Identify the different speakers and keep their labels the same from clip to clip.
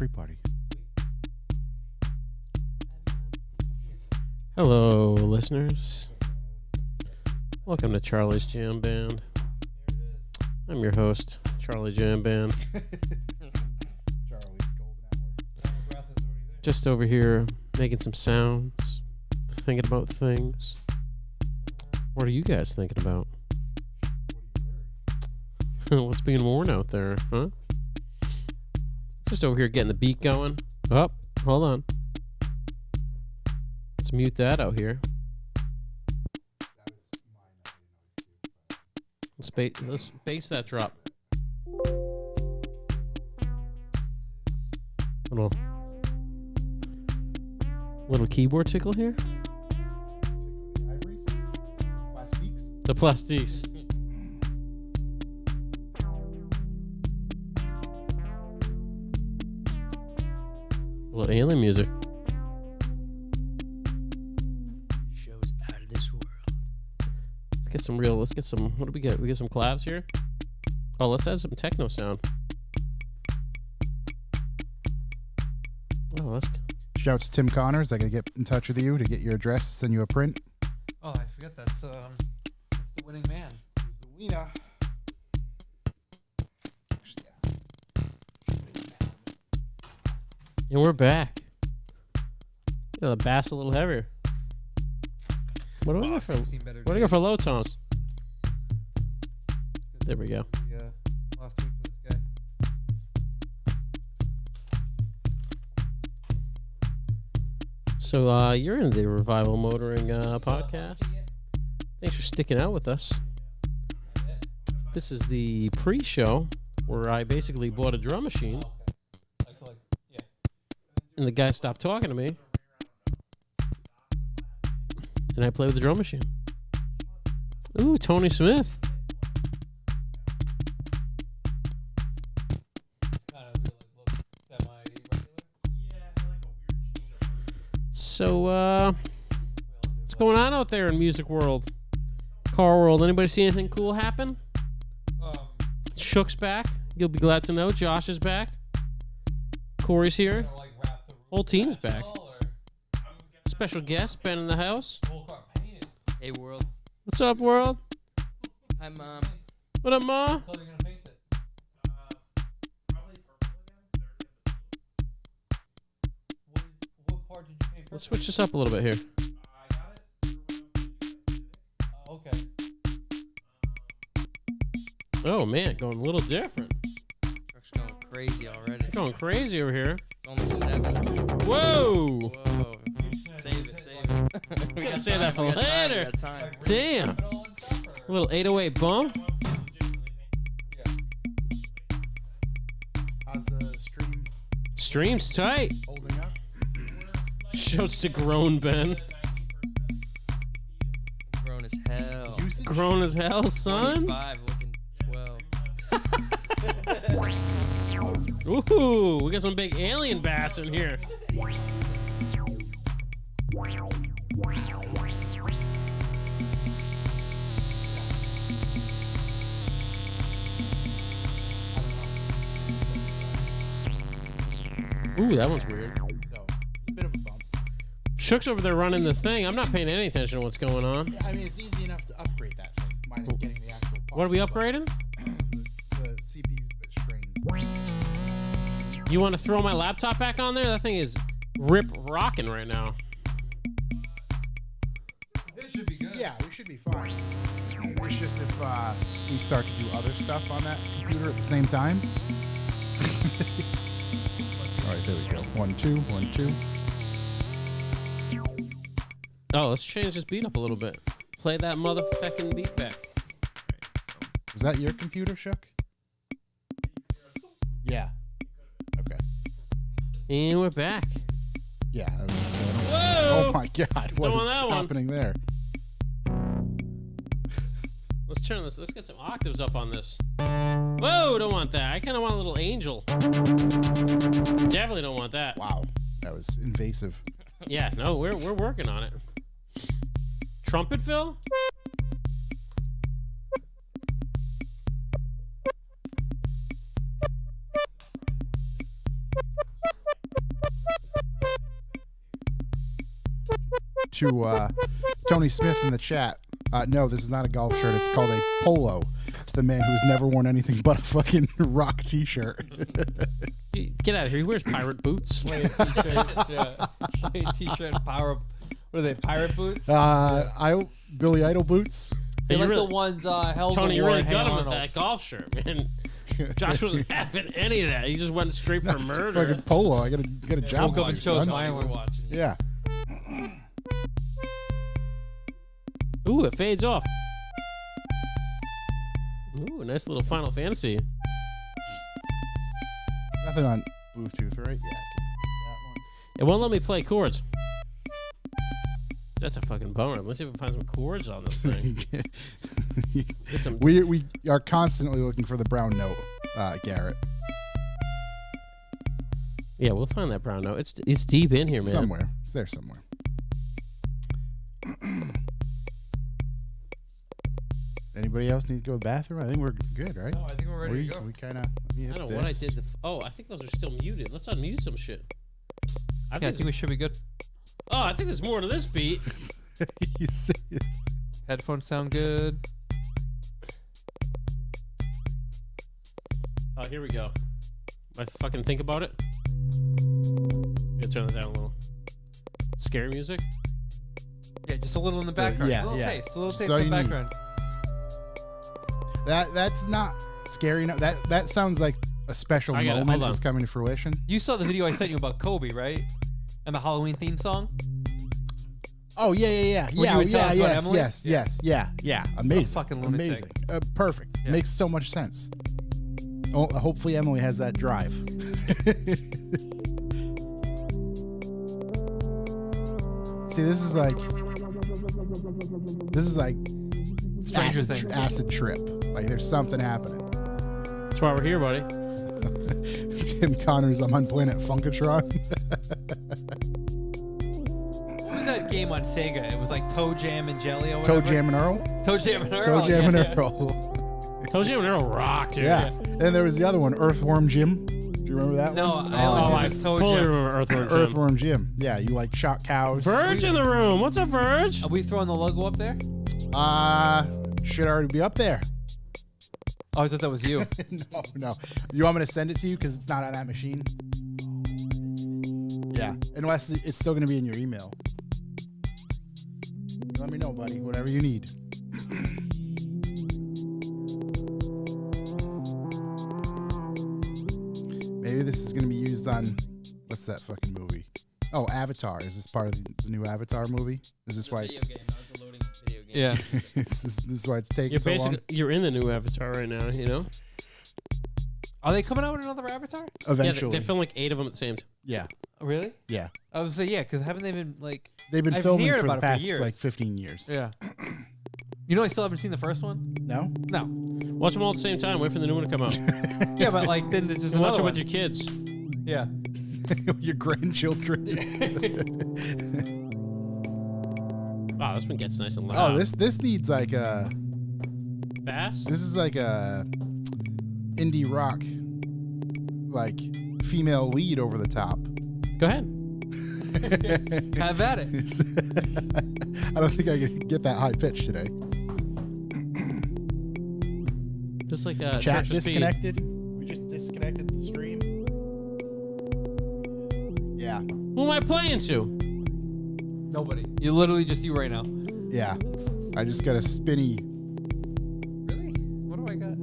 Speaker 1: free party.
Speaker 2: Hello, listeners. Welcome to Charlie's Jam Band. I'm your host, Charlie Jam Band.
Speaker 1: Charlie's golden hour.
Speaker 2: Just over here making some sounds, thinking about things. What are you guys thinking about? What's being worn out there, huh? Just over here getting the beat going. Oh, hold on. Let's mute that out here. Let's bass that drop. Little keyboard tickle here. The plastiques. A little alien music.
Speaker 3: Shows out of this world.
Speaker 2: Let's get some, what do we get? We get some claps here? Oh, let's add some techno sound. Oh, that's...
Speaker 1: Shouts to Tim Connors. I gotta get in touch with you to get your address, send you a print.
Speaker 4: Oh, I forget that's the winning man.
Speaker 1: He's the wiener.
Speaker 2: And we're back. Yeah, the bass a little heavier. What do we got for? What do we got for low tones? There we go.
Speaker 4: Last week for this guy.
Speaker 2: So you're in the Revival Motoring podcast. Thanks for sticking out with us. This is the pre-show where I basically bought a drum machine. And the guy stopped talking to me. And I play with the drum machine. Ooh, Tony Smith. So, what's going on out there in music world? Car world. Anybody see anything cool happen? Shook's back. You'll be glad to know. Josh is back. Corey's here. Whole team's back. Special guest, Ben in the house.
Speaker 3: Hey, world.
Speaker 2: What's up, world?
Speaker 3: Hi, Mom.
Speaker 2: What up, Ma? Let's switch this up a little bit here.
Speaker 4: Okay.
Speaker 2: Oh, man, going a little different.
Speaker 3: Truck's going crazy already.
Speaker 2: Going crazy over here.
Speaker 3: It's almost 7.
Speaker 2: Whoa!
Speaker 3: Whoa. Save it.
Speaker 2: We gotta save that for later.
Speaker 3: We got time.
Speaker 2: Damn. A little 808 bump.
Speaker 1: How's the stream
Speaker 2: Stream's tight.
Speaker 1: holding up?
Speaker 2: Shouts to Grown Ben.
Speaker 3: Grown as hell.
Speaker 1: Usage?
Speaker 2: Grown as hell, son.
Speaker 3: 25, looking 12.
Speaker 2: Ooh, we got some big alien bass in here. Ooh, that one's weird.
Speaker 1: So, it's a bit of a bump.
Speaker 2: Shook's over there running the thing. I'm not paying any attention to what's going on.
Speaker 1: Yeah, I mean, it's easy enough to upgrade that thing. Minus getting the actual part.
Speaker 2: What are we upgrading?
Speaker 1: The CPU's a bit strained.
Speaker 2: You want to throw my laptop back on there? That thing is rocking right now.
Speaker 4: This should be good.
Speaker 1: Yeah, we should be fine. It's just if we start to do other stuff on that computer at the same time. All right, there we go. 1, 2, 1, 2.
Speaker 2: Oh, let's change this beat up a little bit. Play that motherfucking beat back.
Speaker 1: Was that your computer, Shook? Yeah. Okay.
Speaker 2: And we're back.
Speaker 1: Yeah.
Speaker 2: Whoa!
Speaker 1: Oh my God! What is happening there?
Speaker 2: Let's turn this. Let's get some octaves up on this. Whoa! Don't want that. I kind of want a little angel. Definitely don't want that.
Speaker 1: Wow, that was invasive.
Speaker 2: Yeah. No, we're working on it. Trumpet fill?
Speaker 1: to Tony Smith in the chat. No, this is not a golf shirt. It's called a polo. To the man who's never worn anything but a fucking rock T-shirt.
Speaker 2: Get out of here. He wears pirate boots.
Speaker 4: Play a t-shirt. Yeah. Play a t-shirt. Power. What are they? Pirate boots?
Speaker 1: Billy Idol boots.
Speaker 4: They
Speaker 2: You
Speaker 4: like
Speaker 2: really-
Speaker 4: the ones held.
Speaker 2: Tony, you
Speaker 4: wore
Speaker 2: really
Speaker 4: at
Speaker 2: got him
Speaker 4: Arnold.
Speaker 2: with that golf shirt, man. Josh wasn't having any of that. He just went straight for
Speaker 1: It's a
Speaker 2: murder.
Speaker 1: fucking polo. I got a job.
Speaker 4: Woke up
Speaker 1: to
Speaker 4: and
Speaker 1: do,
Speaker 4: chose
Speaker 1: son.
Speaker 4: violence.
Speaker 1: Yeah.
Speaker 2: Ooh, it fades off. Ooh, nice little Final Fantasy.
Speaker 1: Nothing on Bluetooth, right? Yeah. That one.
Speaker 2: It won't let me play chords. That's a fucking bummer. Let's see if we can find some chords on this thing. Get some
Speaker 1: we are constantly looking for the brown note, Garrett.
Speaker 2: Yeah, we'll find that brown note. It's deep in here, man.
Speaker 1: Somewhere. It's there somewhere. Anybody else need to go to the bathroom? I think we're good, right?
Speaker 4: No, I think we're ready to go.
Speaker 1: We kind of.
Speaker 2: I don't know what I did. I think those are still muted. Let's unmute some shit.
Speaker 4: I think we should be good.
Speaker 2: Oh, I think there's more to this beat.
Speaker 1: You see it.
Speaker 4: Headphones sound good.
Speaker 2: Oh, here we go. I fucking think about it. Gotta turn that down a little. Scary music.
Speaker 4: Yeah, just a little in the background.
Speaker 1: yeah,
Speaker 4: a little
Speaker 1: yeah.
Speaker 4: taste. A little taste
Speaker 1: So
Speaker 4: in
Speaker 1: you
Speaker 4: the
Speaker 1: need-
Speaker 4: background.
Speaker 1: That's not scary enough. That sounds like a special
Speaker 2: I got it.
Speaker 1: moment
Speaker 2: Hold
Speaker 1: is
Speaker 2: on.
Speaker 1: coming to fruition.
Speaker 4: You saw the video I sent you about Kobe, right? And the Halloween theme song.
Speaker 1: Oh yeah.
Speaker 4: When you were telling us about Emily?
Speaker 1: Yeah. Amazing.
Speaker 4: fucking lunatic.
Speaker 1: Amazing. Perfect.
Speaker 4: Yeah.
Speaker 1: Makes so much sense. Oh, hopefully Emily has that drive. See, this is like
Speaker 4: Stranger Things.
Speaker 1: acid trip. Like there's something happening.
Speaker 2: That's why we're here, buddy.
Speaker 1: Tim Connors, I'm on Planet Funkatron.
Speaker 4: What was that game on Sega? It was like Toe Jam and Jelly or whatever.
Speaker 1: Toe Jam and Earl.
Speaker 4: Toe Jam and Earl.
Speaker 1: Toe Jam and
Speaker 4: yeah.
Speaker 1: Earl.
Speaker 2: Told you Earl rock, dude.
Speaker 1: Yeah. And there was the other one, Earthworm Jim. Do you remember that
Speaker 4: No,
Speaker 1: one?
Speaker 4: I
Speaker 2: Oh,
Speaker 4: only
Speaker 2: I
Speaker 4: did Toe
Speaker 2: fully
Speaker 4: Jam.
Speaker 2: remember Earthworm Jim.
Speaker 1: Earthworm Jim. Yeah, you like shot cows.
Speaker 2: Verge in the room. What's up, Verge?
Speaker 4: Are we throwing the logo up there?
Speaker 1: Should already be up there.
Speaker 4: Oh, I thought that was you.
Speaker 1: No. You want me to send it to you because it's not on that machine? Yeah, unless it's still going to be in your email. Let me know, buddy. Whatever you need. Maybe this is going to be used on what's that fucking movie? Oh, Avatar. Is this part of the new Avatar movie? Is this why it's
Speaker 4: Yeah.
Speaker 1: this is why it's taking
Speaker 2: You're
Speaker 1: so long?
Speaker 2: basically you're in the new Avatar right now, you know?
Speaker 4: Are they coming out with another Avatar?
Speaker 1: Eventually.
Speaker 2: Yeah, they film like 8 of them at the same time.
Speaker 1: Yeah.
Speaker 4: Oh, really?
Speaker 1: Yeah.
Speaker 4: I would say yeah, because haven't they been like?
Speaker 1: They've been
Speaker 4: I've
Speaker 1: filming
Speaker 4: heard
Speaker 1: for
Speaker 4: about
Speaker 1: the
Speaker 4: it for
Speaker 1: past
Speaker 4: years.
Speaker 1: like 15 years.
Speaker 4: Yeah. You know, I still haven't seen the first one.
Speaker 1: No?
Speaker 4: No.
Speaker 2: Watch them all at the same time. Wait for the new one to come out.
Speaker 4: Yeah, but like then there's just
Speaker 2: And watch
Speaker 4: another
Speaker 2: it
Speaker 4: one.
Speaker 2: with your kids.
Speaker 4: Yeah.
Speaker 1: Your grandchildren.
Speaker 2: Wow, this one gets nice and loud.
Speaker 1: Oh, this needs like a
Speaker 2: bass.
Speaker 1: this is like a indie rock like female lead over the top.
Speaker 2: Go ahead.
Speaker 4: Have at it.
Speaker 1: I don't think I can get that high pitch today.
Speaker 2: Just like
Speaker 1: Chat
Speaker 2: Church of Speed.
Speaker 1: disconnected. We just disconnected the stream. Yeah.
Speaker 2: Who am I playing to?
Speaker 4: Nobody. You literally just you right now.
Speaker 1: Yeah. I just got a spinny.
Speaker 4: Really? What do I got?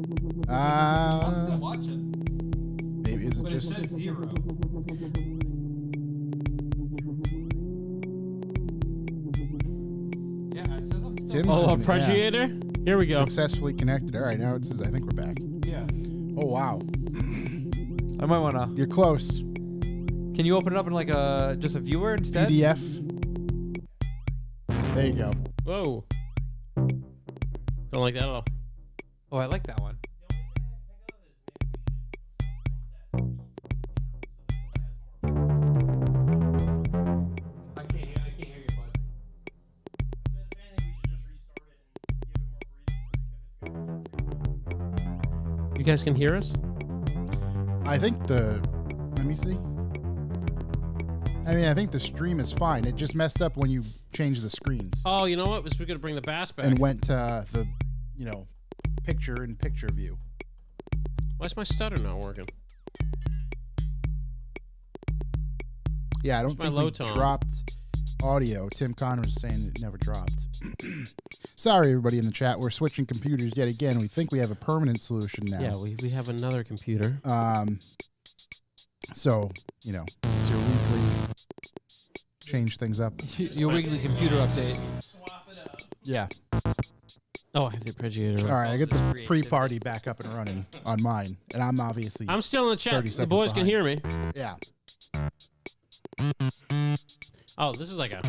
Speaker 4: I'm still watching.
Speaker 1: Maybe is it
Speaker 4: But
Speaker 1: just
Speaker 4: it says 0. Yeah, I said I'm still.
Speaker 1: Tim's
Speaker 2: Oh,
Speaker 1: in-
Speaker 2: Appreciator? Here we go.
Speaker 1: successfully connected. All right, now it says I think we're back.
Speaker 4: Yeah.
Speaker 1: Oh wow.
Speaker 4: I might wanna.
Speaker 1: You're close.
Speaker 4: Can you open it up in like a just a viewer instead?
Speaker 1: PDF. There you go.
Speaker 2: Whoa. Don't like that at all.
Speaker 4: Oh, I like that one. I can't hear you, bud.
Speaker 2: You guys can hear us?
Speaker 1: I think let me see. I mean, I think the stream is fine. It just messed up when you changed the screens
Speaker 2: Oh, you know what? We're going to bring the bass back.
Speaker 1: and went to the, picture view.
Speaker 2: Why's my stutter not working?
Speaker 1: Yeah, I don't
Speaker 2: my
Speaker 1: think
Speaker 2: low
Speaker 1: we
Speaker 2: tone?
Speaker 1: dropped audio. Tim Connors is saying it never dropped. Sorry, everybody in the chat. We're switching computers yet again. We think we have a permanent solution now.
Speaker 2: Yeah, we have another computer.
Speaker 1: So, it's your weekly change things up.
Speaker 4: Your weekly computer update.
Speaker 1: Yeah.
Speaker 2: Oh, I have the arpeggiator.
Speaker 1: All right, I get the
Speaker 3: Creativity.
Speaker 1: pre-party back up and running on mine, and I'm obviously
Speaker 2: I'm still in the chat.
Speaker 1: 30
Speaker 2: The
Speaker 1: seconds
Speaker 2: boys can
Speaker 1: behind.
Speaker 2: hear me.
Speaker 1: yeah.
Speaker 2: Oh, this is like a...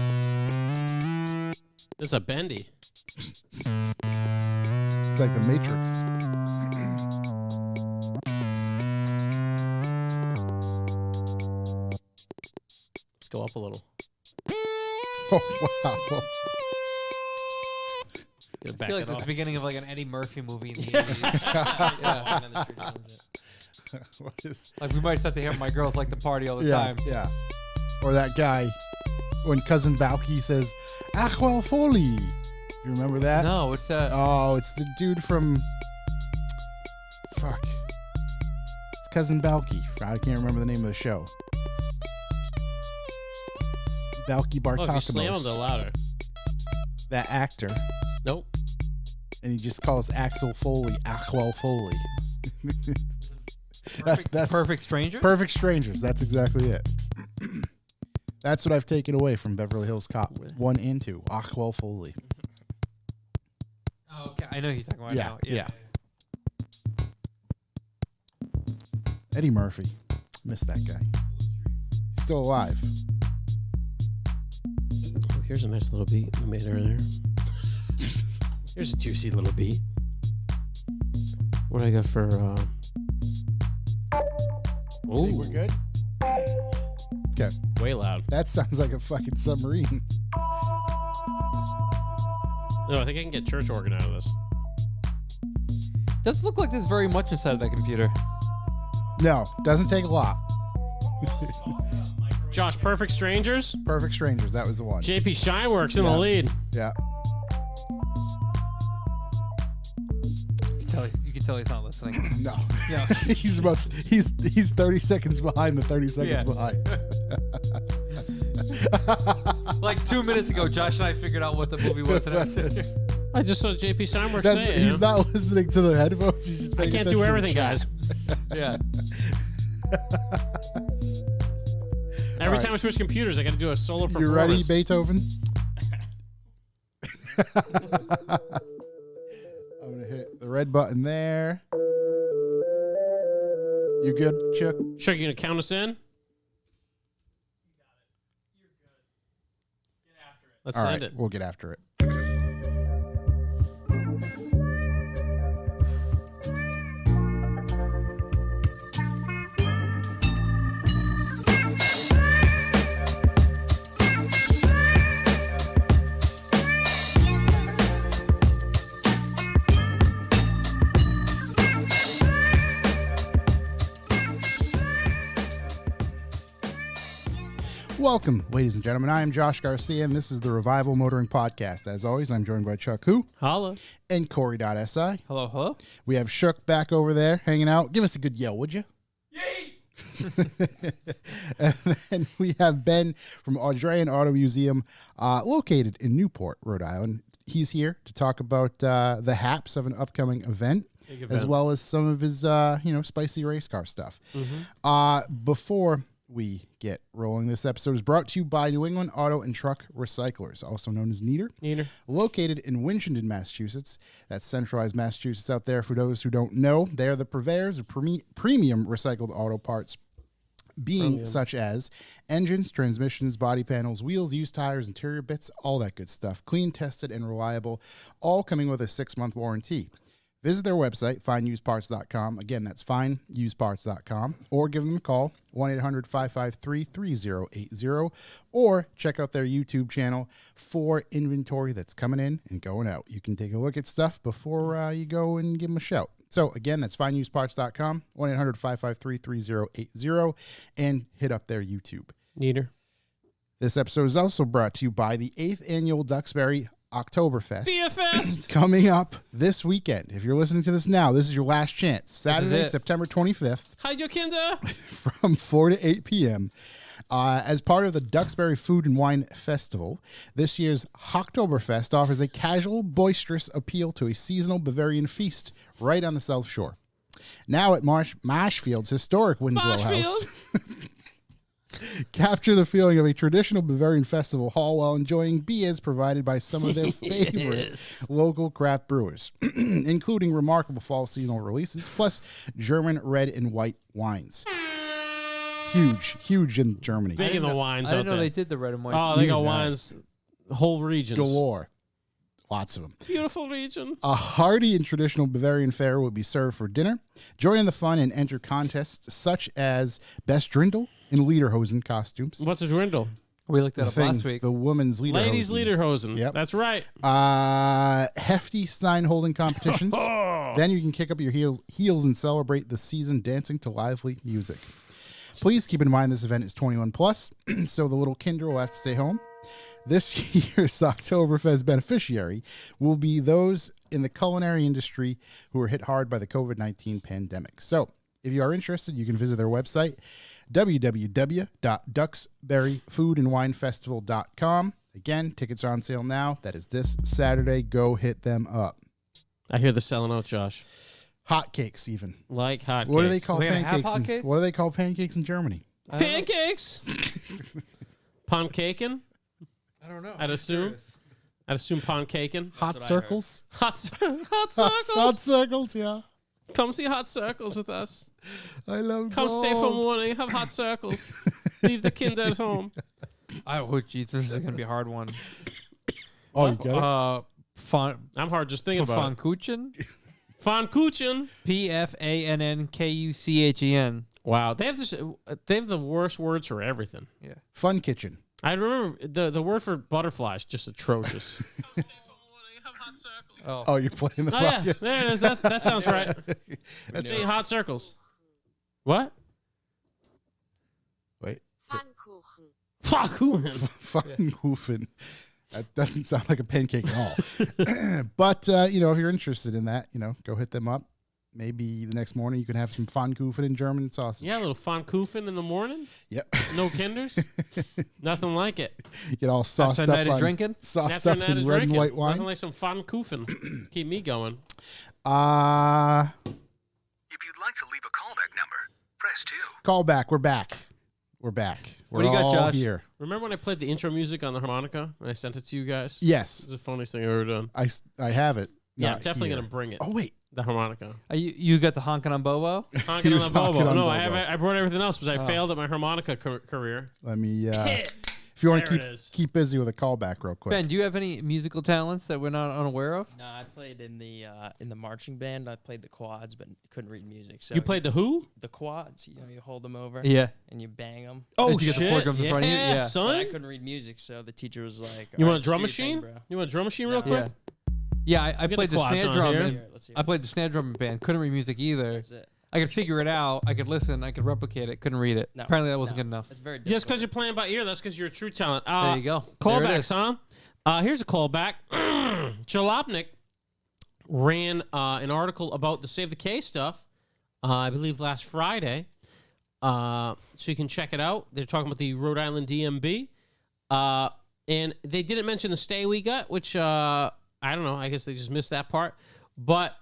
Speaker 2: This is a bendy.
Speaker 1: It's like the Matrix.
Speaker 2: Let's go up a little.
Speaker 1: Oh wow.
Speaker 2: Get it
Speaker 4: I
Speaker 2: back
Speaker 4: feel like
Speaker 2: it
Speaker 4: it's
Speaker 2: off.
Speaker 4: the beginning of like an Eddie Murphy movie in the 80s. Yeah.
Speaker 1: What is?
Speaker 4: Like we might start to hear my girls like to party all the
Speaker 1: Yeah,
Speaker 4: time.
Speaker 1: yeah. Or that guy when Cousin Balky says "Achwal Foley." You remember that?
Speaker 4: No, what's that?
Speaker 1: Oh, it's the dude from. Fuck. It's Cousin Balky. I can't remember the name of the show. Balky
Speaker 2: Oh, if you slam them, they're
Speaker 1: Bartakamos.
Speaker 2: louder.
Speaker 1: That actor.
Speaker 2: Nope.
Speaker 1: And he just calls Axel Foley Achwal Foley. that's
Speaker 4: Perfect Stranger?
Speaker 1: Perfect Strangers. That's exactly it. That's what I've taken away from Beverly Hills Cop 1 and 2. Achwal Foley.
Speaker 4: Oh, okay. I know who you're talking about
Speaker 1: Yeah,
Speaker 4: now.
Speaker 1: yeah. Eddie Murphy. Miss that guy. He's still alive.
Speaker 2: Oh, here's a nice little beat we made earlier. Here's a juicy little beat. What do I got for...
Speaker 1: I think we're good. Okay.
Speaker 2: Way loud.
Speaker 1: That sounds like a fucking submarine.
Speaker 2: No, I think I can get church organ out of this.
Speaker 4: Doesn't look like there's very much inside of that computer.
Speaker 1: No, doesn't take a lot.
Speaker 2: Josh, Perfect Strangers.
Speaker 1: Perfect Strangers. That was the one.
Speaker 2: JP Shineworks in
Speaker 1: Yeah.
Speaker 2: the lead.
Speaker 1: Yeah.
Speaker 4: You can tell he's not listening.
Speaker 1: No.
Speaker 4: Yeah.
Speaker 1: he's 30 seconds behind the 30 seconds
Speaker 4: Yeah.
Speaker 1: behind.
Speaker 4: Like 2 minutes ago, Josh and I figured out what the movie was. And everything.
Speaker 2: I just saw JP Shineworks say it.
Speaker 1: He's not listening to the headphones. He's just
Speaker 2: I
Speaker 1: paying
Speaker 2: can't
Speaker 1: attention
Speaker 2: do
Speaker 1: to the
Speaker 2: everything,
Speaker 1: chat.
Speaker 2: guys.
Speaker 4: Yeah.
Speaker 2: Every
Speaker 1: All
Speaker 2: time I switch computers, I got to do a solo performance.
Speaker 1: You ready, Beethoven? I'm going to hit the red button there. You good, Chuck?
Speaker 2: Chuck, you gonna count us in? Let's
Speaker 1: All
Speaker 2: send
Speaker 1: right,
Speaker 2: it.
Speaker 1: we'll get after it. Welcome, ladies and gentlemen. I am Josh Garcia, and this is the Revival Motoring Podcast. As always, I'm joined by Chuck Hu
Speaker 2: Holla.
Speaker 1: and Corey.si.
Speaker 4: Hello, hello.
Speaker 1: We have Shook back over there hanging out. Give us a good yell, would you? And then we have Ben from Audrain Auto Museum, located in Newport, Rhode Island. He's here to talk about the haps of an upcoming event,
Speaker 2: Big
Speaker 1: as
Speaker 2: event.
Speaker 1: well as some of his, spicy race car stuff. Before we get rolling, this episode is brought to you by New England Auto and Truck Recyclers, also known as Neater.
Speaker 2: Neater.
Speaker 1: Located in Winchendon, Massachusetts. That's centralized Massachusetts out there. For those who don't know, they are the purveyors of premium recycled auto parts, being such as engines, transmissions, body panels, wheels, used tires, interior bits, all that good stuff. Clean, tested, and reliable, all coming with a 6-month warranty. Visit their website, fineuseparts.com. Again, that's fineuseparts.com. Or give them a call, 1-800-553-3080. Or check out their YouTube channel for inventory that's coming in and going out. You can take a look at stuff before you go and give them a shout. So, again, that's fineuseparts.com, 1-800-553-3080, and hit up their YouTube.
Speaker 2: Neater.
Speaker 1: This episode is also brought to you by the 8th Annual Duxbury Oktoberfest.
Speaker 2: BFest!
Speaker 1: Coming up this weekend. If you're listening to this now, this is your last chance. Saturday, September 25th.
Speaker 2: Hide your kinder.
Speaker 1: From 4 to 8 p.m. As part of the Duxbury Food and Wine Festival, this year's Oktoberfest offers a casual, boisterous appeal to a seasonal Bavarian feast right on the South Shore. Now at Marshfield's historic Winslow House. Capture the feeling of a traditional Bavarian festival hall while enjoying beers provided by some of their favorite local craft brewers, including remarkable fall seasonal releases, plus German red and white wines. Huge in Germany.
Speaker 2: Big in the wines
Speaker 4: I didn't
Speaker 2: out
Speaker 4: know
Speaker 2: there.
Speaker 4: they did the red and white.
Speaker 2: Oh, they got wines, whole regions.
Speaker 1: Galore. Lots of them.
Speaker 2: Beautiful region.
Speaker 1: A hearty and traditional Bavarian fare will be served for dinner. Join in the fun and enter contests such as Best Drindle in Lederhosen costumes.
Speaker 2: What's a Drindle?
Speaker 4: We looked that up last week.
Speaker 1: The woman's Lederhosen.
Speaker 2: Ladies Lederhosen.
Speaker 1: Yep.
Speaker 2: That's right.
Speaker 1: Hefty Stein holding competitions. Then you can kick up your heels and celebrate the season dancing to lively music. Please keep in mind this event is 21 plus, so the little kinder will have to stay home. This year's Oktoberfest beneficiary will be those in the culinary industry who were hit hard by the COVID-19 pandemic. So if you are interested, you can visit their website, www.duxburyfoodandwinefestival.com. Again, tickets are on sale now. That is this Saturday. Go hit them up.
Speaker 2: I hear they're selling out, Josh.
Speaker 1: Hotcakes, even.
Speaker 2: Like hotcakes.
Speaker 1: What do they call
Speaker 4: We're gonna have
Speaker 1: pancakes?
Speaker 4: hotcakes?
Speaker 1: What do they call pancakes in Germany?
Speaker 2: Pancakes? Pancaken?
Speaker 4: I don't know.
Speaker 2: I'd assume. I'd assume pancaken.
Speaker 1: Hot
Speaker 3: what I
Speaker 1: circles?
Speaker 2: Hot circles.
Speaker 1: Hot circles, yeah.
Speaker 2: Come see hot circles with us.
Speaker 1: I love
Speaker 2: Come stay for
Speaker 1: gold.
Speaker 2: morning. Have hot circles. Leave the kinder at home.
Speaker 4: Oh, jeez, this is gonna be a hard one.
Speaker 1: Oh, you got
Speaker 2: I'm hard just thinking about it.
Speaker 4: Pfannkuchen.
Speaker 2: Pfannkuchen.
Speaker 4: Pfannkuchen.
Speaker 2: Wow, they have this. They have the worst words for everything.
Speaker 4: Yeah.
Speaker 1: Fun kitchen.
Speaker 2: I remember the word for butterflies just atrocious.
Speaker 1: Oh, you're playing the
Speaker 2: Oh yeah,
Speaker 1: bucket.
Speaker 2: there it is. That sounds right. See, hot circles. What?
Speaker 1: Wait.
Speaker 2: Pfannkuchen.
Speaker 1: Pfannkuchen. That doesn't sound like a pancake at all. But, if you're interested in that, go hit them up. Maybe the next morning you can have some Pfannkuchen in German sausage.
Speaker 2: Yeah, a little Pfannkuchen in the morning.
Speaker 1: Yep.
Speaker 2: No kinders. Nothing like it.
Speaker 1: Get all sauced
Speaker 4: After a
Speaker 1: up
Speaker 4: night of
Speaker 1: on
Speaker 4: drinking?
Speaker 1: sauced
Speaker 2: After a
Speaker 1: up
Speaker 2: night
Speaker 1: in
Speaker 2: of
Speaker 1: red and
Speaker 2: drinking.
Speaker 1: white wine.
Speaker 2: Nothing like some Pfannkuchen. Keep me going.
Speaker 5: If you'd like to leave a callback number, press 2.
Speaker 1: Call back. We're back. We're
Speaker 4: What do you got,
Speaker 1: all
Speaker 4: Josh?
Speaker 1: here.
Speaker 2: Remember when I played the intro music on the harmonica and I sent it to you guys?
Speaker 1: Yes,
Speaker 2: It's the funniest thing I've ever done.
Speaker 1: I have it.
Speaker 2: Yeah,
Speaker 1: Not
Speaker 2: I'm definitely
Speaker 1: here.
Speaker 2: going to bring it.
Speaker 1: Oh, wait.
Speaker 2: The harmonica.
Speaker 4: You got the honking on Bobo?
Speaker 2: Honking on
Speaker 1: was
Speaker 2: the bobo.
Speaker 1: honking on
Speaker 2: No,
Speaker 1: Bobo.
Speaker 2: I brought everything else because I failed at my harmonica career.
Speaker 1: Let me, if you want
Speaker 2: There
Speaker 1: to
Speaker 2: it is.
Speaker 1: keep busy with a callback real quick.
Speaker 4: Ben, do you have any musical talents that we're not unaware of?
Speaker 3: No, I played in the marching band. I played the quads, but couldn't read music. So
Speaker 2: You played the who?
Speaker 3: the quads. You hold them over.
Speaker 4: Yeah.
Speaker 3: And you bang them.
Speaker 2: Oh,
Speaker 4: Did you get the four drums in front of you? Yeah.
Speaker 3: But I
Speaker 2: son.
Speaker 3: couldn't read music, so the teacher was like,
Speaker 2: You
Speaker 3: "All
Speaker 2: want a
Speaker 3: right,
Speaker 2: drum
Speaker 3: just do your
Speaker 2: machine?
Speaker 3: thing, bro."
Speaker 2: You want a drum machine real
Speaker 3: No.
Speaker 2: quick?
Speaker 4: Yeah. Yeah, I
Speaker 2: Get
Speaker 4: played
Speaker 2: the
Speaker 4: the
Speaker 2: quads
Speaker 4: snare
Speaker 2: on
Speaker 4: drum.
Speaker 2: here.
Speaker 3: Let's hear it, let's hear
Speaker 4: I
Speaker 3: it.
Speaker 4: played the snare drum in band. Couldn't read music either.
Speaker 3: That's it.
Speaker 4: I could figure it out. I could listen. I could replicate it. Couldn't read it.
Speaker 3: No,
Speaker 4: Apparently that wasn't
Speaker 3: no.
Speaker 4: good enough.
Speaker 3: It's very
Speaker 2: Just
Speaker 3: difficult.
Speaker 2: because you're playing by ear, that's because you're a true talent.
Speaker 4: There you go. There it
Speaker 2: Callbacks,
Speaker 4: is.
Speaker 2: huh? Here's a callback. Jalopnik ran an article about the Save the K stuff, I believe last Friday. So you can check it out. They're talking about the Rhode Island DMB. And they didn't mention the stay we got, which I don't know. I guess they just missed that part. But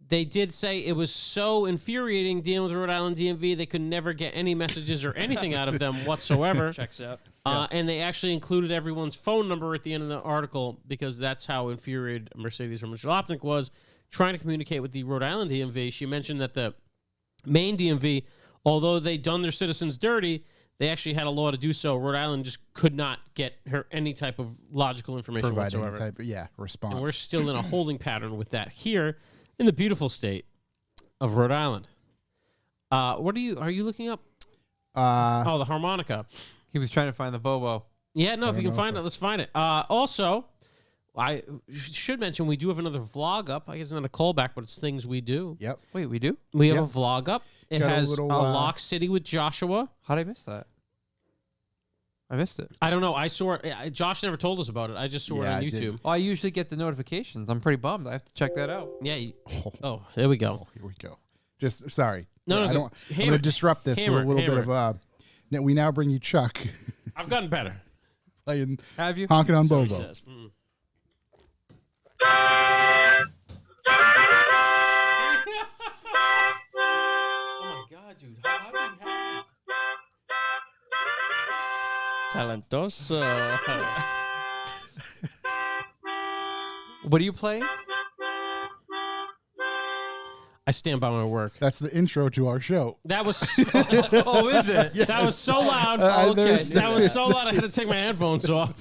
Speaker 2: they did say it was so infuriating dealing with Rhode Island DMV, they could never get any messages or anything out of them whatsoever.
Speaker 3: Checks out.
Speaker 2: And they actually included everyone's phone number at the end of the article because that's how infuriated Mercedes from Jalopnik was trying to communicate with the Rhode Island DMV. She mentioned that the main DMV, although they'd done their citizens dirty, they actually had a law to do so. Rhode Island just could not get her any type of logical information
Speaker 1: Provide any
Speaker 2: whatsoever.
Speaker 1: type of, response.
Speaker 2: And we're still in a holding pattern with that here in the beautiful state of Rhode Island. What are you looking up?
Speaker 1: Uh,
Speaker 2: The harmonica.
Speaker 4: He was trying to find the Bobo.
Speaker 2: Yeah, no, if you
Speaker 1: don't
Speaker 2: can
Speaker 1: know
Speaker 2: find it, let's find it. Also, I should mention we do have another vlog up. I guess it's not a callback, but it's things we do.
Speaker 1: Yep.
Speaker 4: Wait, we do?
Speaker 2: We have
Speaker 1: Yep.
Speaker 2: a vlog up. It
Speaker 1: Got a
Speaker 2: has
Speaker 1: little,
Speaker 2: Lock City with Joshua.
Speaker 4: How did I miss that? I missed it.
Speaker 2: I don't know. I saw it. Josh never told us about it. I just saw it
Speaker 1: Yeah,
Speaker 2: on
Speaker 1: I did.
Speaker 2: YouTube.
Speaker 4: Oh, I usually get the notifications. I'm pretty bummed. I have to check that out.
Speaker 2: Yeah. Oh, there we go.
Speaker 1: Oh, here we go. Just sorry.
Speaker 2: No,
Speaker 1: I
Speaker 2: no,
Speaker 1: don't. I'm
Speaker 2: hammer-
Speaker 1: going to disrupt this
Speaker 2: hammer-
Speaker 1: with a little bit
Speaker 2: hammer.
Speaker 1: of. Now we now bring you Chuck
Speaker 2: I've gotten better.
Speaker 1: playing
Speaker 4: Have you?
Speaker 1: honking on
Speaker 3: So he
Speaker 1: Bobo.
Speaker 3: says.
Speaker 2: Oh my god, dude! How do you have that?
Speaker 3: Talentoso.
Speaker 4: What are you playing?
Speaker 2: I stand by my work.
Speaker 1: That's the intro to our show.
Speaker 2: That was
Speaker 4: Oh, is it?
Speaker 2: that was so loud.
Speaker 1: there's-
Speaker 2: That was so loud. I had to take my headphones off.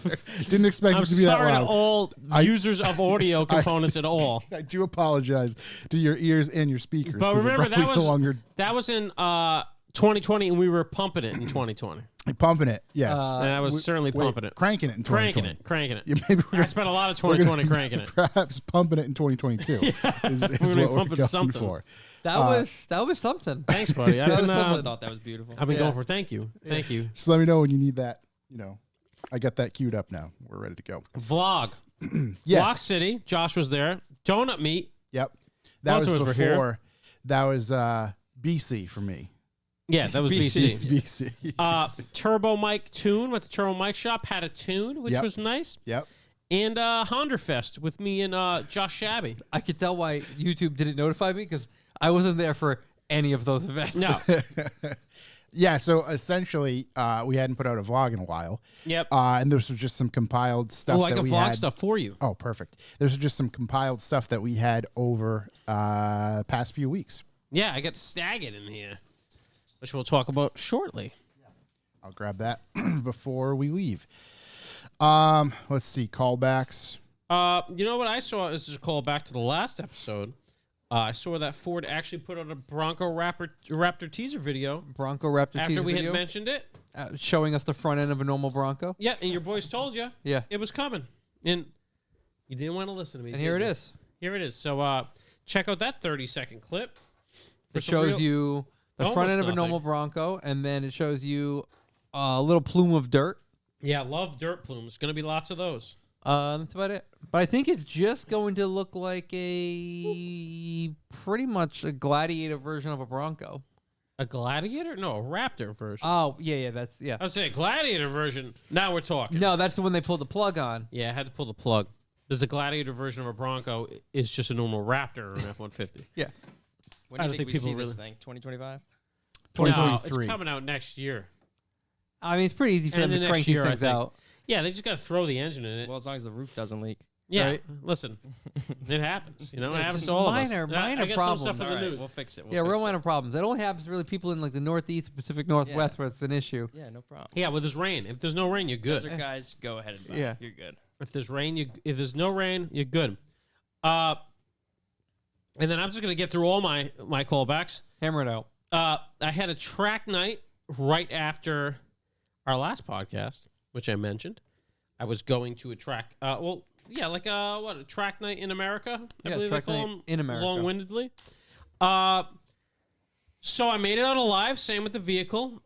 Speaker 1: Didn't expect
Speaker 2: I'm
Speaker 1: it to be that
Speaker 2: sorry to
Speaker 1: loud.
Speaker 2: all users of audio components at all.
Speaker 1: I do apologize to your ears and your speakers.
Speaker 2: But
Speaker 1: 'cause it
Speaker 2: remember, that
Speaker 1: probably
Speaker 2: was
Speaker 1: no longer
Speaker 2: that was in 2020, and we were pumping it in 2020.
Speaker 1: pumping it. Yes,
Speaker 2: And I was certainly pumping it,
Speaker 1: cranking it in 2020.
Speaker 2: cranking it.
Speaker 1: Yeah, maybe we're
Speaker 2: I spent a lot of 2020 cranking it.
Speaker 1: Perhaps pumping it in 2022 is
Speaker 2: We're
Speaker 1: what
Speaker 2: gonna
Speaker 1: we're
Speaker 2: pump it
Speaker 1: going
Speaker 2: something.
Speaker 1: for.
Speaker 4: That was something.
Speaker 2: Thanks, buddy. I've
Speaker 4: That
Speaker 2: been,
Speaker 4: was something.
Speaker 3: I thought that was beautiful.
Speaker 2: I've been
Speaker 4: Yeah.
Speaker 2: going for. Thank you.
Speaker 1: Just let me know when you need that. I got that queued up now. We're ready to go.
Speaker 2: Vlog.
Speaker 1: Yes.
Speaker 2: Block City. Josh was there. Donut Meat.
Speaker 1: Yep. That
Speaker 2: Most
Speaker 1: was
Speaker 2: of us were here.
Speaker 1: before. That was BC for me.
Speaker 2: Yeah, that was BC.
Speaker 1: BC.
Speaker 2: Turbo Mic Tune went to Turbo Mic Shop, had a tune, which
Speaker 1: Yep.
Speaker 2: was nice.
Speaker 1: Yep.
Speaker 2: And Honderfest with me and Josh Shabby.
Speaker 4: I could tell why YouTube didn't notify me because I wasn't there for any of those events.
Speaker 2: No.
Speaker 1: Yeah. So essentially, we hadn't put out a vlog in a while.
Speaker 2: Yep.
Speaker 1: And this was just some compiled stuff
Speaker 2: Oh, I
Speaker 1: that
Speaker 2: got
Speaker 1: we
Speaker 2: vlog
Speaker 1: had.
Speaker 2: stuff for you.
Speaker 1: Oh, perfect. This was just some compiled stuff that we had over past few weeks.
Speaker 2: Yeah, I got Staggered in here, which we'll talk about shortly.
Speaker 1: I'll grab that before we leave. Let's see, callbacks.
Speaker 2: You know what I saw? This is a call back to the last episode. I saw that Ford actually put out a Bronco Raptor teaser video
Speaker 4: Bronco Raptor
Speaker 2: after
Speaker 4: teaser
Speaker 2: we
Speaker 4: video,
Speaker 2: had mentioned it.
Speaker 4: showing us the front end of a normal Bronco.
Speaker 2: Yeah, and your boys told you.
Speaker 4: Yeah.
Speaker 2: It was coming. And you didn't want to listen to me.
Speaker 4: And here it
Speaker 2: did you?
Speaker 4: is.
Speaker 2: Here it is. So check out that 30-second clip.
Speaker 4: It shows you the front
Speaker 2: Almost
Speaker 4: end of a
Speaker 2: nothing.
Speaker 4: normal Bronco, and then it shows you a little plume of dirt.
Speaker 2: Yeah, love dirt plumes. Going to be lots of those.
Speaker 4: That's about it. But I think it's just going to look like a pretty much a Gladiator version of a Bronco.
Speaker 2: A Gladiator? No, a Raptor version.
Speaker 4: Oh, yeah, that's, yeah.
Speaker 2: I was saying Gladiator version. Now we're talking.
Speaker 4: No, that's the one they pulled the plug on.
Speaker 2: Yeah, I had to pull the plug. There's a Gladiator version of a Bronco. It's just a normal Raptor or an F-150.
Speaker 4: Yeah.
Speaker 3: When
Speaker 2: I
Speaker 3: do
Speaker 2: don't
Speaker 3: you think
Speaker 2: think
Speaker 3: we see
Speaker 2: people
Speaker 3: this
Speaker 2: really-
Speaker 3: thing? 2025?
Speaker 2: No,
Speaker 1: 2023.
Speaker 2: it's coming out next year.
Speaker 4: I mean, it's pretty easy for
Speaker 2: And
Speaker 4: them
Speaker 2: the
Speaker 4: to
Speaker 2: next
Speaker 4: crank
Speaker 2: year,
Speaker 4: these
Speaker 2: I
Speaker 4: things
Speaker 2: think.
Speaker 4: out.
Speaker 2: Yeah, they just got to throw the engine in it.
Speaker 3: Well, as long as the roof doesn't leak.
Speaker 2: Yeah,
Speaker 4: right.
Speaker 2: listen, it happens. You know, it
Speaker 4: It's
Speaker 2: happens to all
Speaker 4: minor-
Speaker 2: of us.
Speaker 4: minor
Speaker 2: I got
Speaker 4: problems.
Speaker 2: some stuff in
Speaker 3: All
Speaker 2: the
Speaker 3: right,
Speaker 2: news.
Speaker 3: we'll fix it.
Speaker 4: Yeah, real minor problems. It only happens to really people in like the Northeast, Pacific Northwest, where it's an issue.
Speaker 3: Yeah, no problem.
Speaker 2: Yeah, well, there's rain. If there's no rain, you're good.
Speaker 3: Desert guys, go ahead and buy.
Speaker 4: Yeah.
Speaker 3: You're good.
Speaker 2: If there's rain, if there's no rain, you're good. And then I'm just gonna get through all my callbacks.
Speaker 4: Hammer it out.
Speaker 2: I had a track night right after our last podcast, which I mentioned. I was going to a track. Like a track night in America. I
Speaker 4: Yeah,
Speaker 2: believe they
Speaker 4: track
Speaker 2: call
Speaker 4: night
Speaker 2: them
Speaker 4: in America.
Speaker 2: long-windedly. So I made it out alive. Same with the vehicle.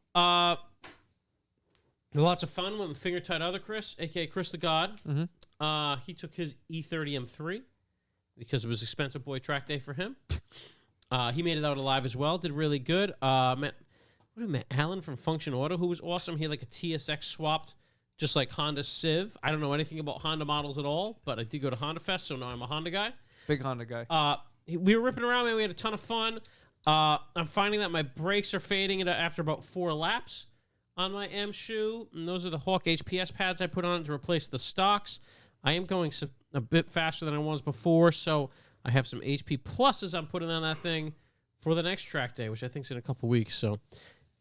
Speaker 2: Lots of fun with the finger tight other Chris, aka Chris the God.
Speaker 4: Mhm.
Speaker 2: He took his E30 M3 because it was expensive boy track day for him. He made it out alive as well. Did really good. Met Alan from Function Auto, who was awesome. He had like a TSX swapped, just like Honda Civ. I don't know anything about Honda models at all, but I did go to Honda Fest, so now I'm a Honda guy.
Speaker 4: Big Honda guy.
Speaker 2: We were ripping around, man. We had a ton of fun. I'm finding that my brakes are fading after about 4 laps on my M shoe, and those are the Hawk HPS pads I put on to replace the stocks. I am going a bit faster than I was before, so I have some HP pluses I'm putting on that thing for the next track day, which I think is in a couple weeks. So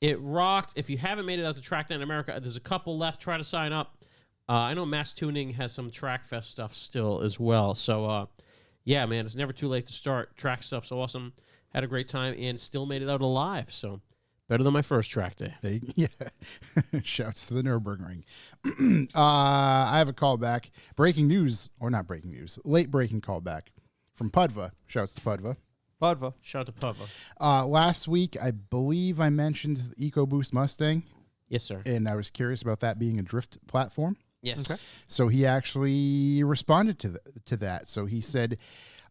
Speaker 2: it rocked. If you haven't made it out to Track Day in America, there's a couple left. Try to sign up. I know Mass Tuning has some Track Fest stuff still as well. So, yeah, man, it's never too late to start. Track stuff's awesome. Had a great time and still made it out alive. So better than my first track day.
Speaker 1: Yeah. Shouts to the Nürburgring. I have a callback. Breaking news, or not breaking news, late breaking callback from Pudva. Shouts to Pudva.
Speaker 4: Budva.
Speaker 2: Shout out to Papa.
Speaker 1: Last week, I believe I mentioned the EcoBoost Mustang.
Speaker 2: Yes, sir.
Speaker 1: And I was curious about that being a drift platform.
Speaker 2: Yes.
Speaker 4: Okay.
Speaker 1: So he actually responded to that. So he said,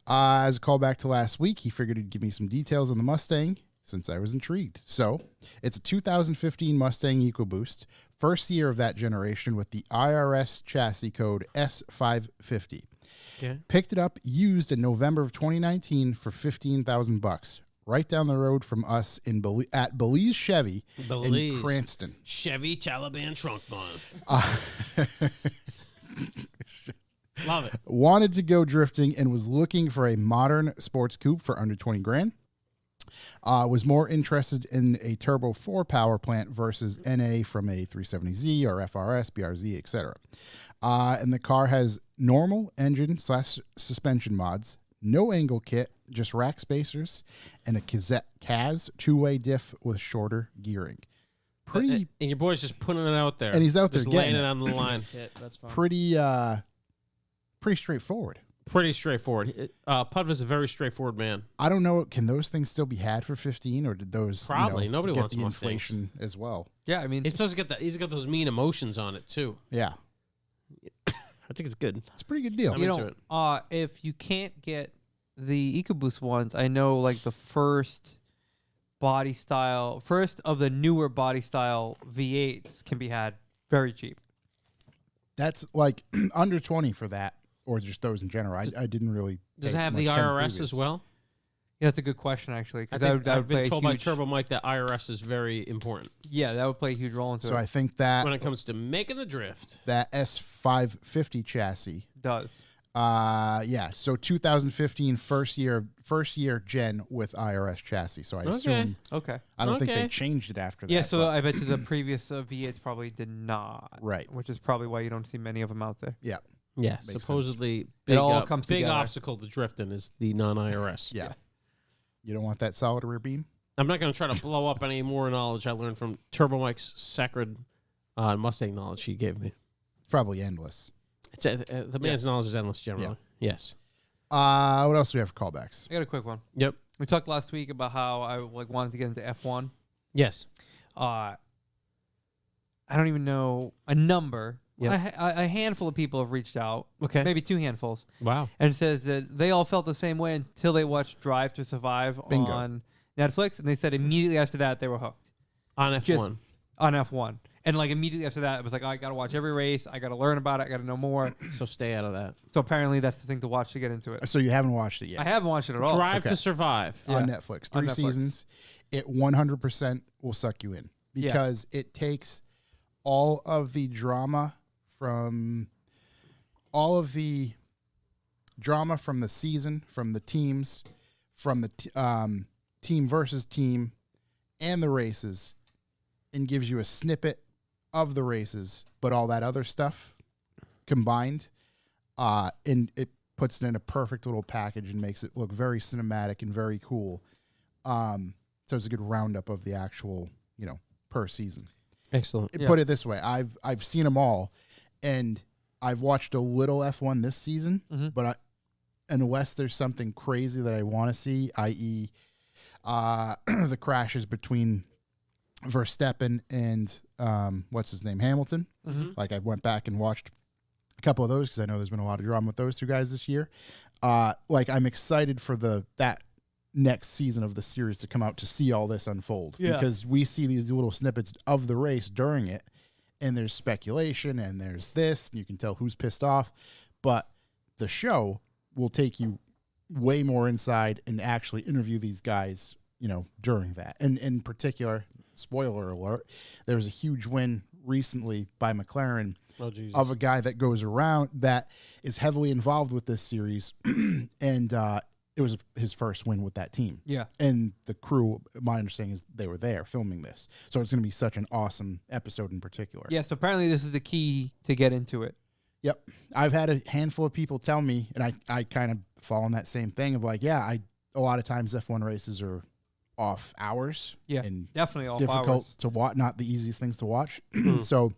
Speaker 1: as a callback to last week, he figured he'd give me some details on the Mustang since I was intrigued. So it's a 2015 Mustang EcoBoost, first year of that generation with the IRS chassis code S550.
Speaker 2: Okay.
Speaker 1: Picked it up used in November of 2019 for $15,000, right down the road from us at Belize Chevy
Speaker 2: Belize.
Speaker 1: in Cranston.
Speaker 2: Chevy Taliban trunk month. Love it.
Speaker 1: Wanted to go drifting and was looking for a modern sports coupe for under 20 grand. Was more interested in a turbo 4 power plant versus NA from a 370Z or FRS, BRZ, etc. And the car has normal engine / suspension mods, no angle kit, just rack spacers, and a Kaz two-way diff with shorter gearing. Pretty,
Speaker 2: And your boy's just putting it out there.
Speaker 1: and he's out there
Speaker 2: just laying
Speaker 1: getting
Speaker 2: it
Speaker 1: it.
Speaker 2: on the line.
Speaker 3: That's fine.
Speaker 1: Pretty straightforward.
Speaker 2: Pretty straightforward. Pudva's a very straightforward man.
Speaker 1: I don't know. Can those things still be had for 15, or did those
Speaker 2: Probably. Nobody
Speaker 1: get
Speaker 2: wants
Speaker 1: the
Speaker 2: Mustangs.
Speaker 1: inflation as well?
Speaker 4: Yeah, I mean,
Speaker 2: He's supposed to get that. He's got those mean emotions on it too.
Speaker 1: Yeah,
Speaker 2: I think it's good.
Speaker 1: it's a pretty good deal.
Speaker 2: I'm
Speaker 4: you
Speaker 2: into
Speaker 4: know,
Speaker 2: it.
Speaker 4: if you can't get the EcoBoost ones, I know like the first of the newer body style V8s can be had very cheap.
Speaker 1: That's like under 20 for that, or just those in general. I didn't really.
Speaker 2: Does
Speaker 1: pay
Speaker 2: it have
Speaker 1: much
Speaker 2: the
Speaker 1: attention
Speaker 2: IRS
Speaker 1: previous.
Speaker 2: as well?
Speaker 4: Yeah, that's a good question actually.
Speaker 2: I
Speaker 4: Because
Speaker 2: think
Speaker 4: that
Speaker 2: I've
Speaker 4: would play
Speaker 2: been
Speaker 4: a
Speaker 2: told by
Speaker 4: huge,
Speaker 2: Turbo Mike that IRS is very important
Speaker 4: yeah, that would play a huge role into
Speaker 1: So
Speaker 4: it.
Speaker 1: I think that
Speaker 2: when it comes to making the drift.
Speaker 1: that S550 chassis.
Speaker 4: Does.
Speaker 1: Yeah. So 2015 first year gen with IRS chassis. So I assume
Speaker 4: Okay.
Speaker 1: I don't think
Speaker 2: Okay.
Speaker 1: they changed it after that.
Speaker 4: Yeah, so
Speaker 1: but-
Speaker 4: I bet you the previous V8s probably did not.
Speaker 1: Right.
Speaker 4: Which is probably why you don't see many of them out there.
Speaker 1: yeah,
Speaker 2: Yeah,
Speaker 1: sense.
Speaker 2: supposedly big,
Speaker 4: all comes
Speaker 2: big
Speaker 4: together.
Speaker 2: obstacle to drifting is the non-IRS.
Speaker 1: yeah. You don't want that solid rear beam.
Speaker 2: I'm not going to try to blow up any more knowledge I learned from Turbo Mike's sacred Mustang knowledge he gave me.
Speaker 1: It's probably endless.
Speaker 2: It's the man's knowledge is endless generally. Yes.
Speaker 1: What else do we have for callbacks?
Speaker 4: I got a quick one.
Speaker 2: Yep.
Speaker 4: We talked last week about how I wanted to get into F1.
Speaker 2: Yes.
Speaker 4: I don't even know a number.
Speaker 2: Yep.
Speaker 4: A handful of people have reached out.
Speaker 2: Okay.
Speaker 4: Maybe 2 handfuls.
Speaker 2: Wow.
Speaker 4: And it says that they all felt the same way until they watched Drive to Survive
Speaker 1: Bingo.
Speaker 4: on Netflix. And they said immediately after that, they were hooked
Speaker 2: On F1.
Speaker 4: Just- on F1. And like immediately after that, it was like, oh, I got to watch every race. I got to learn about it. I got to know more.
Speaker 2: So stay out of that.
Speaker 4: So apparently that's the thing to watch to get into it.
Speaker 1: So you haven't watched it yet
Speaker 4: I haven't watched it at all.
Speaker 2: Drive
Speaker 1: okay.
Speaker 2: to Survive.
Speaker 1: on
Speaker 4: Yeah.
Speaker 1: Netflix.
Speaker 4: On
Speaker 1: 3
Speaker 4: Netflix.
Speaker 1: seasons. It 100% will suck you in because it takes all of the drama from the season, from the teams, from the team versus team, and the races, and gives you a snippet of the races, but all that other stuff combined, and it puts it in a perfect little package and makes it look very cinematic and very cool. So it's a good roundup of the actual, per season.
Speaker 2: Excellent.
Speaker 4: Yeah.
Speaker 1: Put it this way, I've seen them all, and I've watched a little F1 this season,
Speaker 4: Mhm.
Speaker 1: but unless there's something crazy that I want to see, i.e., the crashes between Verstappen and what's his name, Hamilton.
Speaker 4: Mhm.
Speaker 1: Like I went back and watched a couple of those because I know there's been a lot of drama with those 2 guys this year. Like I'm excited for that next season of the series to come out to see all this unfold because we see these little snippets of the race during it, and there's speculation and there's this, and you can tell who's pissed off, but the show will take you way more inside and actually interview these guys, during that. And in particular, spoiler alert, there was a huge win recently by McLaren
Speaker 2: Oh, Jesus.
Speaker 1: of a guy that goes around that is heavily involved with this series. And it was his first win with that team.
Speaker 4: Yeah.
Speaker 1: And the crew, my understanding is they were there filming this. So it's going to be such an awesome episode in particular.
Speaker 4: Yeah, so apparently this is the key to get into it.
Speaker 1: Yep. I've had a handful of people tell me, and I kind of fall on that same thing of like, a lot of times F1 races are off hours.
Speaker 4: Yeah,
Speaker 1: And
Speaker 4: definitely all
Speaker 1: difficult
Speaker 4: hours.
Speaker 1: to watch, not the easiest things to watch. So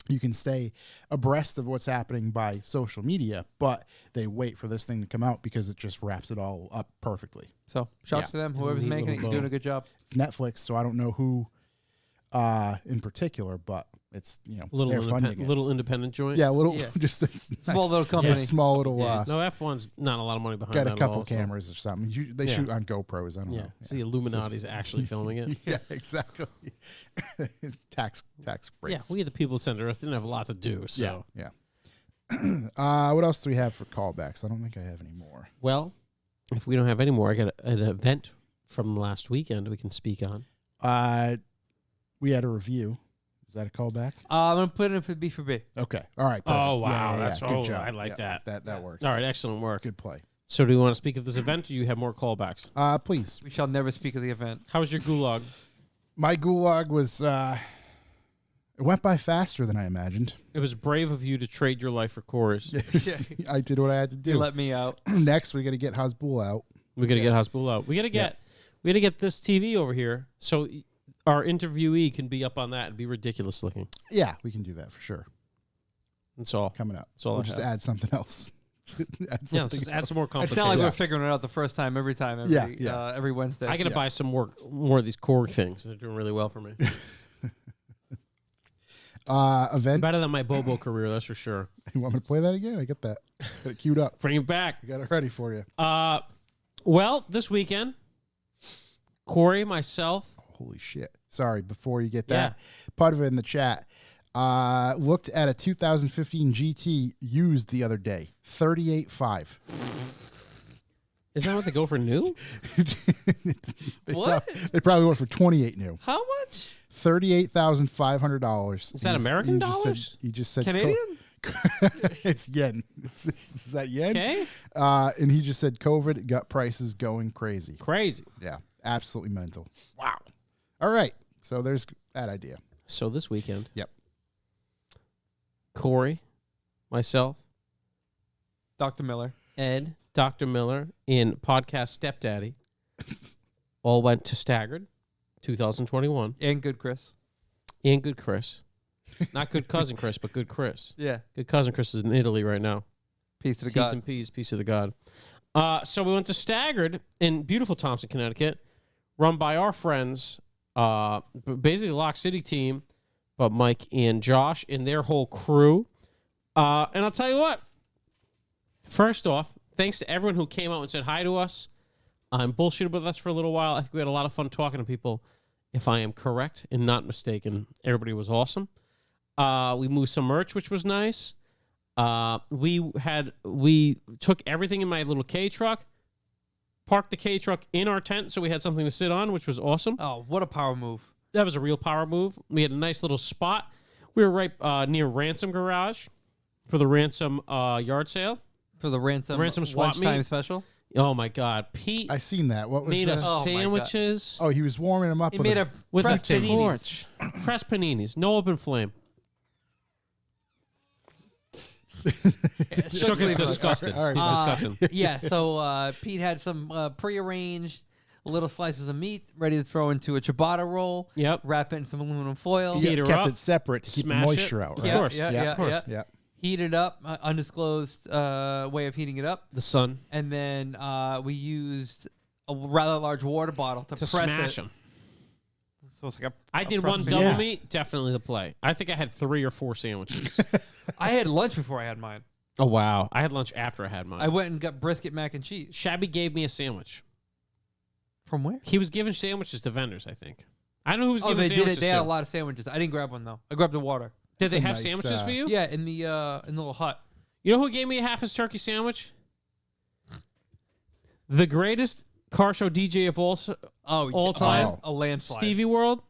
Speaker 1: you can stay abreast of what's happening by social media, but they wait for this thing to come out because it just wraps it all up perfectly.
Speaker 4: So shouts
Speaker 1: Yeah.
Speaker 4: to them. Whoever's making it, you're doing a good job.
Speaker 1: It's Netflix, so I don't know who in particular, but it's
Speaker 2: Little
Speaker 1: they're funding it.
Speaker 2: little independent joint.
Speaker 1: Yeah, little
Speaker 3: Yeah.
Speaker 1: just this
Speaker 4: Small little company.
Speaker 1: small little.
Speaker 2: No, F1's not a lot of money behind
Speaker 1: Got
Speaker 2: that
Speaker 1: a
Speaker 2: at
Speaker 1: couple
Speaker 2: all, so-
Speaker 1: cameras or something. They shoot on GoPros. I don't
Speaker 2: Yeah,
Speaker 1: know.
Speaker 2: it's the Illuminati's actually filming it.
Speaker 1: Yeah, exactly. tax
Speaker 2: Yeah,
Speaker 1: breaks.
Speaker 2: we the people of Center Earth didn't have a lot to do. So,
Speaker 1: Yeah. What else do we have for callbacks? I don't think I have any more.
Speaker 2: well, if we don't have any more, I got an event from last weekend we can speak on.
Speaker 1: We had a review. Is that a callback?
Speaker 4: I'm gonna put it in for B for B.
Speaker 1: Okay. All right.
Speaker 2: Oh,
Speaker 1: perfect.
Speaker 2: wow, that's-
Speaker 1: good
Speaker 2: oh,
Speaker 1: job.
Speaker 2: I like that.
Speaker 1: That works.
Speaker 2: All right, excellent work.
Speaker 1: Good play.
Speaker 2: So, do you want to speak of this event, or do you have more callbacks?
Speaker 1: Please.
Speaker 4: We shall never speak of the event.
Speaker 2: How was your gulag?
Speaker 1: My gulag was. It went by faster than I imagined.
Speaker 2: It was brave of you to trade your life for chorus.
Speaker 1: I did what I had to
Speaker 4: You
Speaker 1: do.
Speaker 4: let me out.
Speaker 1: Next, we got to get Hasbull out.
Speaker 2: We got to get Hasbull out. We got to get this TV over here so our interviewee can be up on that and be ridiculous looking.
Speaker 1: Yeah, we can do that for sure.
Speaker 2: That's all.
Speaker 1: Coming up.
Speaker 2: That's all
Speaker 1: We'll
Speaker 2: I
Speaker 1: just
Speaker 2: have.
Speaker 1: add something else.
Speaker 2: Yeah, let's just add some more
Speaker 4: It's not like
Speaker 2: complications.
Speaker 4: we're figuring it out the first time every time. Every Wednesday.
Speaker 2: I got to buy some more of these Korg things. They're doing really well for me.
Speaker 1: Event.
Speaker 2: Better than my Bobo career, that's for sure.
Speaker 1: You want me to play that again? I get that. Got it queued up.
Speaker 2: Bring it back.
Speaker 1: I got it ready for you.
Speaker 2: Well, this weekend, Corey, myself,
Speaker 1: Holy shit. Sorry, before you get that, part of it in the chat. Looked at a 2015 GT used the other day. 38.5.
Speaker 2: is that what they go for new?
Speaker 4: What?
Speaker 1: They probably went for 28 new.
Speaker 4: How much?
Speaker 1: $38,500.
Speaker 2: Is that American dollars?
Speaker 1: He just said
Speaker 4: Canadian?
Speaker 1: it's yen. Is that yen?
Speaker 2: Okay.
Speaker 1: And he just said COVID got prices going crazy.
Speaker 2: Crazy.
Speaker 1: Yeah, absolutely mental. Wow. All right. So there's that idea.
Speaker 2: So this weekend,
Speaker 1: Yep.
Speaker 2: Corey, myself,
Speaker 4: Dr. Miller.
Speaker 2: Ed, Dr. Miller, and podcast Stepdaddy all went to Staggered 2021.
Speaker 4: And good Chris.
Speaker 2: And good Chris. Not good cousin Chris, but good Chris.
Speaker 4: Yeah.
Speaker 2: Good cousin Chris is in Italy right now.
Speaker 4: Peace to the
Speaker 2: T's
Speaker 4: God.
Speaker 2: and P's, piece of the God. So we went to Staggered in beautiful Thompson, Connecticut, run by our friends, basically the Lock City team, but Mike and Josh and their whole crew. And I'll tell you what. First off, thanks to everyone who came out and said hi to us and bullshitted with us for a little while. I think we had a lot of fun talking to people. If I am correct and not mistaken, everybody was awesome. We moved some merch, which was nice. We took everything in my little K truck, parked the K truck in our tent, so we had something to sit on, which was awesome.
Speaker 4: Oh, what a power move.
Speaker 2: That was a real power move. We had a nice little spot. We were right near Ransom Garage for the Ransom yard sale.
Speaker 4: For the ransom
Speaker 2: swap
Speaker 4: lunchtime
Speaker 2: meet.
Speaker 4: special.
Speaker 2: Oh my God, Pete
Speaker 1: I seen that. What was
Speaker 2: made us
Speaker 1: that?
Speaker 4: Oh, my God.
Speaker 2: sandwiches
Speaker 1: Oh, he was warming them up
Speaker 4: He
Speaker 1: with
Speaker 4: made a
Speaker 2: with a
Speaker 4: pressed panini.
Speaker 2: torch. Pressed paninis, no open flame. Shook is disgusted.
Speaker 1: All right.
Speaker 2: He's disgusted.
Speaker 4: Yeah, so Pete had some prearranged little slices of meat ready to throw into a ciabatta roll.
Speaker 2: Yep.
Speaker 4: Wrap it in some aluminum foil.
Speaker 2: Yeah. Heat her
Speaker 1: kept
Speaker 2: up,
Speaker 1: it separate to keep the
Speaker 2: smash it.
Speaker 1: moisture out, right?
Speaker 2: Of course.
Speaker 4: Yeah,
Speaker 1: Yeah,
Speaker 4: yeah,
Speaker 1: of course.
Speaker 4: yeah.
Speaker 1: Yeah.
Speaker 4: Heat it up, undisclosed way of heating it up.
Speaker 2: The sun
Speaker 4: And then we used a rather large water bottle to
Speaker 2: to
Speaker 4: press
Speaker 2: smash
Speaker 4: it.
Speaker 2: him.
Speaker 4: So it's like
Speaker 2: I did
Speaker 4: press
Speaker 2: one
Speaker 4: panini.
Speaker 2: double
Speaker 1: Yeah.
Speaker 2: meat, definitely the play. I think I had 3 or 4 sandwiches.
Speaker 4: I had lunch before I had mine.
Speaker 2: Oh wow! I had lunch after I had mine.
Speaker 4: I went and got brisket mac and cheese.
Speaker 2: Shabby gave me a sandwich.
Speaker 4: From where?
Speaker 2: He was giving sandwiches to vendors. I think. I don't know who was
Speaker 4: Oh,
Speaker 2: giving
Speaker 4: they did
Speaker 2: sandwiches
Speaker 4: it. They had
Speaker 2: to.
Speaker 4: a lot of sandwiches. I didn't grab one though. I grabbed the water.
Speaker 2: Did they
Speaker 1: a
Speaker 2: have
Speaker 1: nice,
Speaker 2: sandwiches for you?
Speaker 4: Yeah, in the little hut.
Speaker 2: You know who gave me a half his turkey sandwich? The greatest car show DJ of all
Speaker 4: All
Speaker 2: time?
Speaker 4: a landslide.
Speaker 2: Stevie World.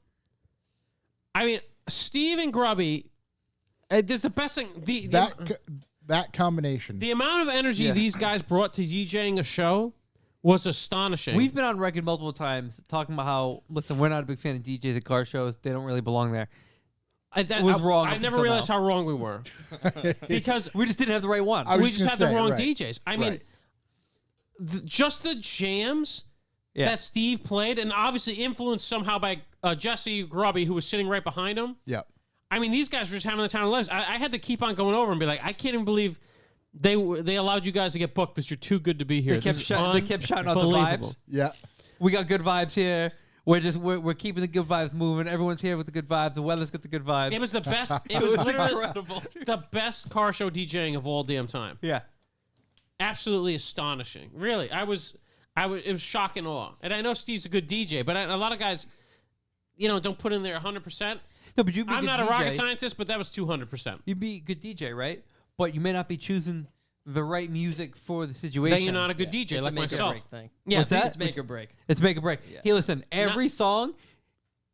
Speaker 2: I mean, Steve and Grubby. This is the best thing.
Speaker 1: That combination.
Speaker 2: The amount of energy
Speaker 4: Yeah.
Speaker 2: these guys brought to DJing a show was astonishing.
Speaker 4: We've been on record multiple times talking about how, listen, we're not a big fan of DJs at car shows. They don't really belong there. was wrong
Speaker 2: I
Speaker 4: up
Speaker 2: never
Speaker 4: until
Speaker 2: realized
Speaker 4: now.
Speaker 2: how wrong we were because
Speaker 4: We just didn't have the right one.
Speaker 1: I was
Speaker 2: we
Speaker 1: just
Speaker 2: just
Speaker 1: gonna
Speaker 2: had the
Speaker 1: say,
Speaker 2: wrong
Speaker 1: right.
Speaker 2: DJs. I mean,
Speaker 1: Right.
Speaker 2: just the jams
Speaker 4: Yeah.
Speaker 2: that Steve played, and obviously influenced somehow by Jesse Grubby, who was sitting right behind him.
Speaker 1: Yeah.
Speaker 2: I mean, these guys were just having the time of their lives. I had to keep on going over and be like, I can't even believe they allowed you guys to get booked because you're too good to be here.
Speaker 4: They kept
Speaker 2: This is
Speaker 4: shouting out the vibes.
Speaker 2: unbelievable.
Speaker 1: Yeah.
Speaker 4: We got good vibes here. We're keeping the good vibes moving. Everyone's here with the good vibes. The weather's got the good vibes.
Speaker 2: It was the best. It was literally the best car show DJing of all damn time.
Speaker 4: Yeah.
Speaker 2: Absolutely astonishing. Really, it was shock and awe. And I know Steve's a good DJ, but a lot of guys, don't put in there 100%.
Speaker 4: No, but I'm
Speaker 2: not a rocket scientist, but that was 200%.
Speaker 4: You'd be a good DJ, right? But you may not be choosing the right music for the situation.
Speaker 2: Then you're not a good DJ
Speaker 3: It's
Speaker 2: like
Speaker 3: a make
Speaker 2: myself.
Speaker 3: or break thing.
Speaker 2: Yeah,
Speaker 4: What's that?
Speaker 3: It's make or break.
Speaker 4: It's make or break.
Speaker 3: Yeah.
Speaker 4: Hey, listen, every song,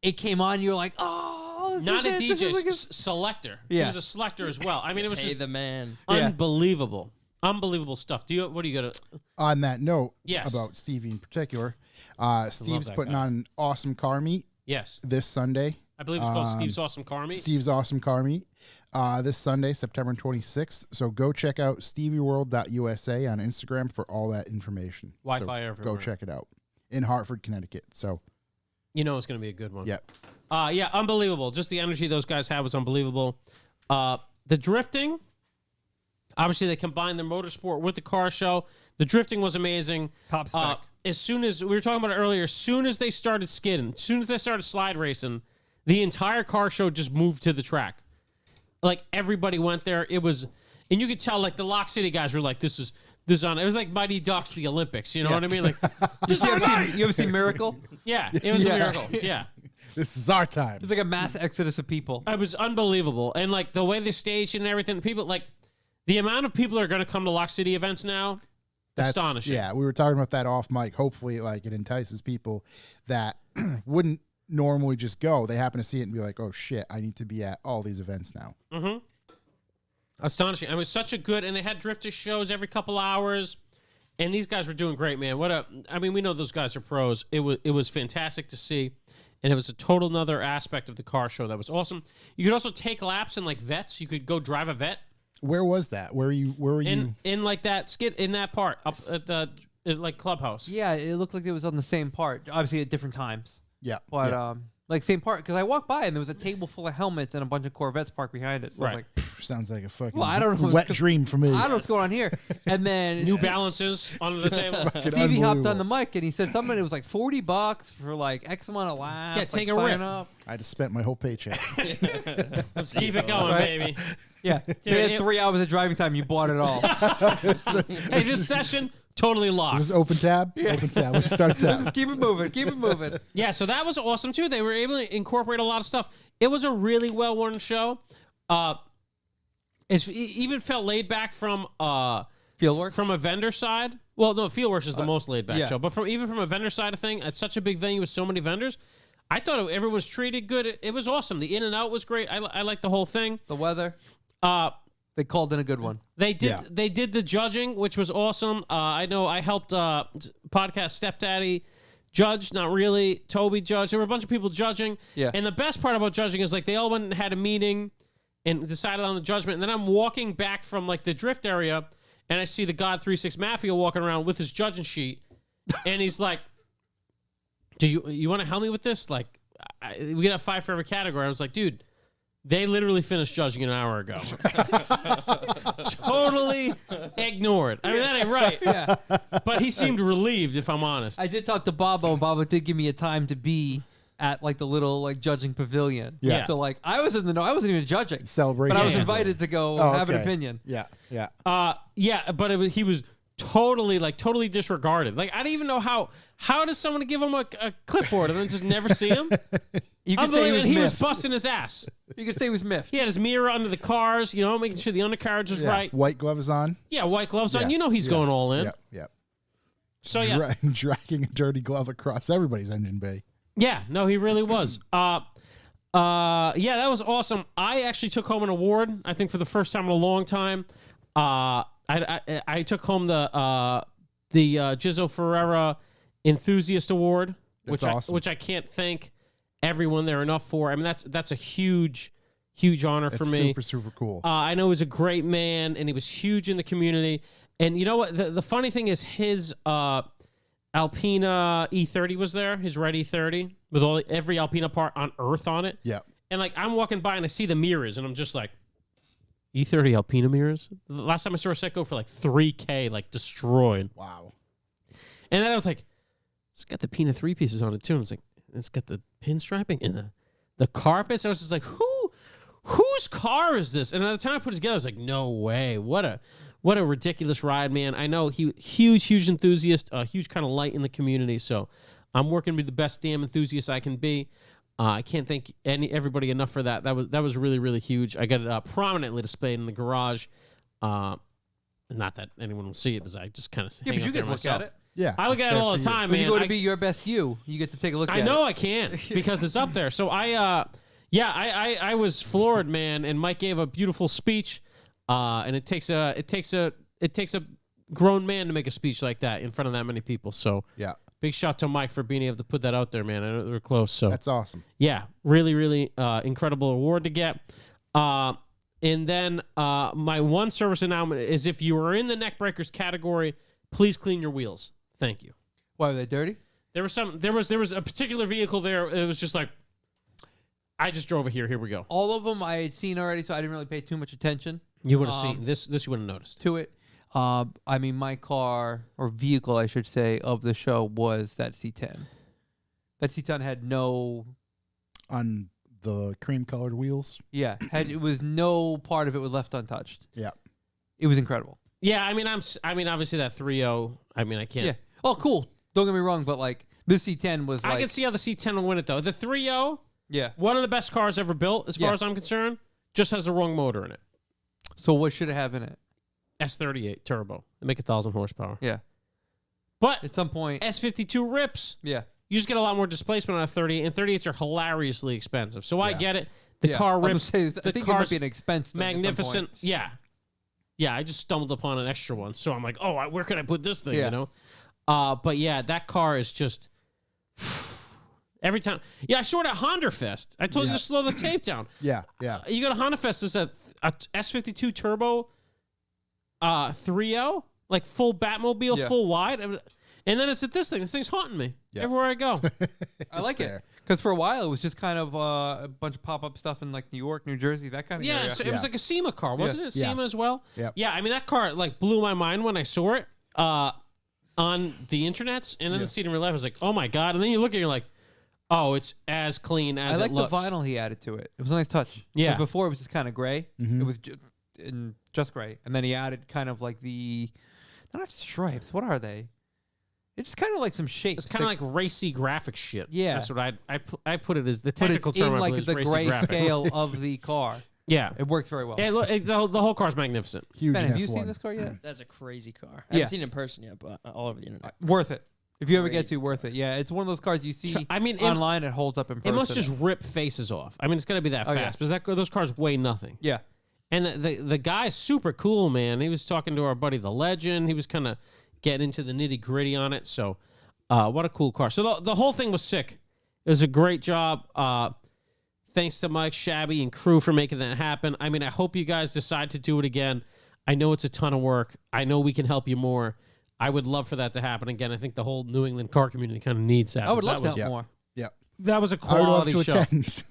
Speaker 4: it came on, you're like, oh, this
Speaker 2: Not a
Speaker 4: is it. This
Speaker 2: DJ,
Speaker 4: is like a-
Speaker 2: selector.
Speaker 4: Yeah.
Speaker 2: He was a selector as well. I mean, it was
Speaker 3: Hey,
Speaker 2: just
Speaker 3: the man.
Speaker 4: Yeah.
Speaker 2: unbelievable. Unbelievable stuff. What do you got to...
Speaker 1: On that note,
Speaker 2: Yes.
Speaker 1: about Stevie in particular, Steve's
Speaker 2: that
Speaker 1: putting
Speaker 2: guy.
Speaker 1: on an awesome car meet
Speaker 2: Yes.
Speaker 1: this Sunday.
Speaker 2: I believe it's called Steve's Awesome Car Meet.
Speaker 1: Steve's Awesome Car Meet this Sunday, September 26th. So go check out stevieworld.usa on Instagram for all that information.
Speaker 2: Wi-Fi
Speaker 1: so
Speaker 2: everywhere.
Speaker 1: Go check it out in Hartford, Connecticut. So,
Speaker 2: You know it's going to be a good one.
Speaker 1: yep.
Speaker 2: Yeah, unbelievable. Just the energy those guys had was unbelievable. The drifting, obviously they combined their motorsport with the car show. The drifting was amazing.
Speaker 4: Top spec.
Speaker 2: As soon as, we were talking about it earlier, as soon as they started skidding, as soon as they started slide racing, the entire car show just moved to the track. Like, everybody went there. It was, and you could tell, like, the Lock City guys were like, this is on. It was like Mighty Ducks, the Olympics. You know what I mean? Like,
Speaker 4: you ever seen Miracle?
Speaker 2: yeah, it was a miracle. Yeah.
Speaker 1: This is our time.
Speaker 4: It's like a mass exodus of people.
Speaker 2: It was unbelievable. And, like, the way they staged and everything, people, like, the amount of people that are going to come to Lock City events now, astonishing.
Speaker 1: Yeah, we were talking about that off mic. Hopefully, like, it entices people that wouldn't normally just go. They happen to see it and be like, oh, shit, I need to be at all these events now.
Speaker 2: Mm-hmm. Astonishing. I mean, such a good, and they had drifter shows every couple hours, and these guys were doing great, man. We know those guys are pros. It was fantastic to see, and it was a total another aspect of the car show that was awesome. You could also take laps in, like, vets. You could go drive a vet.
Speaker 1: Where was that? Where were you?
Speaker 2: In like that skid, in that part, up at the, like, clubhouse.
Speaker 4: Yeah, it looked like it was on the same part, obviously at different times.
Speaker 1: Yeah.
Speaker 4: But
Speaker 1: yeah.
Speaker 4: like same part, because I walked by and there was a table full of helmets and a bunch of Corvettes parked behind it. So I was
Speaker 2: Right.
Speaker 4: like,
Speaker 1: Sounds like a fucking
Speaker 4: Well, I don't know,
Speaker 1: wet
Speaker 4: 'cause
Speaker 1: dream for me.
Speaker 4: I don't know what's going on here. And then
Speaker 2: New Balances on the table.
Speaker 4: Stevie hopped on the
Speaker 1: Unbelievable.
Speaker 4: mic and he said something. It was like $40 for like X amount of laps.
Speaker 2: Yeah, take
Speaker 4: like,
Speaker 2: a
Speaker 4: sign
Speaker 2: rip.
Speaker 4: up.
Speaker 1: I just spent my whole paycheck.
Speaker 2: Let's keep it going, baby.
Speaker 4: Yeah, they had 3 hours of driving time. You bought it all.
Speaker 2: Hey, this session, totally locked.
Speaker 1: Is this open tab? Open tab. Let's start a tab.
Speaker 4: Keep it moving. Keep it moving.
Speaker 2: Yeah, so that was awesome too. They were able to incorporate a lot of stuff. It was a really well-worn show. It even felt laid back from
Speaker 4: Fieldwork?
Speaker 2: from a vendor side. Well, no, Fieldworks is the most laid back
Speaker 4: yeah.
Speaker 2: show, but even from a vendor side of thing, at such a big venue with so many vendors, I thought everyone was treated good. It was awesome. The in and out was great. I liked the whole thing.
Speaker 4: The weather.
Speaker 2: Uh,
Speaker 4: They called in a good one.
Speaker 2: They did.
Speaker 1: Yeah.
Speaker 2: They did the judging, which was awesome. I know I helped podcast Stepdaddy judge, not really. Toby judge. There were a bunch of people judging.
Speaker 4: Yeah.
Speaker 2: And the best part about judging is like they all went and had a meeting and decided on the judgment. And then I'm walking back from like the drift area, and I see the God 36 Mafia walking around with his judging sheet, and he's like, "Do you want to help me with this? Like, we got 5 for every category." I was like, "Dude." They literally finished judging an hour ago. Totally ignored. I mean, that ain't right.
Speaker 4: Yeah.
Speaker 2: But he seemed relieved, if I'm honest.
Speaker 4: I did talk to Bobo, and Bobo did give me a time to be at like the little like judging pavilion.
Speaker 1: Yeah.
Speaker 4: So like I was in the know. I wasn't even judging.
Speaker 1: Celebration.
Speaker 4: But I was
Speaker 2: Yeah.
Speaker 4: invited to go
Speaker 1: Oh,
Speaker 4: have an
Speaker 1: okay.
Speaker 4: opinion.
Speaker 1: Yeah. Yeah.
Speaker 2: Yeah, but he was totally disregarded. Like, I didn't even know how does someone give him a clipboard and then just never see him?
Speaker 4: You could say
Speaker 2: Unbelievable. He was
Speaker 4: miffed.
Speaker 2: busting his ass.
Speaker 4: You could say he was miffed.
Speaker 2: He had his mirror under the cars, making sure the undercarriage was
Speaker 1: Yeah.
Speaker 2: right.
Speaker 1: White gloves on.
Speaker 2: Yeah, white gloves on.
Speaker 1: Yeah.
Speaker 2: You know he's
Speaker 1: Yeah.
Speaker 2: going all in.
Speaker 1: Yeah. Yeah.
Speaker 2: So, yeah.
Speaker 1: Dragging a dirty glove across everybody's engine bay.
Speaker 2: Yeah, no, he really was. Yeah, that was awesome. I actually took home an award, I think for the first time in a long time. I took home the Jizzo Ferreira Enthusiast Award,
Speaker 1: That's awesome.
Speaker 2: which I can't thank everyone there enough for. I mean, that's a huge honor for
Speaker 1: It's
Speaker 2: me.
Speaker 1: super cool.
Speaker 2: I know he was a great man, and he was huge in the community. And you know what? The funny thing is his Alpina E30 was there, his red E30, with every Alpina part on Earth on it.
Speaker 1: Yeah.
Speaker 2: And like I'm walking by and I see the mirrors, and I'm just like, E30 Alpina mirrors? The last time I saw a set go for like $3K, like destroyed.
Speaker 1: Wow.
Speaker 2: And then I was like, it's got the Pina 3 pieces on it too. And it's like, It's got the pinstriping and the carpets. I was just like, whose car is this? And at the time I put it together, I was like, no way. What a ridiculous ride, man. I know huge enthusiast, huge kind of light in the community. So I'm working to be the best damn enthusiast I can be. I can't thank everybody enough for that. That was really, really huge. I got it prominently displayed in the garage. Not that anyone will see it, because I just kind of hang
Speaker 4: but
Speaker 2: out
Speaker 4: you
Speaker 2: there
Speaker 4: get to look
Speaker 2: myself.
Speaker 4: at it.
Speaker 1: Yeah.
Speaker 2: I look at it all the time,
Speaker 4: When
Speaker 2: man.
Speaker 4: you go to be your best you get to take a look at it.
Speaker 2: I know I can't because it's up there. So I was floored, man. And Mike gave a beautiful speech. And it takes a grown man to make a speech like that in front of that many people. So
Speaker 1: Yeah.
Speaker 2: big shout to Mike for being able to put that out there, man. I know they were close. So
Speaker 1: That's awesome.
Speaker 2: yeah, really, really incredible award to get. And then my one service announcement is, if you are in the neck breakers category, please clean your wheels. Thank you.
Speaker 4: Why were they dirty?
Speaker 2: There was a particular vehicle there. It was just like, I just drove it here. Here we go.
Speaker 4: All of them I had seen already, so I didn't really pay too much attention
Speaker 2: You would have seen this. This you would have noticed.
Speaker 4: to it. I mean, my car, or vehicle, I should say, of the show was that C10. That C10 had no...
Speaker 1: On the cream-colored wheels.
Speaker 4: Yeah, it was no part of it was left untouched.
Speaker 1: Yeah.
Speaker 4: It was incredible.
Speaker 2: Yeah, I mean, obviously that 3.0. I mean, I can't.
Speaker 4: Yeah. Oh, cool. Don't get me wrong, but like this C10 was like...
Speaker 2: I can see how the C10 will win it though. The 3.0,
Speaker 4: Yeah.
Speaker 2: one of the best cars ever built, as far
Speaker 4: Yeah.
Speaker 2: as I'm concerned, just has the wrong motor in it.
Speaker 4: So what should it have in it?
Speaker 2: S38 turbo. They make 1,000 horsepower.
Speaker 4: Yeah.
Speaker 2: But
Speaker 4: At some point...
Speaker 2: S52 rips.
Speaker 4: Yeah.
Speaker 2: You just get a lot more displacement on a 38, and 38s are hilariously expensive. So I
Speaker 1: Yeah.
Speaker 2: get it. The
Speaker 4: Yeah.
Speaker 2: car
Speaker 4: I'm gonna
Speaker 2: rips.
Speaker 4: say,
Speaker 2: The
Speaker 4: I think it might
Speaker 2: car's
Speaker 4: be an expense thing at some
Speaker 2: magnificent.
Speaker 4: point.
Speaker 2: Yeah. Yeah, I just stumbled upon an extra one. So I'm like, oh, where can I put this thing,
Speaker 4: Yeah.
Speaker 2: you know? But yeah, that car is just... Every time... Yeah, I saw it at Honderfest. I told you
Speaker 1: Yeah.
Speaker 2: to slow the tape down.
Speaker 1: Yeah. Yeah.
Speaker 2: You go to Honderfest, it's a S52 turbo 3.0, like full Batmobile,
Speaker 4: Yeah.
Speaker 2: full wide. And then it's at this thing. This thing's haunting me
Speaker 1: Yeah.
Speaker 2: everywhere I go.
Speaker 4: I like
Speaker 1: there.
Speaker 4: it. Because for a while, it was just kind of a bunch of pop-up stuff in like New York, New Jersey, that kind of
Speaker 2: Yeah,
Speaker 4: area.
Speaker 2: so it was
Speaker 1: Yeah.
Speaker 2: like a SEMA car, wasn't it?
Speaker 1: Yeah.
Speaker 2: SEMA as well?
Speaker 1: Yep.
Speaker 2: Yeah, I mean, that car like blew my mind when I saw it on the internets, and then
Speaker 4: Yeah.
Speaker 2: seeing it in real life, I was like, oh my God. And then you look at it, you're like, oh, it's as clean as
Speaker 4: I like
Speaker 2: it
Speaker 4: the
Speaker 2: looks.
Speaker 4: vinyl he added to it. It was a nice touch.
Speaker 2: Yeah.
Speaker 4: Like before, it was just kind of gray.
Speaker 1: Mhm.
Speaker 4: It was just gray. And then he added kind of like they're not stripes. What are they? It's just kind of like some shapes.
Speaker 2: It's kind of like racy graphic shit.
Speaker 4: Yeah.
Speaker 2: That's what I put it as. The
Speaker 4: but
Speaker 2: technical
Speaker 4: it's
Speaker 2: term
Speaker 4: in
Speaker 2: I
Speaker 4: like
Speaker 2: believe,
Speaker 4: the
Speaker 2: is racy
Speaker 4: gray
Speaker 2: graphic.
Speaker 4: scale of the car.
Speaker 2: Yeah.
Speaker 4: It works very well.
Speaker 2: Yeah, look, the whole car's magnificent.
Speaker 1: Huge
Speaker 4: Ben, have you
Speaker 1: F1.
Speaker 4: seen this car yet?
Speaker 3: That's a crazy car. I
Speaker 4: Yeah.
Speaker 3: haven't seen it in person yet, but all over the internet.
Speaker 4: Worth it. If you ever get
Speaker 3: Crazy
Speaker 4: to, worth it. Yeah, it's one of those cars you see
Speaker 2: I mean,
Speaker 4: online. It holds up in
Speaker 2: It
Speaker 4: person.
Speaker 2: must just rip faces off. I mean, it's gonna be that
Speaker 4: Oh, yeah.
Speaker 2: fast because those cars weigh nothing.
Speaker 4: Yeah.
Speaker 2: And the guy's super cool, man. He was talking to our buddy the Legend. He was kind of getting into the nitty gritty on it. So, what a cool car. So the whole thing was sick. It was a great job. Thanks to Mike, Shabby, and crew for making that happen. I mean, I hope you guys decide to do it again. I know it's a ton of work. I know we can help you more. I would love for that to happen again. I think the whole New England car community kind of needs that.
Speaker 4: I would love
Speaker 2: that
Speaker 4: to
Speaker 2: was,
Speaker 4: help more.
Speaker 1: Yeah.
Speaker 2: That was a
Speaker 1: I would love
Speaker 2: quality
Speaker 1: to
Speaker 2: show.
Speaker 1: attend.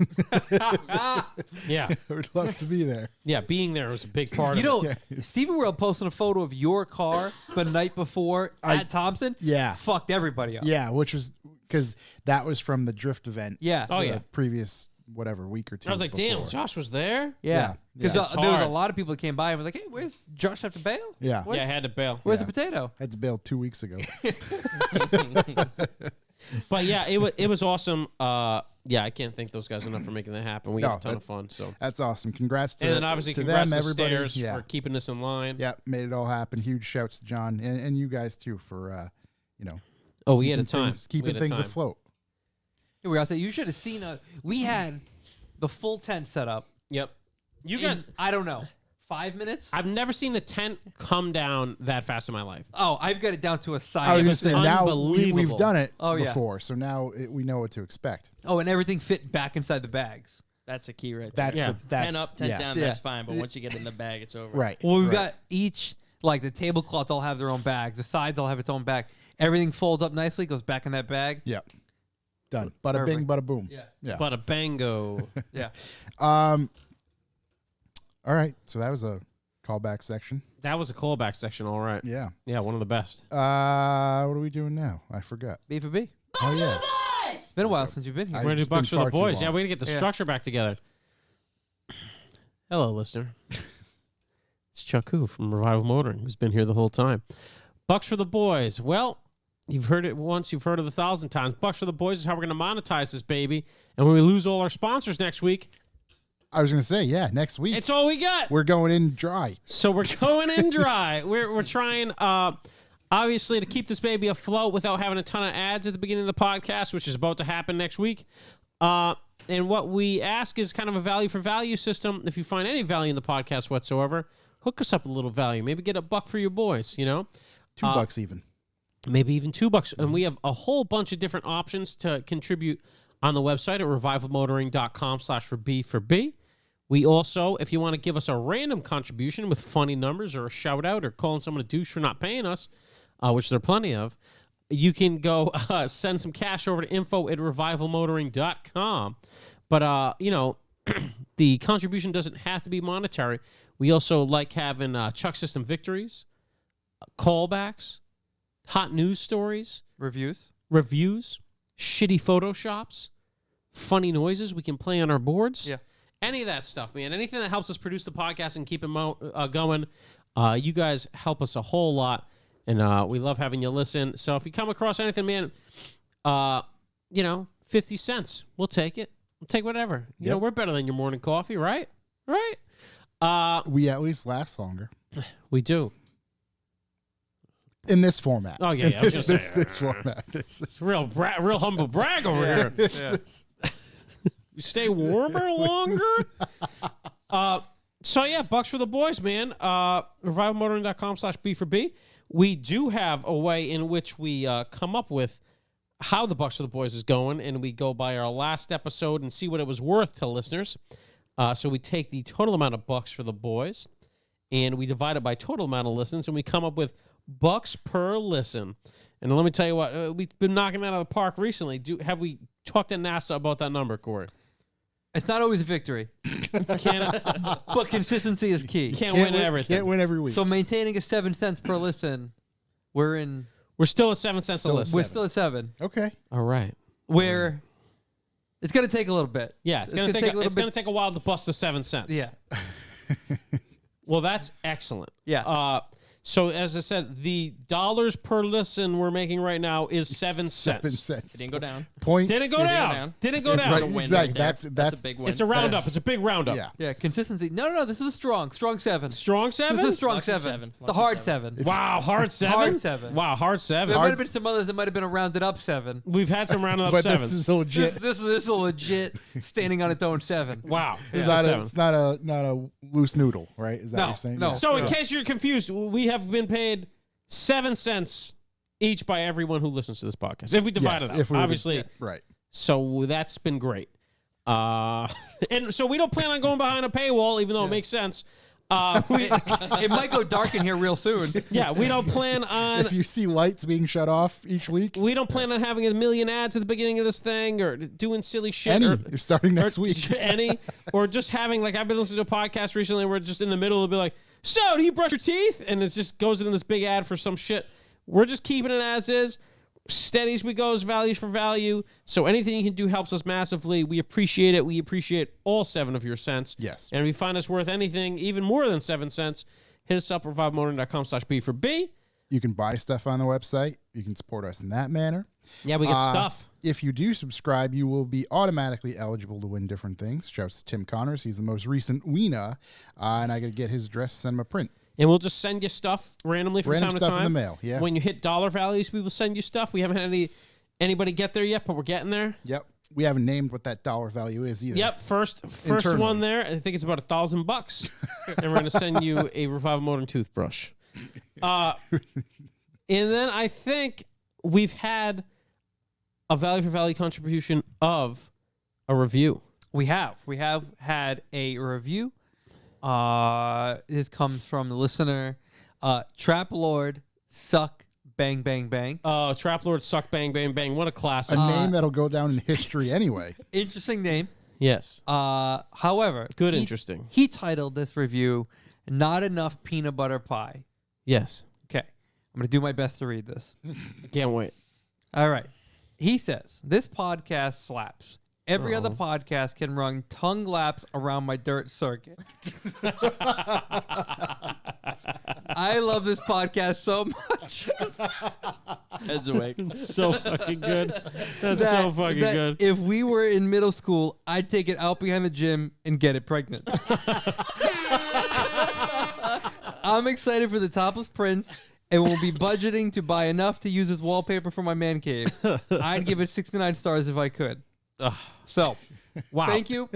Speaker 2: Yeah,
Speaker 1: I would love to be there.
Speaker 2: yeah. Being there was a big part
Speaker 4: You
Speaker 2: of it.
Speaker 4: know, Steven World posting a photo of your car the night before at Thompson.
Speaker 1: Yeah.
Speaker 4: Fucked everybody up.
Speaker 1: Yeah, which was because that was from the drift event.
Speaker 4: Yeah.
Speaker 2: Oh,
Speaker 1: the
Speaker 2: yeah.
Speaker 1: Previous whatever week or two.
Speaker 2: I was like, damn,
Speaker 1: before.
Speaker 2: Josh was there.
Speaker 4: Yeah. Because
Speaker 1: Yeah.
Speaker 2: It's
Speaker 4: there was a
Speaker 2: hard.
Speaker 4: lot of people that came by and was like, hey, where's Josh have to bail?
Speaker 1: Yeah.
Speaker 4: What?
Speaker 2: Yeah, I had to bail.
Speaker 4: Where's
Speaker 1: Yeah.
Speaker 4: the potato?
Speaker 1: I had to bail 2 weeks ago.
Speaker 2: But yeah, it was awesome. Yeah, I can't thank those guys enough for making that happen. We
Speaker 1: No,
Speaker 2: had a ton of
Speaker 1: that's-
Speaker 2: fun. So,
Speaker 1: That's awesome. Congrats to
Speaker 2: and then obviously
Speaker 1: to
Speaker 2: congrats
Speaker 1: them,
Speaker 2: to
Speaker 1: everybody.
Speaker 2: Stairs
Speaker 1: Yeah.
Speaker 2: for keeping this in line.
Speaker 1: Yeah, made it all happen. Huge shouts to John and you guys too for
Speaker 2: Oh, we had a
Speaker 1: keeping
Speaker 2: time.
Speaker 1: keeping things afloat.
Speaker 4: We got that. You should have seen we had the full tent set up.
Speaker 2: Yep. You
Speaker 4: in,
Speaker 2: guys,
Speaker 4: I don't know, 5 minutes?
Speaker 2: I've never seen the tent come down that fast in my life.
Speaker 4: Oh, I've got it down to a
Speaker 1: I was
Speaker 4: science.
Speaker 1: going to
Speaker 2: was
Speaker 1: say now we've
Speaker 2: unbelievable.
Speaker 1: done it
Speaker 4: Oh, yeah.
Speaker 1: before, so now we know what to expect.
Speaker 4: Oh, and everything fit back inside the bags.
Speaker 3: That's the key right
Speaker 1: That's
Speaker 3: there.
Speaker 2: Yeah.
Speaker 1: the that's
Speaker 3: 10 up, 10
Speaker 1: yeah.
Speaker 3: down,
Speaker 4: Yeah.
Speaker 3: that's fine. But once you get in the bag, it's over.
Speaker 1: Right.
Speaker 4: Well, we've
Speaker 1: right.
Speaker 4: got each, like the tablecloths all have their own bags. The sides all have its own bag. Everything folds up nicely, goes back in that bag.
Speaker 1: Yeah. Done. Bada bing,
Speaker 4: Perfect.
Speaker 1: bada boom.
Speaker 4: Yeah.
Speaker 1: Yeah.
Speaker 2: But a bango.
Speaker 4: Yeah.
Speaker 1: All right. So that was a callback section.
Speaker 2: That was a callback section, all right.
Speaker 1: Yeah.
Speaker 2: Yeah, one of the best.
Speaker 1: What are we doing now? I forgot.
Speaker 4: B for B.
Speaker 1: Oh yeah.
Speaker 4: It's been a while since you've been here.
Speaker 2: We're going to
Speaker 1: It's
Speaker 2: do Bucks
Speaker 1: been
Speaker 2: for the
Speaker 1: far too
Speaker 2: boys. Yeah,
Speaker 1: long.
Speaker 2: we're going to get the
Speaker 4: Yeah.
Speaker 2: structure back together. Hello, listener. It's Chuck Koo from Revival Motoring, who's been here the whole time. Bucks for the boys. Well, you've heard it once, you've heard it 1,000 times. Bucks for the boys is how we're going to monetize this baby. And when we lose all our sponsors next week,
Speaker 1: I was going to say, yeah, next week
Speaker 2: it's all we got.
Speaker 1: we're going in dry.
Speaker 2: So we're going in dry. We're trying, obviously, to keep this baby afloat without having a ton of ads at the beginning of the podcast, which is about to happen next week. And what we ask is kind of a value for value system. If you find any value in the podcast whatsoever, hook us up a little value. Maybe get $1 for your boys, you know?
Speaker 1: $2 even.
Speaker 2: Maybe even $2. And we have a whole bunch of different options to contribute on the website at revivalmotoring.com/B4B. We also, if you want to give us a random contribution with funny numbers or a shout out or calling someone a douche for not paying us, which there are plenty of, you can go send some cash over to info@revivalmotoring.com. But, you know, the contribution doesn't have to be monetary. We also like having Chuck System victories, callbacks, hot news stories,
Speaker 4: Reviews.
Speaker 2: reviews, shitty photoshops, funny noises we can play on our boards.
Speaker 4: Yeah.
Speaker 2: Any of that stuff, man. Anything that helps us produce the podcast and keep it going. You guys help us a whole lot, and we love having you listen. So if you come across anything, man, you know, 50 cents, we'll take it. We'll take whatever. You know, we're better than your morning coffee, right? Right?
Speaker 1: We at least last longer
Speaker 2: We do.
Speaker 1: in this format.
Speaker 2: Oh, yeah, I was gonna say,
Speaker 1: this format. This is,
Speaker 2: real humble brag over here.
Speaker 1: this is-
Speaker 2: You stay warmer longer. So yeah, bucks for the boys, man. Revivalmotoring.com/B4B. We do have a way in which we come up with how the bucks for the boys is going, and we go by our last episode and see what it was worth to listeners. So we take the total amount of bucks for the boys, and we divide it by total amount of listens, and we come up with bucks per listen. And let me tell you what, we've been knocking that out of the park recently. Have we talked to NASA about that number, Corey?
Speaker 4: It's not always a victory, but consistency is key.
Speaker 2: Can't win everything.
Speaker 1: Can't win every week.
Speaker 4: So maintaining a 7 cents per listen, we're
Speaker 2: Still at 7 cents a
Speaker 1: Still-
Speaker 2: listen.
Speaker 4: we're still at 7.
Speaker 1: Okay.
Speaker 2: All right.
Speaker 4: Where it's gonna take a little bit.
Speaker 2: Yeah, it's gonna take a while to bust the 7 cents.
Speaker 4: Yeah.
Speaker 2: Well, that's excellent.
Speaker 4: Yeah.
Speaker 2: So as I said, the dollars per listen we're making right now is 7
Speaker 1: 7
Speaker 2: cents.
Speaker 1: cents.
Speaker 3: It didn't go down.
Speaker 1: Point.
Speaker 2: Didn't go
Speaker 3: Didn't go
Speaker 2: down.
Speaker 3: down.
Speaker 2: Didn't go down.
Speaker 1: Right,
Speaker 3: That's a win
Speaker 1: exactly.
Speaker 3: right there.
Speaker 1: That's
Speaker 3: a big win.
Speaker 2: It's a roundup.
Speaker 1: That's-
Speaker 2: It's a big roundup.
Speaker 1: Yeah.
Speaker 4: Yeah. Consistency. No. This is a strong 7.
Speaker 2: Strong 7?
Speaker 4: This is a strong
Speaker 3: Lucky
Speaker 4: 7.
Speaker 3: seven.
Speaker 4: The
Speaker 3: Lucky
Speaker 4: hard
Speaker 3: 7.
Speaker 4: 7.
Speaker 2: Wow, hard 7?
Speaker 4: Hard 7.
Speaker 2: Wow, hard 7.
Speaker 4: There might have been some others that might have been a rounded up 7.
Speaker 2: We've had some rounded up
Speaker 1: But
Speaker 2: 7s.
Speaker 1: this is legit.
Speaker 4: This is a legit standing on its own 7.
Speaker 2: Wow.
Speaker 1: It's
Speaker 2: Yeah.
Speaker 1: not a loose noodle, right? Is that
Speaker 4: No,
Speaker 1: what you're saying?
Speaker 4: no.
Speaker 1: Yeah.
Speaker 2: So in case you're confused, we have been paid 7 cents each by everyone who listens to this podcast. If we divide
Speaker 1: Yes,
Speaker 2: it out,
Speaker 1: if we were to-
Speaker 2: obviously.
Speaker 1: Right.
Speaker 2: So that's been great. And so we don't plan on going behind a paywall, even though it makes sense.
Speaker 4: It might go dark in here real soon.
Speaker 2: Yeah, we don't plan on.
Speaker 1: If you see lights being shut off each week,
Speaker 2: We don't plan on having a million ads at the beginning of this thing or doing silly shit.
Speaker 1: you're starting next week.
Speaker 2: Or just having, like, I've been listening to a podcast recently where just in the middle it'll be like, so do you brush your teeth? And it just goes into this big ad for some shit. We're just keeping it as is. Steady as we go, values for value. So anything you can do helps us massively. We appreciate it. We appreciate all 7 of your cents.
Speaker 1: Yes.
Speaker 2: And if you find us worth anything, even more than 7 cents, hit us up at revivalmotoring.com/B4B.
Speaker 1: You can buy stuff on the website. You can support us in that manner.
Speaker 2: Yeah, we get stuff.
Speaker 1: If you do subscribe, you will be automatically eligible to win different things. Shouts to Tim Connors. He's the most recent winner. And I got to get his address, send him a print.
Speaker 2: And we'll just send you stuff randomly from
Speaker 1: Random
Speaker 2: time to
Speaker 1: stuff
Speaker 2: time.
Speaker 1: in the mail, yeah.
Speaker 2: When you hit dollar values, we will send you stuff. We haven't had anybody get there yet, but we're getting there.
Speaker 1: Yep. We haven't named what that dollar value is either.
Speaker 2: Yep, first
Speaker 1: Internally.
Speaker 2: one there. I think it's about $1,000, and we're going to send you a Revival Motoring toothbrush. And then I think we've had a value for value contribution of a review.
Speaker 4: We have had a review. This comes from the listener, Trap Lord Suck Bang Bang Bang.
Speaker 2: Trap Lord Suck Bang Bang Bang. What a classic.
Speaker 1: A name that'll go down in history anyway.
Speaker 4: Interesting name.
Speaker 2: Yes.
Speaker 4: However,
Speaker 2: Good,
Speaker 4: he-
Speaker 2: interesting.
Speaker 4: He titled this review "Not Enough Peanut Butter Pie."
Speaker 2: Yes.
Speaker 4: Okay, I'm gonna do my best to read this.
Speaker 2: I can't wait.
Speaker 4: All right. He says, this podcast slaps. Every other podcast can run tongue laps around my dirt circuit. I love this podcast so much.
Speaker 3: Heads awake.
Speaker 2: So fucking good. That's so fucking good.
Speaker 4: If we were in middle school, I'd take it out behind the gym and get it pregnant. I'm excited for the topless prince, and we'll be budgeting to buy enough to use as wallpaper for my man cave. I'd give it 69 stars if I could. So,
Speaker 2: Wow.
Speaker 4: thank you.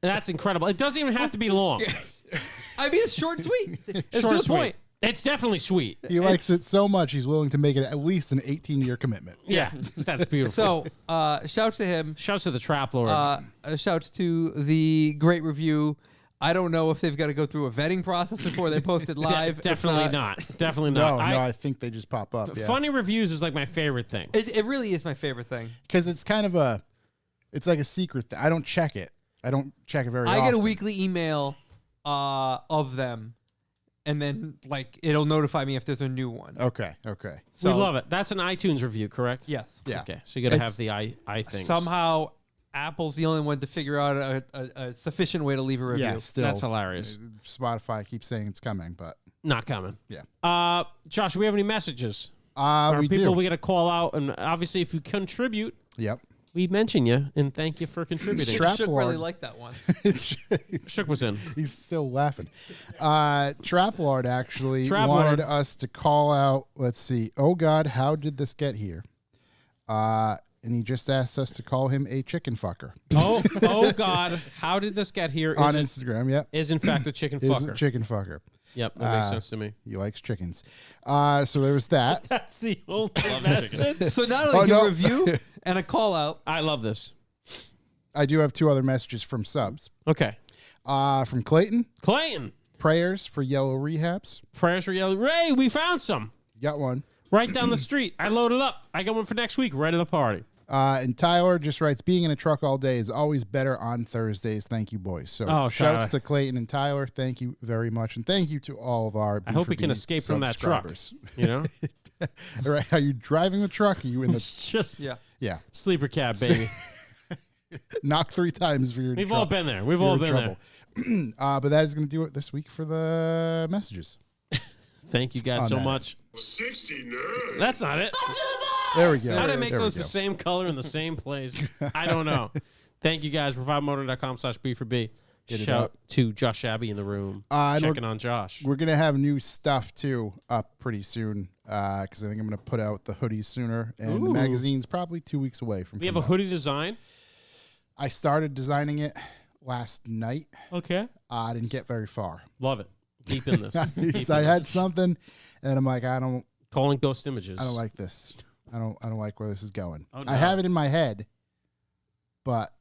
Speaker 2: That's incredible. It doesn't even have to be long.
Speaker 4: I mean, it's short and sweet. It's
Speaker 2: Short
Speaker 4: to
Speaker 2: and
Speaker 4: the
Speaker 2: sweet.
Speaker 4: point.
Speaker 2: It's definitely sweet.
Speaker 1: He likes it so much, he's willing to make it at least an 18-year commitment.
Speaker 2: Yeah, that's beautiful.
Speaker 4: So, shouts to him.
Speaker 2: Shouts to the Trap Lord.
Speaker 4: Shouts to the great review. I don't know if they've got to go through a vetting process before they post it live. If
Speaker 2: Definitely not. Definitely not.
Speaker 1: No, I think they just pop up. Yeah.
Speaker 2: Funny reviews is like my favorite thing.
Speaker 4: It really is my favorite thing.
Speaker 1: Because it's kind of it's like a secret thing. I don't check it. I don't check it very often.
Speaker 4: I get a weekly email of them, and then like it'll notify me if there's a new one.
Speaker 1: Okay.
Speaker 2: We love it. That's an iTunes review, correct?
Speaker 4: Yes.
Speaker 1: Yeah.
Speaker 2: Okay, so you got to
Speaker 4: It's
Speaker 2: have the I things.
Speaker 4: Somehow, Apple's the only one to figure out a sufficient way to leave a review.
Speaker 1: Yeah, still.
Speaker 2: That's hilarious.
Speaker 1: Spotify keeps saying it's coming, but
Speaker 2: Not coming.
Speaker 1: yeah.
Speaker 2: Josh, do we have any messages? Or
Speaker 1: We
Speaker 2: people
Speaker 1: do.
Speaker 2: we got to call out, and obviously, if you contribute,
Speaker 1: Yep.
Speaker 2: we mention you and thank you for contributing.
Speaker 1: Trap
Speaker 4: Shook
Speaker 1: Lord.
Speaker 4: really liked that one.
Speaker 2: Shook was in.
Speaker 1: He's still laughing. Trap Lord actually
Speaker 2: Trap
Speaker 1: wanted
Speaker 2: Lord.
Speaker 1: us to call out, let's see, oh God, how did this get here? And he just asked us to call him a chicken fucker.
Speaker 2: Oh God, how did this get here?
Speaker 1: On Instagram, yep.
Speaker 2: Is in fact a chicken
Speaker 1: Is a
Speaker 2: fucker.
Speaker 1: chicken fucker.
Speaker 2: Yep, that makes sense to me.
Speaker 1: He likes chickens. So there was that.
Speaker 2: That's the only message.
Speaker 4: So not only
Speaker 1: no.
Speaker 4: a review and a call out.
Speaker 2: I love this.
Speaker 1: I do have two other messages from subs.
Speaker 2: Okay,
Speaker 1: From Clayton,
Speaker 2: Clayton,
Speaker 1: prayers for yellow rehabs.
Speaker 2: prayers for yellow. Ray, we found some
Speaker 1: Got one.
Speaker 2: right down the street. I loaded up. I got one for next week. Right at the party.
Speaker 1: And Tyler just writes, being in a truck all day is always better on Thursdays. Thank you, boys. So
Speaker 2: Oh,
Speaker 1: shouts
Speaker 2: Tyler.
Speaker 1: to Clayton and Tyler. Thank you very much. And thank you to all of our
Speaker 2: I hope we can
Speaker 1: B4B
Speaker 2: escape from that truck.
Speaker 1: subscribers.
Speaker 2: You know,
Speaker 1: All right, are you driving the truck? Are you in the...
Speaker 2: it's just
Speaker 1: Yeah.
Speaker 2: sleeper cab, baby.
Speaker 1: Knock 3 times for your
Speaker 2: We've
Speaker 1: trouble.
Speaker 2: all been there. We've
Speaker 1: for
Speaker 2: all
Speaker 1: your
Speaker 2: been there.
Speaker 1: But that is going to do it this week for the messages.
Speaker 2: Thank you guys
Speaker 1: On
Speaker 2: so
Speaker 1: that.
Speaker 2: much.
Speaker 5: 69.
Speaker 2: That's not it.
Speaker 1: There we go.
Speaker 2: How did I make
Speaker 1: There we
Speaker 2: those the
Speaker 1: go.
Speaker 2: same color in the same place? I don't know. Thank you guys. ProvideMotor.com/B4B.
Speaker 1: Get it
Speaker 2: Shout
Speaker 1: up.
Speaker 2: to Josh Abbey in the room.
Speaker 1: And
Speaker 2: Checking on Josh.
Speaker 1: We're going to have new stuff, too, up pretty soon. Because I think I'm going to put out the hoodies sooner. And the
Speaker 2: Ooh.
Speaker 1: magazine's probably 2 weeks away from
Speaker 2: We have a
Speaker 1: coming out.
Speaker 2: hoodie design.
Speaker 1: I started designing it last night.
Speaker 2: Okay.
Speaker 1: I didn't get very far.
Speaker 2: Love it. Deep in this. Deep in
Speaker 1: I had
Speaker 2: this.
Speaker 1: something, and I'm like, I don't
Speaker 2: Calling ghost images.
Speaker 1: like this. I don't like where this is going.
Speaker 2: Oh,
Speaker 1: I
Speaker 2: no.
Speaker 1: have it in my head, but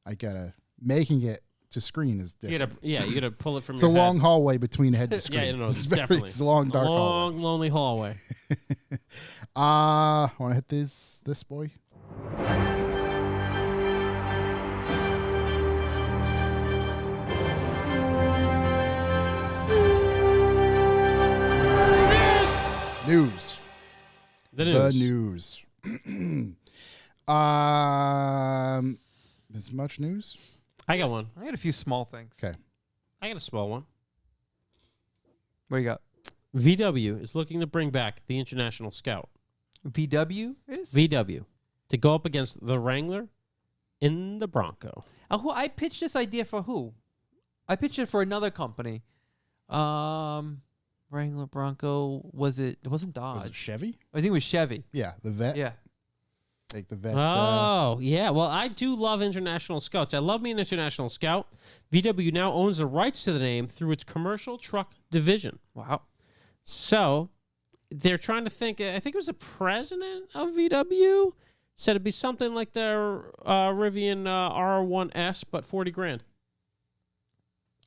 Speaker 1: I gotta making it to screen is
Speaker 2: You
Speaker 1: different.
Speaker 2: you gotta pull it from
Speaker 1: It's a
Speaker 2: your
Speaker 1: long
Speaker 2: head.
Speaker 1: hallway between head to screen.
Speaker 2: Yeah, no,
Speaker 1: it's
Speaker 2: definitely.
Speaker 1: It's a long dark hallway.
Speaker 2: Long, lonely hallway.
Speaker 1: Want to hit this boy? News.
Speaker 2: The
Speaker 1: The
Speaker 2: news.
Speaker 1: news. Is much news?
Speaker 2: I got one.
Speaker 4: I had a few small things.
Speaker 1: Okay.
Speaker 2: I got a small one.
Speaker 4: What do you got?
Speaker 2: VW is looking to bring back the International Scout.
Speaker 4: VW is?
Speaker 2: VW to go up against the Wrangler in the Bronco.
Speaker 4: Who I pitched this idea for who? I pitched it for another company. Wrangler Bronco. It wasn't Dodge.
Speaker 1: Was it Chevy?
Speaker 4: I think it was Chevy.
Speaker 1: Yeah, the vet.
Speaker 4: Yeah.
Speaker 1: Like the vet.
Speaker 2: Oh, yeah. Well, I do love International Scouts. I love me an International Scout. VW now owns the rights to the name through its commercial truck division.
Speaker 4: Wow.
Speaker 2: So they're trying to think. I think it was the president of VW said it'd be something like the Rivian R1S, but 40 grand.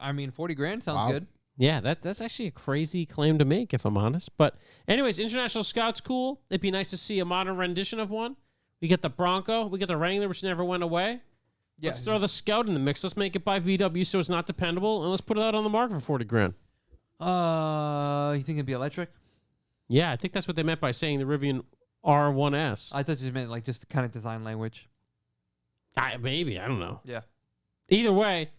Speaker 4: I mean, 40 grand sounds
Speaker 1: Wow.
Speaker 4: good.
Speaker 2: Yeah, that's actually a crazy claim to make, if I'm honest. But anyways, International Scout's cool. It'd be nice to see a modern rendition of one. We get the Bronco. We get the Wrangler, which never went away.
Speaker 4: Yeah.
Speaker 2: Let's throw the Scout in the mix. Let's make it by VW so it's not dependable, and let's put it out on the market for 40 grand.
Speaker 4: You think it'd be electric?
Speaker 2: Yeah, I think that's what they meant by saying the Rivian R1S.
Speaker 4: I thought you meant like just kind of design language.
Speaker 2: Maybe. I don't know.
Speaker 4: Yeah.
Speaker 2: Either way,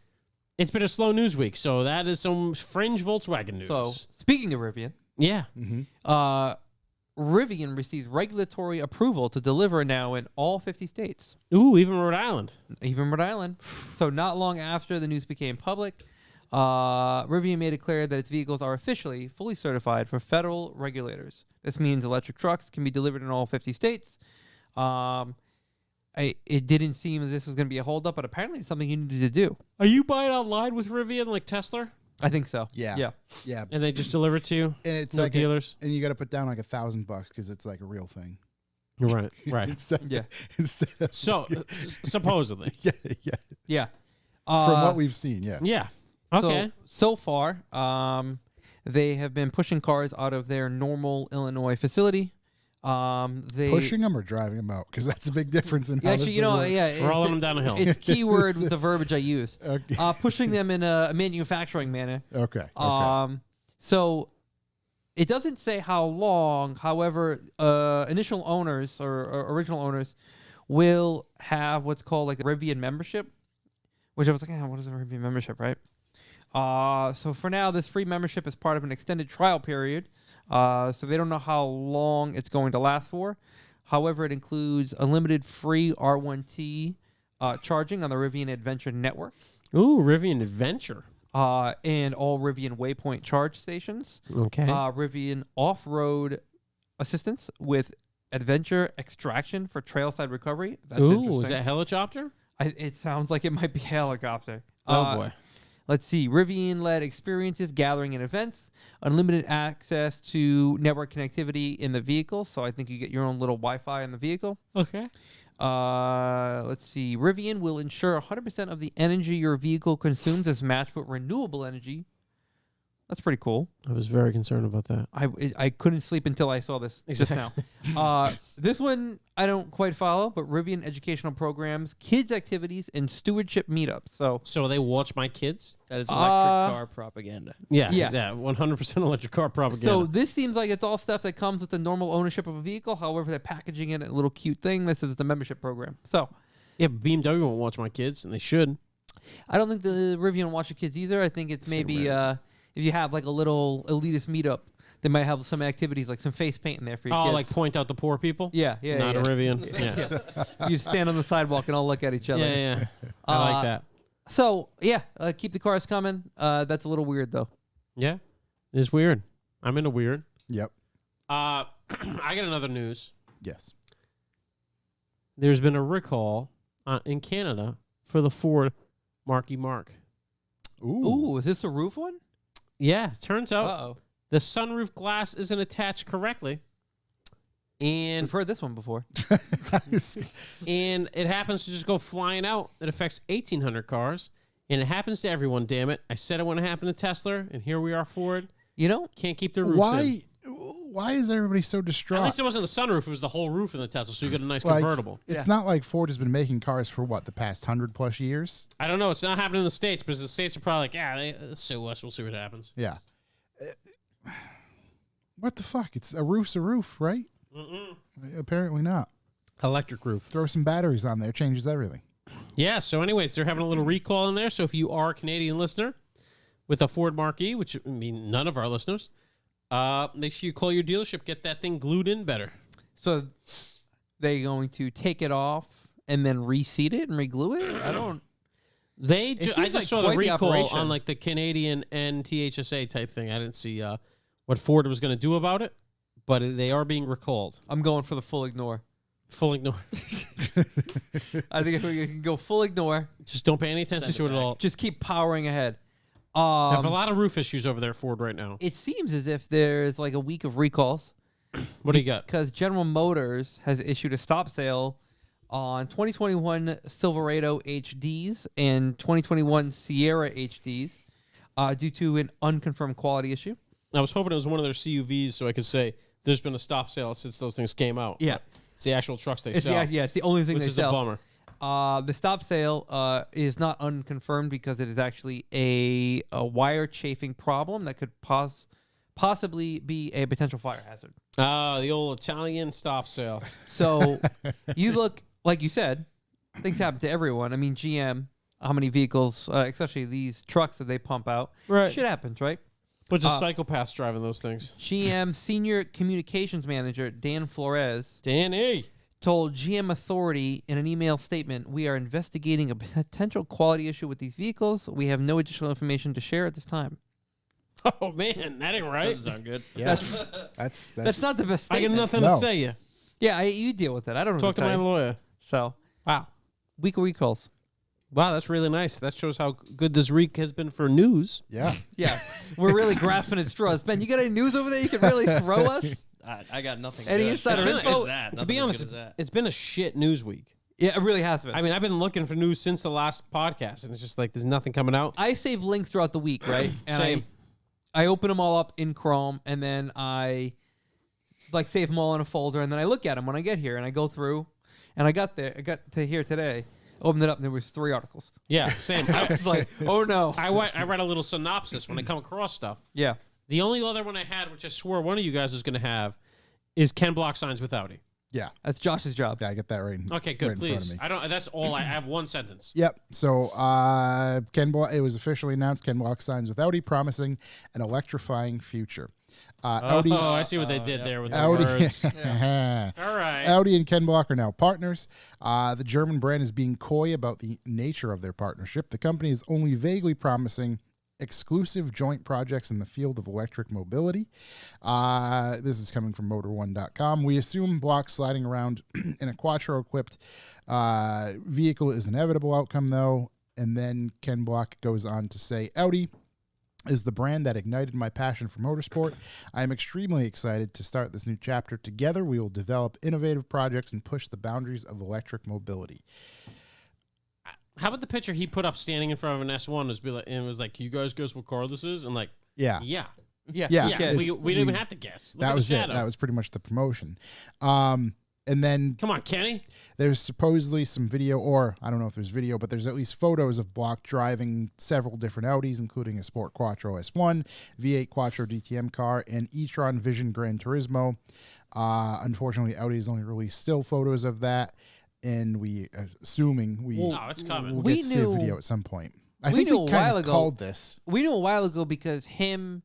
Speaker 2: it's been a slow news week, so that is some fringe Volkswagen news.
Speaker 4: So speaking of Rivian,
Speaker 2: yeah.
Speaker 4: Rivian received regulatory approval to deliver now in all 50 states.
Speaker 2: Ooh, even Rhode Island.
Speaker 4: Even Rhode Island. So not long after the news became public, Rivian made it clear that its vehicles are officially fully certified for federal regulators. This means electric trucks can be delivered in all 50 states. It didn't seem as this was going to be a holdup, but apparently it's something you needed to do.
Speaker 2: Are you buying online with Rivian like Tesla?
Speaker 4: I think so.
Speaker 1: Yeah.
Speaker 2: And they just deliver it to you?
Speaker 1: And it's
Speaker 2: No
Speaker 1: like
Speaker 2: dealers?
Speaker 1: and you got to put down like $1,000 because it's like a real thing.
Speaker 2: Right.
Speaker 1: Instead of,
Speaker 2: So, supposedly.
Speaker 4: Yeah.
Speaker 1: From what we've seen, yeah.
Speaker 2: Yeah. Okay.
Speaker 4: So far, they have been pushing cars out of their Normal, Illinois facility.
Speaker 1: Pushing them or driving them out, because that's a big difference in how
Speaker 4: actually,
Speaker 1: this
Speaker 4: you know,
Speaker 1: thing works.
Speaker 2: Rolling them down a hill.
Speaker 4: It's keyword with the verbiage I use.
Speaker 1: Okay.
Speaker 4: Pushing them in a manufacturing manner.
Speaker 1: Okay.
Speaker 4: So it doesn't say how long. However, initial owners or original owners will have what's called like a Rivian membership, which I was like, what is a Rivian membership, right? So for now, this free membership is part of an extended trial period. So they don't know how long it's going to last for. However, it includes unlimited free R1T charging on the Rivian Adventure network.
Speaker 2: Ooh, Rivian Adventure.
Speaker 4: And all Rivian Waypoint charge stations.
Speaker 2: Okay.
Speaker 4: Rivian off-road assistance with adventure extraction for trailside recovery. That's
Speaker 2: Ooh, is
Speaker 4: interesting.
Speaker 2: that helicopter?
Speaker 4: It sounds like it might be a helicopter.
Speaker 2: Oh, boy.
Speaker 4: Let's see. Rivian-led experiences, gathering and events, unlimited access to network connectivity in the vehicle. So I think you get your own little Wi-Fi in the vehicle.
Speaker 2: Okay.
Speaker 4: Let's see. Rivian will ensure 100% of the energy your vehicle consumes is matched with renewable energy. That's pretty cool.
Speaker 2: I was very concerned about that.
Speaker 4: I couldn't sleep until I saw this just now. This one I don't quite follow, but Rivian educational programs, kids activities, and stewardship meetups. So
Speaker 2: they watch my kids?
Speaker 3: That is electric car propaganda.
Speaker 2: Yeah.
Speaker 4: Yeah.
Speaker 2: 100% electric car propaganda.
Speaker 4: So this seems like it's all stuff that comes with the normal ownership of a vehicle. However, they're packaging it in a little cute thing. This is the membership program. So
Speaker 2: yeah, but BMW won't watch my kids, and they should.
Speaker 4: I don't think the Rivian will watch the kids either. I think it's maybe if you have like a little elitist meetup, they might have some activities like some face paint in there for your kids.
Speaker 2: Oh, like point out the poor people?
Speaker 4: Yeah.
Speaker 2: Not a Rivian. Yeah.
Speaker 4: You stand on the sidewalk and all look at each other.
Speaker 2: Yeah. I like that.
Speaker 4: So, keep the cars coming. That's a little weird, though.
Speaker 2: Yeah. It's weird. I'm into weird.
Speaker 1: Yep.
Speaker 2: I got another news.
Speaker 1: Yes.
Speaker 2: There's been a recall in Canada for the Ford Marky Mark.
Speaker 4: Ooh, is this a roof one?
Speaker 2: Yeah, turns out
Speaker 4: Uh-oh.
Speaker 2: the sunroof glass isn't attached correctly. And
Speaker 4: We've heard this one before.
Speaker 2: and it happens to just go flying out. It affects 1,800 cars, and it happens to everyone, damn it. I said it when it happened to Tesla, and here we are, Ford.
Speaker 4: You know?
Speaker 2: Can't keep their roofs in.
Speaker 1: Why is everybody so distraught?
Speaker 2: At least it wasn't the sunroof, it was the whole roof in the Tesla, so you get a nice
Speaker 1: Like,
Speaker 2: convertible.
Speaker 1: It's not like Ford has been making cars for the past 100+ years?
Speaker 2: I don't know. It's not happening in the States, because the States are probably like, they sue us. We'll see what happens.
Speaker 1: Yeah. What the fuck? A roof's a roof, right? Apparently not.
Speaker 2: Electric roof.
Speaker 1: Throw some batteries on there, changes everything.
Speaker 2: Yeah, so anyways, they're having a little recall in there. So if you are a Canadian listener with a Ford Mark-E, which I mean none of our listeners, make sure you call your dealership, get that thing glued in better.
Speaker 4: So they going to take it off and then reseat it and reglue it? I don't...
Speaker 2: I just
Speaker 4: like
Speaker 2: saw the
Speaker 4: quite the
Speaker 2: recall
Speaker 4: operation.
Speaker 2: on like the Canadian NTHSA type thing. I didn't see what Ford was going to do about it, but they are being recalled.
Speaker 4: I'm going for the full ignore.
Speaker 2: Full ignore.
Speaker 4: I think if we can go full ignore,
Speaker 2: Just don't pay any attention to it at all.
Speaker 4: just keep powering ahead.
Speaker 2: They have a lot of roof issues over there at Ford right now.
Speaker 4: It seems as if there's like a week of recalls.
Speaker 2: What do you got?
Speaker 4: Because General Motors has issued a stop sale on 2021 Silverado HDs and 2021 Sierra HDs due to an unconfirmed quality issue.
Speaker 2: I was hoping it was one of their CUVs so I could say there's been a stop sale since those things came out.
Speaker 4: Yeah.
Speaker 2: It's the actual trucks they
Speaker 4: It's
Speaker 2: sell.
Speaker 4: it's the only thing
Speaker 2: which
Speaker 4: they
Speaker 2: is
Speaker 4: sell.
Speaker 2: a bummer.
Speaker 4: The stop sale is not unconfirmed because it is actually a wire chafing problem that could possibly be a potential fire hazard.
Speaker 2: Oh, the old Italian stop sale.
Speaker 4: So you look, like you said, things happen to everyone. I mean, GM, how many vehicles, especially these trucks that they pump out,
Speaker 2: Right.
Speaker 4: shit happens, right?
Speaker 2: Bunch of psychopaths driving those things.
Speaker 4: GM Senior Communications Manager Dan Flores
Speaker 2: Danny.
Speaker 4: told GM Authority in an email statement, "We are investigating a potential quality issue with these vehicles. We have no additional information to share at this time."
Speaker 2: Oh, man. That ain't right.
Speaker 3: Doesn't sound good.
Speaker 1: Yeah, that's
Speaker 4: not the best
Speaker 2: I got
Speaker 4: statement.
Speaker 2: nothing
Speaker 1: No.
Speaker 2: to say you.
Speaker 4: Yeah, you deal with that. I don't know.
Speaker 2: Talk to
Speaker 4: what
Speaker 2: my
Speaker 4: tell you.
Speaker 2: lawyer.
Speaker 4: So,
Speaker 2: Wow.
Speaker 4: week of recalls.
Speaker 2: Wow, that's really nice. That shows how good this week has been for news.
Speaker 1: yeah.
Speaker 4: Yeah, we're really grasping at straws. Ben, you got any news over there you can really throw us?
Speaker 3: I got nothing.
Speaker 4: Any
Speaker 3: good.
Speaker 4: insider
Speaker 3: As good
Speaker 4: info?
Speaker 3: as that.
Speaker 2: To
Speaker 3: Nothing
Speaker 2: be
Speaker 3: as
Speaker 2: honest,
Speaker 3: good as that.
Speaker 2: it's been a shit news week.
Speaker 4: Yeah, it really has been.
Speaker 2: I mean, I've been looking for news since the last podcast, and it's just like there's nothing coming out.
Speaker 4: I save links throughout the week, right? And
Speaker 2: Same.
Speaker 4: I open them all up in Chrome, and then I like save them all in a folder, and then I look at them when I get here, and I go through, and I got to here today, opened it up, and there was 3 articles.
Speaker 2: Yeah, same.
Speaker 4: I was like, oh no.
Speaker 2: I read a little synopsis when I come across stuff.
Speaker 4: Yeah.
Speaker 2: The only other one I had, which I swore one of you guys was going to have, is Ken Block signs with Audi.
Speaker 1: Yeah.
Speaker 4: That's Josh's job.
Speaker 1: Yeah, I get that right.
Speaker 2: Okay, good.
Speaker 1: Right in front of
Speaker 2: Please.
Speaker 1: me.
Speaker 2: I don't. That's all. I have one sentence.
Speaker 1: Yep. So Ken Block, it was officially announced Ken Block signs with Audi, promising an electrifying future. Audi.
Speaker 2: Oh, I see what they did there with the
Speaker 1: Audi.
Speaker 2: words.
Speaker 1: Yeah.
Speaker 2: All right.
Speaker 1: Audi and Ken Block are now partners. The German brand is being coy about the nature of their partnership. The company is only vaguely promising exclusive joint projects in the field of electric mobility. This is coming from Motor1.com. We assume Block sliding around in a Quattro-equipped vehicle is an inevitable outcome, though. And then Ken Block goes on to say, Audi is the brand that ignited my passion for motorsport. I am extremely excited to start this new chapter. Together, we will develop innovative projects and push the boundaries of electric mobility.
Speaker 2: How about the picture he put up standing in front of an S1 and was like, "You guys guess what car this is?" And like,
Speaker 1: Yeah.
Speaker 2: yeah.
Speaker 1: Yeah.
Speaker 2: We
Speaker 1: it's-
Speaker 2: didn't even have to guess. Look at
Speaker 1: That
Speaker 2: the
Speaker 1: was it.
Speaker 2: shadow.
Speaker 1: That was pretty much the promotion. And then
Speaker 2: Come on, Kenny.
Speaker 1: there's supposedly some video, or I don't know if there's video, but there's at least photos of Block driving several different Audis, including a Sport Quattro S1, V8 Quattro DTM car, and e-tron Vision Gran Turismo. Unfortunately, Audi has only released still photos of that, and assuming we
Speaker 2: No, it's coming.
Speaker 1: will
Speaker 4: We
Speaker 1: get to see a
Speaker 4: knew-
Speaker 1: video at some point. I
Speaker 4: we
Speaker 1: think
Speaker 4: knew
Speaker 1: we
Speaker 4: a
Speaker 1: kind
Speaker 4: while
Speaker 1: of
Speaker 4: ago-
Speaker 1: called this.
Speaker 4: We knew a while ago because him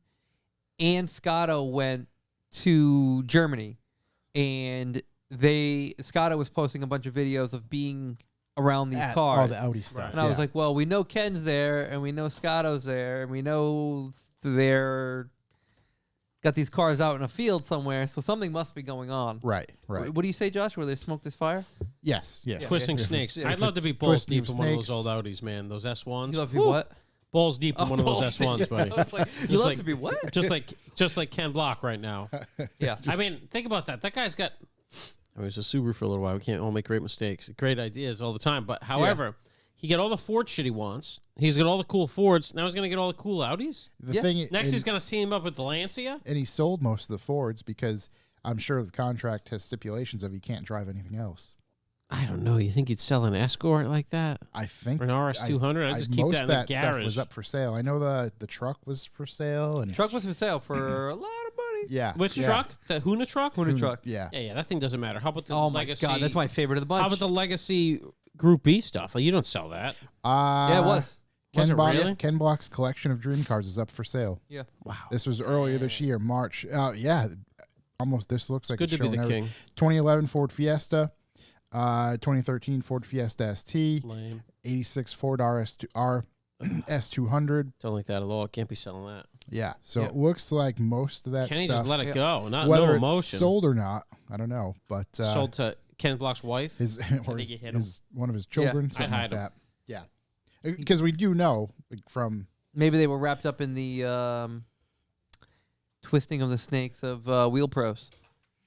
Speaker 4: and Scotto went to Germany, and Scotto was posting a bunch of videos of being around these
Speaker 1: At
Speaker 4: cars.
Speaker 1: all the Audi stuff.
Speaker 4: And I was like, well, we know Ken's there, and we know Scotto's there, and we know they're got these cars out in a field somewhere, so something must be going on.
Speaker 1: right.
Speaker 4: What do you say, Josh? Where they smoked this fire?
Speaker 1: Yes.
Speaker 2: Twisting
Speaker 1: If-
Speaker 2: snakes.
Speaker 1: if
Speaker 2: I'd love to
Speaker 1: it's
Speaker 2: be balls
Speaker 1: twisting
Speaker 2: deep
Speaker 1: of
Speaker 2: in one of those
Speaker 1: snakes.
Speaker 2: old Audis, man. Those S1s.
Speaker 4: You love to be
Speaker 2: Woo!
Speaker 4: what?
Speaker 2: Balls deep in one of those S1s, buddy.
Speaker 4: I was like, you
Speaker 2: Just
Speaker 4: love
Speaker 2: like-
Speaker 4: to be what?
Speaker 2: just like Ken Block right now.
Speaker 4: Yeah.
Speaker 2: I mean, think about that. That guy's got. I mean, it's a Subaru for a little while. We can't all make great mistakes, great ideas all the time. But however, he got all the Ford shit he wants. He's got all the cool Fords. Now he's gonna get all the cool Audis.
Speaker 1: The
Speaker 4: Yeah.
Speaker 1: thing
Speaker 2: Next,
Speaker 1: and-
Speaker 2: he's gonna team up with the Lancia.
Speaker 1: and he sold most of the Fords because I'm sure the contract has stipulations of he can't drive anything else.
Speaker 2: I don't know. You think he'd sell an Escort like that?
Speaker 1: I think
Speaker 2: Or an RS200? I'd just keep
Speaker 1: most
Speaker 2: that in
Speaker 1: of
Speaker 2: the
Speaker 1: that stuff
Speaker 2: garage.
Speaker 1: was up for sale. I know the truck was for sale and
Speaker 4: Truck was for sale for a lot of money.
Speaker 1: yeah.
Speaker 2: Which
Speaker 1: yeah.
Speaker 2: truck? The Huna truck?
Speaker 4: Huna truck.
Speaker 1: Yeah.
Speaker 2: Yeah, that thing doesn't matter. How about the
Speaker 4: Oh my
Speaker 2: Legacy?
Speaker 4: god, that's my favorite of the bunch.
Speaker 2: How about the Legacy Group B stuff? Like, you don't sell that.
Speaker 4: Yeah, it was.
Speaker 2: Was it really?
Speaker 1: Ken Block's collection of dream cars is up for sale.
Speaker 4: Yeah.
Speaker 2: Wow.
Speaker 1: This was earlier this year, March. Yeah, almost. This looks like
Speaker 2: Good
Speaker 1: it's
Speaker 2: to be
Speaker 1: showing
Speaker 2: the
Speaker 1: every-
Speaker 2: king.
Speaker 1: 2011 Ford Fiesta, 2013 Ford Fiesta ST,
Speaker 2: Lame.
Speaker 1: 86 Ford S200.
Speaker 2: Don't like that at all. Can't be selling that.
Speaker 1: Yeah, so
Speaker 4: Yeah.
Speaker 1: it looks like most of that
Speaker 2: Kenny
Speaker 1: stuff,
Speaker 2: just let it
Speaker 4: Yeah.
Speaker 2: go. Not
Speaker 1: whether
Speaker 2: no
Speaker 1: it's
Speaker 2: emotion.
Speaker 1: sold or not, I don't know, but
Speaker 2: Sold to Ken Block's wife.
Speaker 1: his or
Speaker 3: think you hit
Speaker 1: his one of his children,
Speaker 2: I'd
Speaker 1: something
Speaker 2: hide
Speaker 1: like
Speaker 2: him.
Speaker 1: that. Yeah, because we do know like, from
Speaker 4: Maybe they were wrapped up in the twisting of the snakes of Wheel Pros.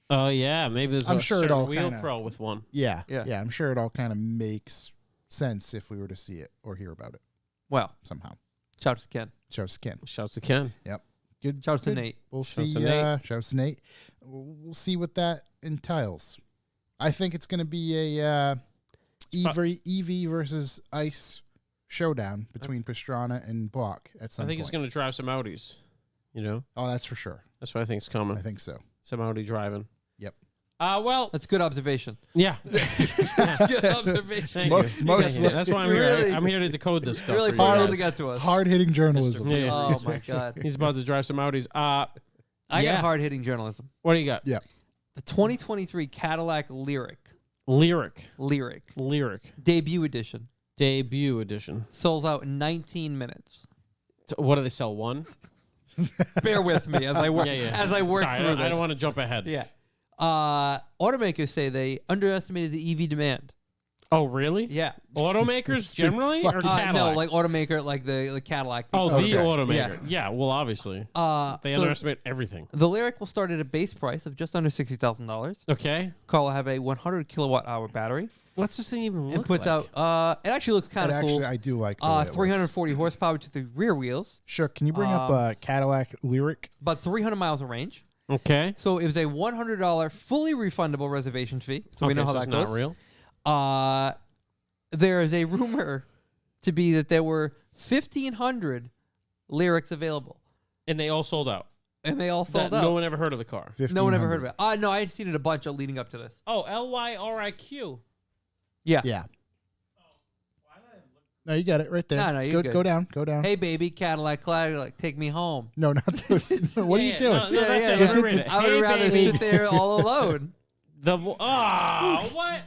Speaker 2: Oh yeah, maybe there's
Speaker 1: I'm
Speaker 2: a
Speaker 1: sure it
Speaker 2: certain
Speaker 1: all
Speaker 2: wheel
Speaker 1: kinda-
Speaker 2: pro with one.
Speaker 1: yeah,
Speaker 4: Yeah.
Speaker 1: I'm sure it all kind of makes sense if we were to see it or hear about it
Speaker 4: Well,
Speaker 1: somehow.
Speaker 4: shout out to Ken.
Speaker 1: Shows Ken.
Speaker 2: Shouts to Ken.
Speaker 1: Good.
Speaker 4: Shout out to
Speaker 1: good.
Speaker 4: Nate.
Speaker 1: We'll
Speaker 2: Shouts
Speaker 1: see.
Speaker 2: to Nate.
Speaker 1: Shouts to Nate. We'll see what that entails. I think it's going to be a EV versus ICE showdown between Pastrana and Block at some
Speaker 2: I think
Speaker 1: point.
Speaker 2: he's going to drive some Audis. You know,
Speaker 1: Oh, that's for sure.
Speaker 2: that's what I think is coming.
Speaker 1: I think so.
Speaker 2: Some Audi driving.
Speaker 1: Yep.
Speaker 2: Well,
Speaker 4: That's good observation.
Speaker 2: yeah.
Speaker 4: Good observation.
Speaker 2: Thank
Speaker 1: Most-
Speaker 2: you.
Speaker 1: most
Speaker 2: Thank you. That's why I'm here.
Speaker 4: Really-
Speaker 2: I'm here to decode this stuff.
Speaker 4: Really
Speaker 2: for you
Speaker 4: hard
Speaker 2: guys.
Speaker 4: to get to us.
Speaker 1: Hard-hitting journalism.
Speaker 2: Yeah.
Speaker 4: Oh my god.
Speaker 2: He's about to drive some Audis.
Speaker 4: I
Speaker 2: Yeah.
Speaker 4: got hard hitting journalism.
Speaker 2: What do you got?
Speaker 1: Yeah.
Speaker 4: The 2023 Cadillac Lyric
Speaker 2: Lyric
Speaker 4: debut edition
Speaker 2: debut edition.
Speaker 4: sold out in 19 minutes.
Speaker 2: What do they sell? One?
Speaker 4: Bear with me as I work
Speaker 2: Yeah.
Speaker 4: as I work
Speaker 2: Sorry,
Speaker 4: through this.
Speaker 2: I don't want to jump ahead.
Speaker 4: Yeah. Automakers say they underestimated the EV demand.
Speaker 2: Oh, really?
Speaker 4: Yeah.
Speaker 2: Automakers generally or
Speaker 1: fucking-
Speaker 2: Cadillac?
Speaker 4: No, like automaker, like the Cadillac.
Speaker 2: oh,
Speaker 1: Okay.
Speaker 2: the automaker. Yeah. Well, obviously they
Speaker 4: So
Speaker 2: underestimate everything.
Speaker 4: the Lyric will start at a base price of just under $60,000.
Speaker 2: Okay.
Speaker 4: Car will have a 100 kilowatt hour battery.
Speaker 2: What's this thing even
Speaker 4: It
Speaker 2: look
Speaker 4: puts
Speaker 2: like?
Speaker 4: out. It actually looks kind of cool.
Speaker 1: Actually, I do like the way it looks.
Speaker 4: 340 horsepower to the rear wheels.
Speaker 1: Sure. Can you bring up Cadillac Lyric?
Speaker 4: About 300 miles of range.
Speaker 2: Okay.
Speaker 4: So it was a $100 fully refundable reservation fee. So we know how
Speaker 2: so
Speaker 4: that
Speaker 2: it's
Speaker 4: goes.
Speaker 2: not real.
Speaker 4: There is a rumor to be that there were 1,500 Lyrics available,
Speaker 2: And they all sold out.
Speaker 4: and they all sold
Speaker 2: That-
Speaker 4: out.
Speaker 2: No one ever heard of the car.
Speaker 4: No one ever heard of it. No, I had seen it a bunch leading up to this.
Speaker 2: Oh, LYRIQ.
Speaker 4: Yeah.
Speaker 1: Yeah. No, you got it right there.
Speaker 4: No, you're good.
Speaker 1: Go down. Go down.
Speaker 4: Hey, baby, Cadillac, take me home.
Speaker 1: No, not those. What are you doing?
Speaker 2: No, that's it.
Speaker 1: Just
Speaker 2: Let me
Speaker 1: hit
Speaker 2: read it.
Speaker 4: I would
Speaker 2: Hey,
Speaker 4: rather
Speaker 2: baby.
Speaker 4: sit there all alone.
Speaker 2: What?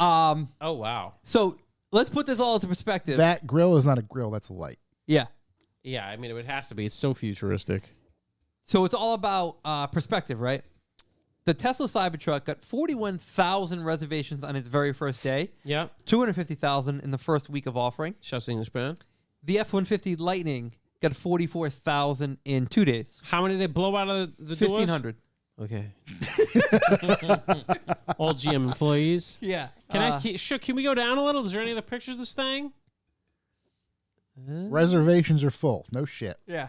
Speaker 4: Um.
Speaker 2: Oh, wow.
Speaker 4: So let's put this all into perspective.
Speaker 1: That grill is not a grill. That's a light.
Speaker 4: Yeah.
Speaker 2: Yeah, I mean, it has to be. It's so futuristic.
Speaker 4: So it's all about perspective, right? The Tesla Cybertruck got 41,000 reservations on its very first day,
Speaker 2: Yeah.
Speaker 4: 250,000 in the first week of offering.
Speaker 2: Just English band.
Speaker 4: The F-150 Lightning got 44,000 in 2 days.
Speaker 2: How many did they blow out of the doors?
Speaker 4: 1,500.
Speaker 2: Okay. All GM employees.
Speaker 4: Yeah.
Speaker 2: Can we go down a little? Is there any other pictures of this thing?
Speaker 1: Reservations are full. No shit.
Speaker 4: Yeah.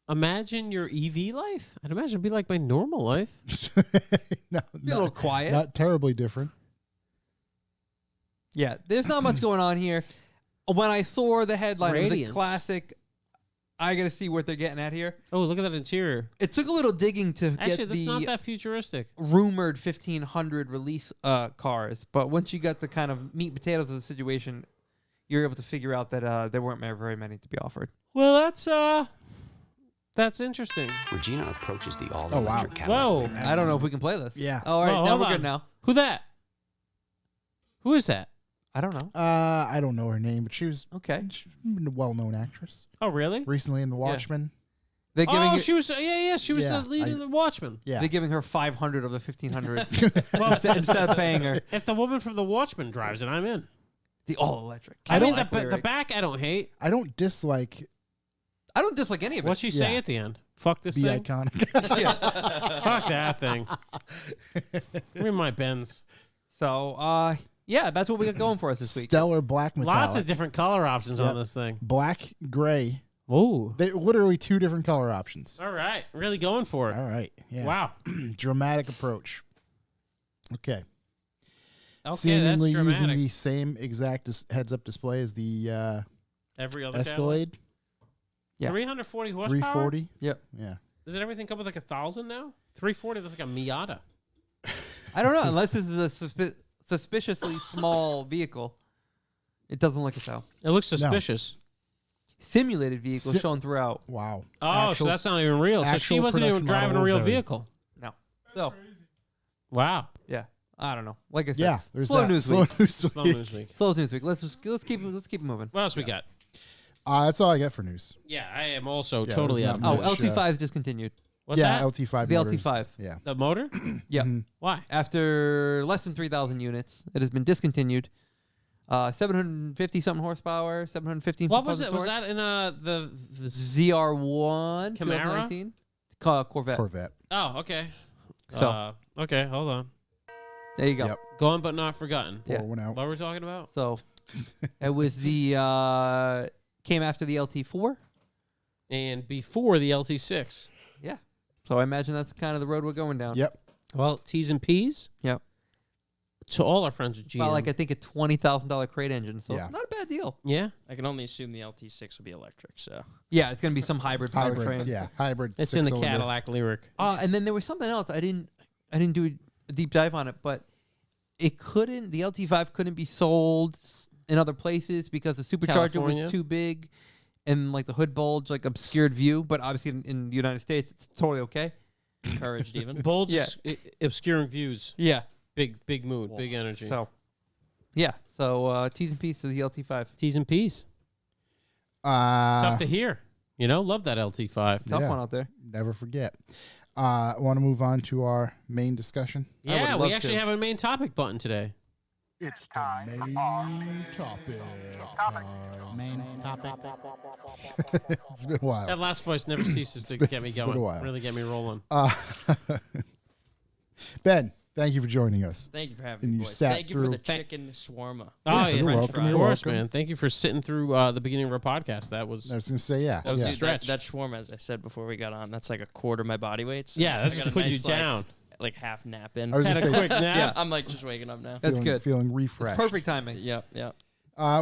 Speaker 2: Imagine your EV life. I'd imagine it'd be like my normal life.
Speaker 1: No,
Speaker 4: Be a little quiet.
Speaker 1: not terribly different.
Speaker 4: Yeah. There's not much going on here. When I saw the headline, it was
Speaker 2: Radiance.
Speaker 4: a classic. I got to see what they're getting at here.
Speaker 2: Oh, look at that interior.
Speaker 4: It took a little digging to
Speaker 2: Actually,
Speaker 4: get
Speaker 2: that's
Speaker 4: the
Speaker 2: not that futuristic.
Speaker 4: rumored 1,500 release cars, but once you got the kind of meat and potatoes of the situation, you're able to figure out that there weren't very many to be offered.
Speaker 2: Well, that's interesting.
Speaker 5: Regina approaches the
Speaker 1: wow.
Speaker 5: all-electric Cadillac.
Speaker 2: Whoa.
Speaker 5: Lyric.
Speaker 4: I don't know if we can play this.
Speaker 1: Yeah.
Speaker 4: All right,
Speaker 2: Oh,
Speaker 4: now
Speaker 2: hold
Speaker 4: we're
Speaker 2: on.
Speaker 4: good now.
Speaker 2: Who that? Who is that?
Speaker 4: I don't know.
Speaker 1: I don't know her name, but she's
Speaker 4: Okay.
Speaker 1: a well-known actress.
Speaker 2: Oh, really?
Speaker 1: Recently in The Watchmen.
Speaker 4: They're giving
Speaker 2: Oh,
Speaker 4: her,
Speaker 2: she was. Yeah. She was
Speaker 1: Yeah,
Speaker 2: the lead
Speaker 1: I-
Speaker 2: of the Watchmen.
Speaker 1: Yeah.
Speaker 4: they're giving her 500 of the 1,500
Speaker 2: Well,
Speaker 4: instead of paying her
Speaker 2: if the woman from the Watchmen drives it, I'm in.
Speaker 4: the all-electric.
Speaker 2: I mean,
Speaker 4: Cadillac
Speaker 2: the
Speaker 4: Lyric.
Speaker 2: back I don't hate.
Speaker 1: I don't dislike
Speaker 4: I don't dislike any of it.
Speaker 2: What'd she say
Speaker 1: Yeah.
Speaker 2: at the end? Fuck this
Speaker 1: the
Speaker 2: thing.
Speaker 1: iconic.
Speaker 4: Yeah.
Speaker 2: Fuck that thing. Give me my Benz.
Speaker 4: So, yeah, that's what we got going for us this week.
Speaker 1: Stellar black metallic.
Speaker 2: Lots of different color options on
Speaker 1: Yep.
Speaker 2: this thing.
Speaker 1: Black, gray.
Speaker 2: Ooh.
Speaker 1: They literally two different color options.
Speaker 2: All right. Really going for it.
Speaker 1: All right. Yeah.
Speaker 2: Wow.
Speaker 1: Dramatic approach. Okay.
Speaker 2: Okay,
Speaker 1: Seemingly
Speaker 2: that's
Speaker 1: using
Speaker 2: dramatic.
Speaker 1: the same exact heads-up display as the
Speaker 2: Every other
Speaker 1: Escalade.
Speaker 4: Yeah.
Speaker 2: 340 horsepower.
Speaker 1: 340.
Speaker 4: Yep.
Speaker 1: Yeah.
Speaker 2: Does it everything come with like 1,000 now? 340. That's like a Miata.
Speaker 4: I don't know. Unless this is a suspiciously small vehicle, it doesn't look it so.
Speaker 2: It looks suspicious.
Speaker 4: Simulated vehicle shown throughout.
Speaker 1: Wow.
Speaker 2: Oh, so that's not even real. So she
Speaker 1: actual
Speaker 2: wasn't even
Speaker 1: production
Speaker 2: driving a
Speaker 1: model
Speaker 2: real
Speaker 1: variant.
Speaker 2: vehicle.
Speaker 4: No. So,
Speaker 2: Wow.
Speaker 4: yeah. I don't know. Like I said,
Speaker 1: Yeah. There's
Speaker 4: slow
Speaker 1: that.
Speaker 4: news
Speaker 1: Slow
Speaker 4: week.
Speaker 1: news
Speaker 2: Slow
Speaker 1: week.
Speaker 2: news week.
Speaker 4: Slow news week. Let's keep it moving.
Speaker 2: What else we got?
Speaker 1: That's all I got for news.
Speaker 2: Yeah, I am also
Speaker 1: Yeah,
Speaker 2: totally
Speaker 1: there's
Speaker 2: out.
Speaker 1: not
Speaker 2: of
Speaker 1: much.
Speaker 2: it.
Speaker 4: Oh, LT5 is discontinued.
Speaker 2: What's
Speaker 1: yeah,
Speaker 2: that?
Speaker 1: LT5.
Speaker 4: The
Speaker 1: motors.
Speaker 4: LT5.
Speaker 1: Yeah.
Speaker 2: The motor?
Speaker 4: Yeah.
Speaker 1: Mhm.
Speaker 2: Why?
Speaker 4: After less than 3,000 units, it has been discontinued. 750 something horsepower, 715.
Speaker 2: What was it?
Speaker 4: foot-pounds of
Speaker 2: Was
Speaker 4: torque.
Speaker 2: that in the
Speaker 4: ZR1
Speaker 2: Camaro?
Speaker 4: 2019? Corvette.
Speaker 1: Corvette.
Speaker 2: Oh, okay.
Speaker 4: So.
Speaker 2: Okay, hold on.
Speaker 4: There you go.
Speaker 1: Yep.
Speaker 2: Gone but not forgotten.
Speaker 4: Yeah.
Speaker 1: Pour one out.
Speaker 2: What were we talking about?
Speaker 4: So it was the came after the LT4.
Speaker 2: And before the LT6.
Speaker 4: Yeah. So I imagine that's kind of the road we're going down.
Speaker 1: Yep.
Speaker 2: Well, T's and P's.
Speaker 4: Yep.
Speaker 2: to all our friends at GM.
Speaker 4: Well, like I think a $20,000 crate engine, so
Speaker 1: Yeah.
Speaker 4: it's not a bad deal.
Speaker 2: yeah,
Speaker 3: I can only assume the LT6 will be electric. So
Speaker 4: Yeah, it's gonna be some hybrid powertrain.
Speaker 1: Hybrid, hybrid.
Speaker 2: it's in the
Speaker 1: six-cylinder.
Speaker 2: Cadillac Lyric.
Speaker 4: And then there was something else. I didn't do a deep dive on it, but the LT5 couldn't be sold in other places because the supercharger
Speaker 2: California?
Speaker 4: was too big and like the hood bulge like obscured view. But obviously in the United States, it's totally okay.
Speaker 3: encouraged even.
Speaker 2: Bulge
Speaker 4: Yeah.
Speaker 2: obscuring views.
Speaker 4: Yeah.
Speaker 2: Big mood, big energy.
Speaker 4: So, yeah. So T's and P's to the LT5.
Speaker 2: T's and P's. Tough to hear. You know, love that LT5.
Speaker 4: Tough
Speaker 1: Yeah.
Speaker 4: one out there.
Speaker 1: Never forget. Want to move on to our main discussion?
Speaker 2: Yeah,
Speaker 4: love
Speaker 2: we actually
Speaker 4: to.
Speaker 2: have a main topic button today.
Speaker 1: It's the main topic. Main topic. It's been a while.
Speaker 2: That last voice never ceases to get me
Speaker 1: it's been
Speaker 2: going.
Speaker 1: a while.
Speaker 2: Really get me rolling.
Speaker 1: Ben, thank you for joining us.
Speaker 3: Thank you for having
Speaker 1: And
Speaker 3: me,
Speaker 1: you
Speaker 3: boys.
Speaker 1: sat
Speaker 3: Thank you for
Speaker 1: through-
Speaker 3: the chicken shawarma.
Speaker 2: Oh, yeah.
Speaker 1: you're welcome.
Speaker 2: Of
Speaker 1: You're
Speaker 2: course,
Speaker 1: welcome.
Speaker 2: man. Thank you for sitting through the beginning of our podcast. That was
Speaker 1: I was going to say, yeah.
Speaker 2: That was
Speaker 1: yeah.
Speaker 2: a
Speaker 3: Dude,
Speaker 2: stretch.
Speaker 3: that shawarma, as I said before we got on, that's like a quarter of my body weight. So
Speaker 2: yeah.
Speaker 3: I
Speaker 2: That's
Speaker 3: got
Speaker 2: to
Speaker 3: a
Speaker 2: put you
Speaker 3: nice,
Speaker 2: down.
Speaker 3: like half nap in.
Speaker 1: I was
Speaker 2: Had
Speaker 1: just
Speaker 2: a
Speaker 1: saying,
Speaker 2: quick nap.
Speaker 3: Yeah, I'm like just waking up now.
Speaker 4: That's
Speaker 1: feeling,
Speaker 4: good.
Speaker 1: Feeling
Speaker 4: It's
Speaker 1: refreshed.
Speaker 4: perfect timing.
Speaker 3: Yep, yep.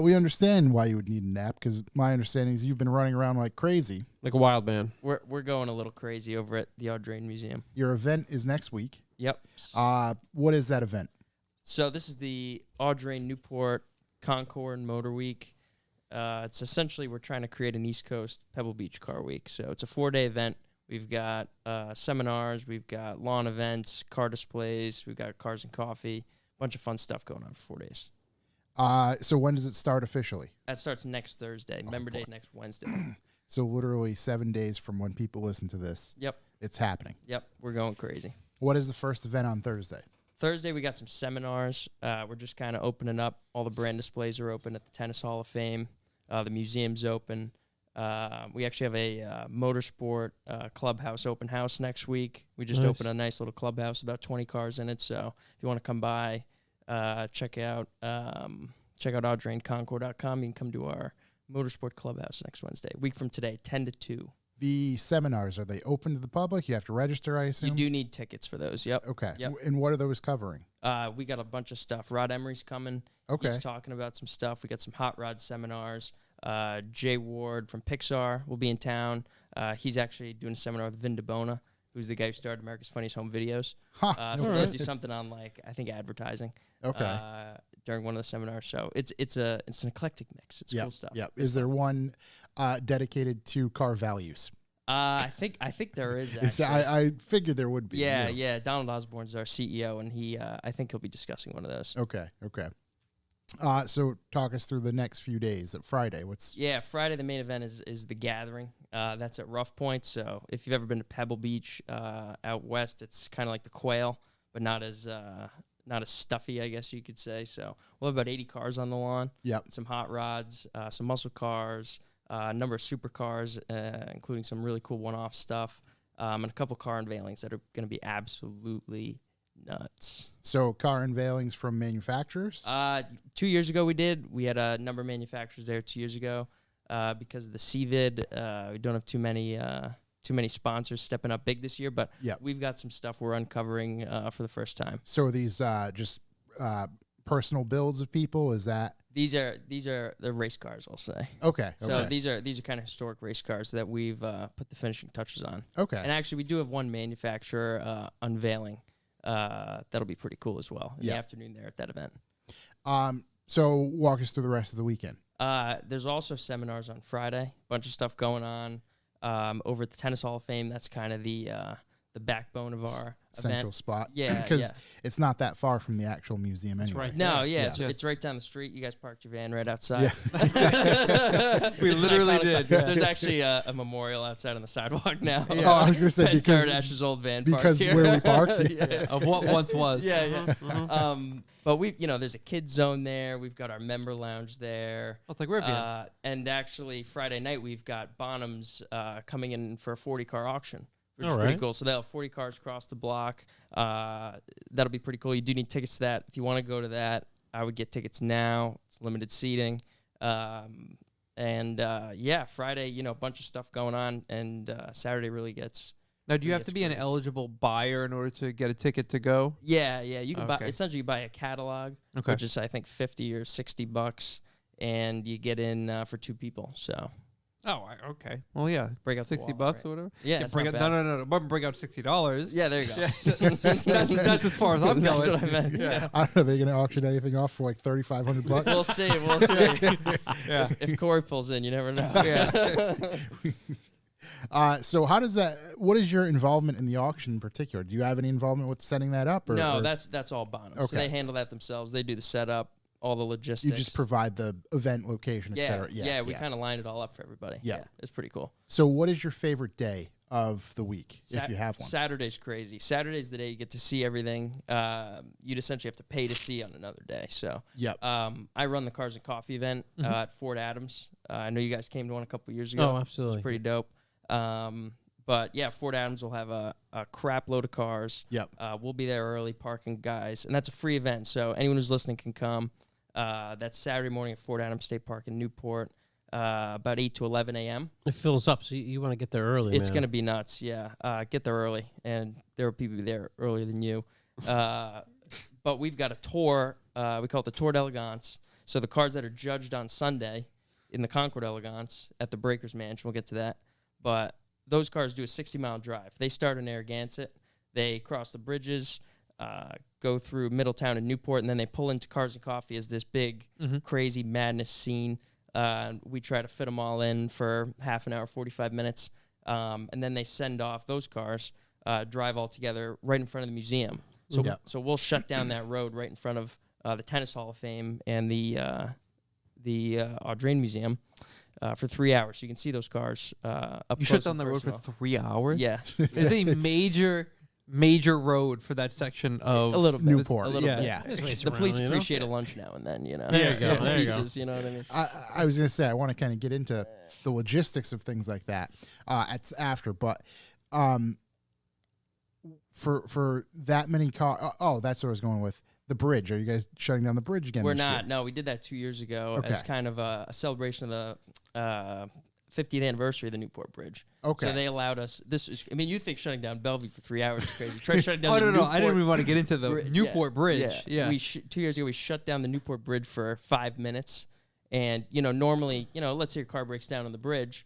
Speaker 1: We understand why you would need a nap because my understanding is you've been running around like crazy.
Speaker 2: Like a wild man.
Speaker 3: We're going a little crazy over at the Audrain Museum.
Speaker 1: Your event is next week.
Speaker 3: Yep.
Speaker 1: What is that event?
Speaker 3: So this is the Audrain Newport Concord Motorweek. It's essentially we're trying to create an East Coast Pebble Beach Car Week. So it's a 4-day event. We've got seminars, we've got lawn events, car displays, we've got cars and coffee, a bunch of fun stuff going on for 4 days.
Speaker 1: So when does it start officially?
Speaker 3: That starts next Thursday. Member Day is next Wednesday.
Speaker 1: So literally 7 days from when people listen to this,
Speaker 3: Yep,
Speaker 1: it's happening.
Speaker 3: yep. We're going crazy.
Speaker 1: What is the first event on Thursday?
Speaker 3: Thursday, we got some seminars. We're just kind of opening up. All the brand displays are open at the Tennis Hall of Fame. The museum's open. We actually have a motorsport clubhouse open house next week. We just
Speaker 2: Nice.
Speaker 3: opened a nice little clubhouse, about 20 cars in it. So if you want to come by, check out AudrainConcord.com. You can come to our motorsport clubhouse next Wednesday, week from today, 10 to 2.
Speaker 1: The seminars, are they open to the public? You have to register, I assume?
Speaker 3: You do need tickets for those. Yep.
Speaker 1: Okay.
Speaker 3: Yep.
Speaker 1: And what are those covering?
Speaker 3: We got a bunch of stuff. Rod Emery's coming.
Speaker 1: Okay.
Speaker 3: He's talking about some stuff. We got some hot rod seminars. Jay Ward from Pixar will be in town. He's actually doing a seminar with Vin DeBona, who's the guy who started America's Funniest Home Videos.
Speaker 1: Huh.
Speaker 3: So we're
Speaker 2: Alright.
Speaker 3: gonna do something on I think advertising.
Speaker 1: Okay.
Speaker 3: During one of the seminars. So it's an eclectic mix. It's cool stuff.
Speaker 1: Yeah. Is there one dedicated to car values?
Speaker 3: I think there is.
Speaker 1: It's-
Speaker 3: Actually.
Speaker 1: I figured there would be.
Speaker 3: Yeah,
Speaker 1: you know.
Speaker 3: yeah. Donald Osborne's our CEO, and I think he'll be discussing one of those.
Speaker 1: Okay. So talk us through the next few days. At Friday, what's
Speaker 3: Yeah, Friday the main event is the Gathering. That's at Rough Point. So if you've ever been to Pebble Beach out west, it's kind of like the Quail, but not as stuffy, I guess you could say. So we'll have about 80 cars on the lawn.
Speaker 1: Yep.
Speaker 3: Some hot rods, some muscle cars, a number of supercars, including some really cool one-off stuff, and a couple car unveilings that are going to be absolutely nuts.
Speaker 1: so car unveilings from manufacturers?
Speaker 3: 2 years ago we had a number of manufacturers there 2 years ago. Because of the CVID, we don't have too many sponsors stepping up big this year, but
Speaker 1: Yep.
Speaker 3: we've got some stuff we're uncovering for the first time.
Speaker 1: So are these just personal builds of people? Is that
Speaker 3: These are the race cars, I'll say.
Speaker 1: okay?
Speaker 3: So
Speaker 1: okay.
Speaker 3: these are kind of historic race cars that we've put the finishing touches on.
Speaker 1: Okay.
Speaker 3: And actually, we do have one manufacturer unveiling that'll be pretty cool as well in
Speaker 1: Yeah.
Speaker 3: the afternoon there at that event.
Speaker 1: So walk us through the rest of the weekend.
Speaker 3: There's also seminars on Friday. Bunch of stuff going on over at the Tennis Hall of Fame. That's kind of the backbone of our
Speaker 1: Central
Speaker 3: event.
Speaker 1: spot.
Speaker 3: Yeah,
Speaker 1: Because
Speaker 3: yeah.
Speaker 1: it's not that far from the actual museum anyway.
Speaker 2: right.
Speaker 3: No,
Speaker 2: Yeah.
Speaker 3: yeah,
Speaker 1: Yeah.
Speaker 3: it's right down the street. You guys parked your van right outside.
Speaker 4: We
Speaker 3: It's an
Speaker 4: literally
Speaker 3: iconic
Speaker 4: did,
Speaker 3: spot.
Speaker 4: yeah.
Speaker 3: There's actually a memorial outside on the sidewalk now.
Speaker 1: Oh, I was gonna say
Speaker 3: And
Speaker 1: because
Speaker 3: Teradash's old van
Speaker 1: because
Speaker 3: parked here.
Speaker 1: where we parked.
Speaker 3: yeah.
Speaker 4: Of what once was.
Speaker 3: Yeah, yeah. But there's a kids zone there. We've got our member lounge there.
Speaker 4: Oh, it's like Rivian.
Speaker 3: And actually, Friday night we've got Bonhams coming in for a 40-car auction, which is
Speaker 2: All
Speaker 3: pretty
Speaker 2: right.
Speaker 3: cool. So they'll have 40 cars across the block. That'll be pretty cool. You do need tickets to that. If you want to go to that, I would get tickets now. It's limited seating. Friday, a bunch of stuff going on, and Saturday really gets
Speaker 4: Now, do you have to be an eligible buyer in order to get a ticket to go?
Speaker 3: Yeah. You can buy.
Speaker 4: Okay.
Speaker 3: Essentially, you buy a catalog,
Speaker 4: Okay.
Speaker 3: which is I think $50 or $60, and you get in for 2 people. So
Speaker 4: Okay. Well, yeah.
Speaker 3: break out the
Speaker 4: $60
Speaker 3: wall, right?
Speaker 4: or whatever.
Speaker 3: Yeah, it's
Speaker 4: bring
Speaker 3: not
Speaker 4: out,
Speaker 3: bad.
Speaker 4: no. Bring out $60.
Speaker 3: Yeah, there you go.
Speaker 4: That's as far as I'm
Speaker 3: That's
Speaker 4: going.
Speaker 3: what I meant. Yeah.
Speaker 1: I don't know. Are they going to auction anything off for like $3,500?
Speaker 3: We'll see. We'll see.
Speaker 4: Yeah.
Speaker 3: If Corey pulls in, you never know.
Speaker 4: Yeah.
Speaker 1: So how does that? What is your involvement in the auction in particular? Do you have any involvement with setting that up? Or,
Speaker 3: No,
Speaker 1: or
Speaker 3: that's all Bonham. So
Speaker 1: Okay.
Speaker 3: they handle that themselves. They do the setup, all the logistics.
Speaker 1: you just provide the event location,
Speaker 3: yeah,
Speaker 1: etc.
Speaker 3: yeah. We kind of lined it all up for everybody.
Speaker 1: Yeah.
Speaker 3: It's pretty cool.
Speaker 1: So what is your favorite day of the week if you have one?
Speaker 3: Saturday's crazy. Saturday's the day you get to see everything. You'd essentially have to pay to see on another day. So
Speaker 1: Yep.
Speaker 3: I run the Cars and Coffee event at Fort Adams. I know you guys came to one a couple years ago.
Speaker 2: Oh, absolutely.
Speaker 3: It's pretty dope. But yeah, Fort Adams will have a crap load of cars.
Speaker 1: Yep.
Speaker 3: We'll be there early, parking guys, and that's a free event. So anyone who's listening can come. That's Saturday morning at Fort Adams State Park in Newport, about 8 to 11 a.m.
Speaker 2: It fills up, so you want to get there early.
Speaker 3: It's
Speaker 2: man.
Speaker 3: going to be nuts, yeah. Get there early, and there will people there earlier than you. But we've got a tour. We call it the Tour d'Elegance. So the cars that are judged on Sunday in the Concord Elegance at the Breakers Mansion, we'll get to that. But those cars do a 60-mile drive. They start in Narragansett. They cross the bridges, go through Middletown and Newport, and then they pull into Cars and Coffee as this big, crazy madness scene. We try to fit them all in for half an hour, 45 minutes. And then they send off those cars, drive all together right in front of the museum. So,
Speaker 1: Yeah.
Speaker 3: so we'll shut down that road right in front of the Tennis Hall of Fame and the Audrain Museum for 3 hours. So you can see those cars up
Speaker 4: You
Speaker 3: close
Speaker 4: shut down
Speaker 3: and
Speaker 4: the road for
Speaker 3: personal.
Speaker 4: 3 hours?
Speaker 3: Yeah.
Speaker 4: It's a major road for that section of
Speaker 3: A little bit.
Speaker 1: Newport.
Speaker 3: A little
Speaker 4: Yeah.
Speaker 3: bit.
Speaker 1: Yeah.
Speaker 2: Just waste
Speaker 3: The
Speaker 2: around,
Speaker 3: police
Speaker 2: you know?
Speaker 3: appreciate a lunch now and then, you know.
Speaker 2: There you go, there you go.
Speaker 3: Pizzas, you know what I mean?
Speaker 1: I was going to say I want to kind of get into the logistics of things like that after, but for that many cars. That's what I was going with. The bridge. Are you guys shutting down the bridge again?
Speaker 3: We're
Speaker 1: this
Speaker 3: not.
Speaker 1: year?
Speaker 3: No, we did that 2 years ago
Speaker 1: Okay.
Speaker 3: as kind of a celebration of the 50th anniversary of the Newport Bridge.
Speaker 1: Okay.
Speaker 3: So they allowed us. You think shutting down Bellevue for 3 hours is crazy? Try shutting down.
Speaker 4: Oh,
Speaker 3: the
Speaker 4: no. I didn't
Speaker 3: Newport
Speaker 4: even want to get into the
Speaker 3: Bri-
Speaker 4: Newport Bridge. Yeah.
Speaker 3: 2 years ago, we shut down the Newport Bridge for 5 minutes. And, normally, let's say your car breaks down on the bridge.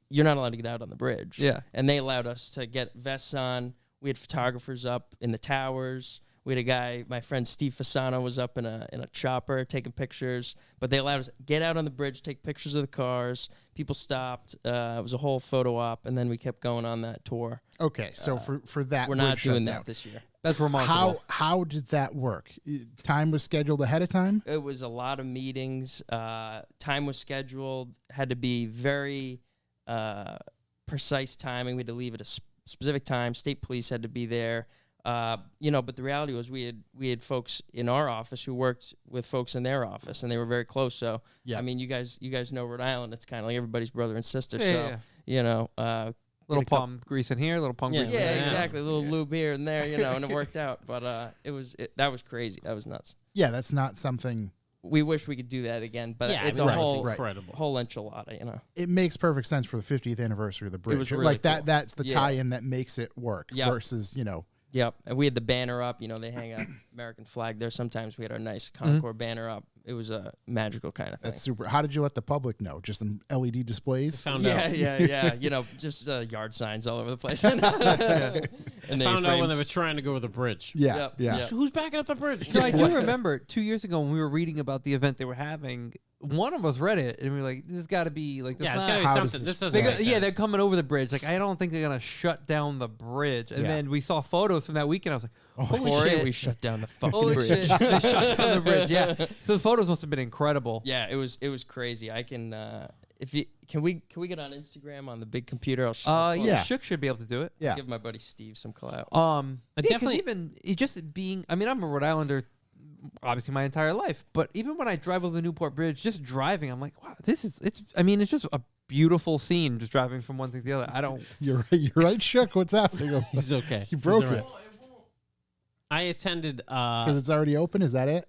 Speaker 3: You're not allowed to get out on the bridge.
Speaker 4: Yeah.
Speaker 3: And they allowed us to get vests on. We had photographers up in the towers. We had a guy, my friend Steve Fasano was up in a chopper taking pictures. But they allowed us to get out on the bridge, take pictures of the cars. People stopped. It was a whole photo op. And then we kept going on that tour.
Speaker 1: Okay. So for that,
Speaker 3: We're not
Speaker 1: bridge shut
Speaker 3: doing
Speaker 1: down.
Speaker 3: that this year.
Speaker 4: That's remarkable.
Speaker 1: How did that work? Time was scheduled ahead of time?
Speaker 3: It was a lot of meetings. Time was scheduled. Had to be very precise timing. We had to leave at a specific time. State police had to be there. But the reality was we had folks in our office who worked with folks in their office, and they were very close. So
Speaker 1: Yeah.
Speaker 3: I mean, you guys know Rhode Island. It's kind of like everybody's brother and sister.
Speaker 4: Yeah,
Speaker 3: So
Speaker 4: Little
Speaker 3: get a couple-
Speaker 4: palm grease in here, little palm
Speaker 3: Yeah,
Speaker 4: grease in there.
Speaker 3: exactly. A little lube here and there, and it worked out. But that was crazy. That was nuts.
Speaker 1: Yeah, that's not something.
Speaker 3: We wish we could do that again, but
Speaker 2: Yeah,
Speaker 3: it's
Speaker 2: I mean,
Speaker 3: a
Speaker 1: right,
Speaker 3: whole
Speaker 1: right.
Speaker 2: incredible.
Speaker 3: whole enchilada.
Speaker 1: It makes perfect sense for the 50th anniversary of the bridge.
Speaker 3: was really
Speaker 1: like that.
Speaker 3: cool.
Speaker 1: That's the
Speaker 3: Yeah.
Speaker 1: tie-in that makes it work.
Speaker 3: Yep.
Speaker 1: Versus
Speaker 3: Yep, and we had the banner up. They hang a American flag there. Sometimes we had our nice Concord banner up. It was a magical kind of thing.
Speaker 1: That's super. How did you let the public know? Just some LED displays?
Speaker 2: Found out.
Speaker 3: Yeah. Just yard signs all over the place. And
Speaker 2: Found out when they were trying to go over the bridge.
Speaker 1: Yeah,
Speaker 3: Yep,
Speaker 1: yeah.
Speaker 3: yep.
Speaker 2: Who's backing up the bridge?
Speaker 4: So I do remember 2 years ago when we were reading about the event they were having, one of us read it and we were like, "This got to be like,
Speaker 2: Yeah,
Speaker 4: that's
Speaker 2: it's got to
Speaker 4: not
Speaker 2: be
Speaker 1: How does
Speaker 2: something.
Speaker 1: this-
Speaker 2: This doesn't make sense.
Speaker 4: they're coming over the bridge. Like, I don't think they're gonna shut down the bridge." And
Speaker 1: Yeah.
Speaker 4: then we saw photos from that weekend. I was like, "Holy
Speaker 3: Corey,
Speaker 4: shit!"
Speaker 3: we shut down the fucking
Speaker 4: Holy
Speaker 3: bridge.
Speaker 4: shit! They shut down the bridge. Yeah. So the photos must have been incredible.
Speaker 3: Yeah, it was crazy. I can can we get on Instagram on the big computer? I'll show you the
Speaker 1: Yeah.
Speaker 3: photos.
Speaker 4: Shook should be able to do it.
Speaker 1: Yeah.
Speaker 3: Give my buddy Steve some clout.
Speaker 2: Definitely-
Speaker 4: even it just being. I mean, I'm a Rhode Islander, obviously my entire life. But even when I drive over the Newport Bridge, just driving, I'm like, wow, it's just a beautiful scene. Just driving from one thing to the other. I don't.
Speaker 1: You're right. You're right, Shook. What's happening?
Speaker 2: He's okay.
Speaker 1: You broke
Speaker 2: He's all
Speaker 1: it
Speaker 2: right. I attended.
Speaker 1: because it's already open. Is that it?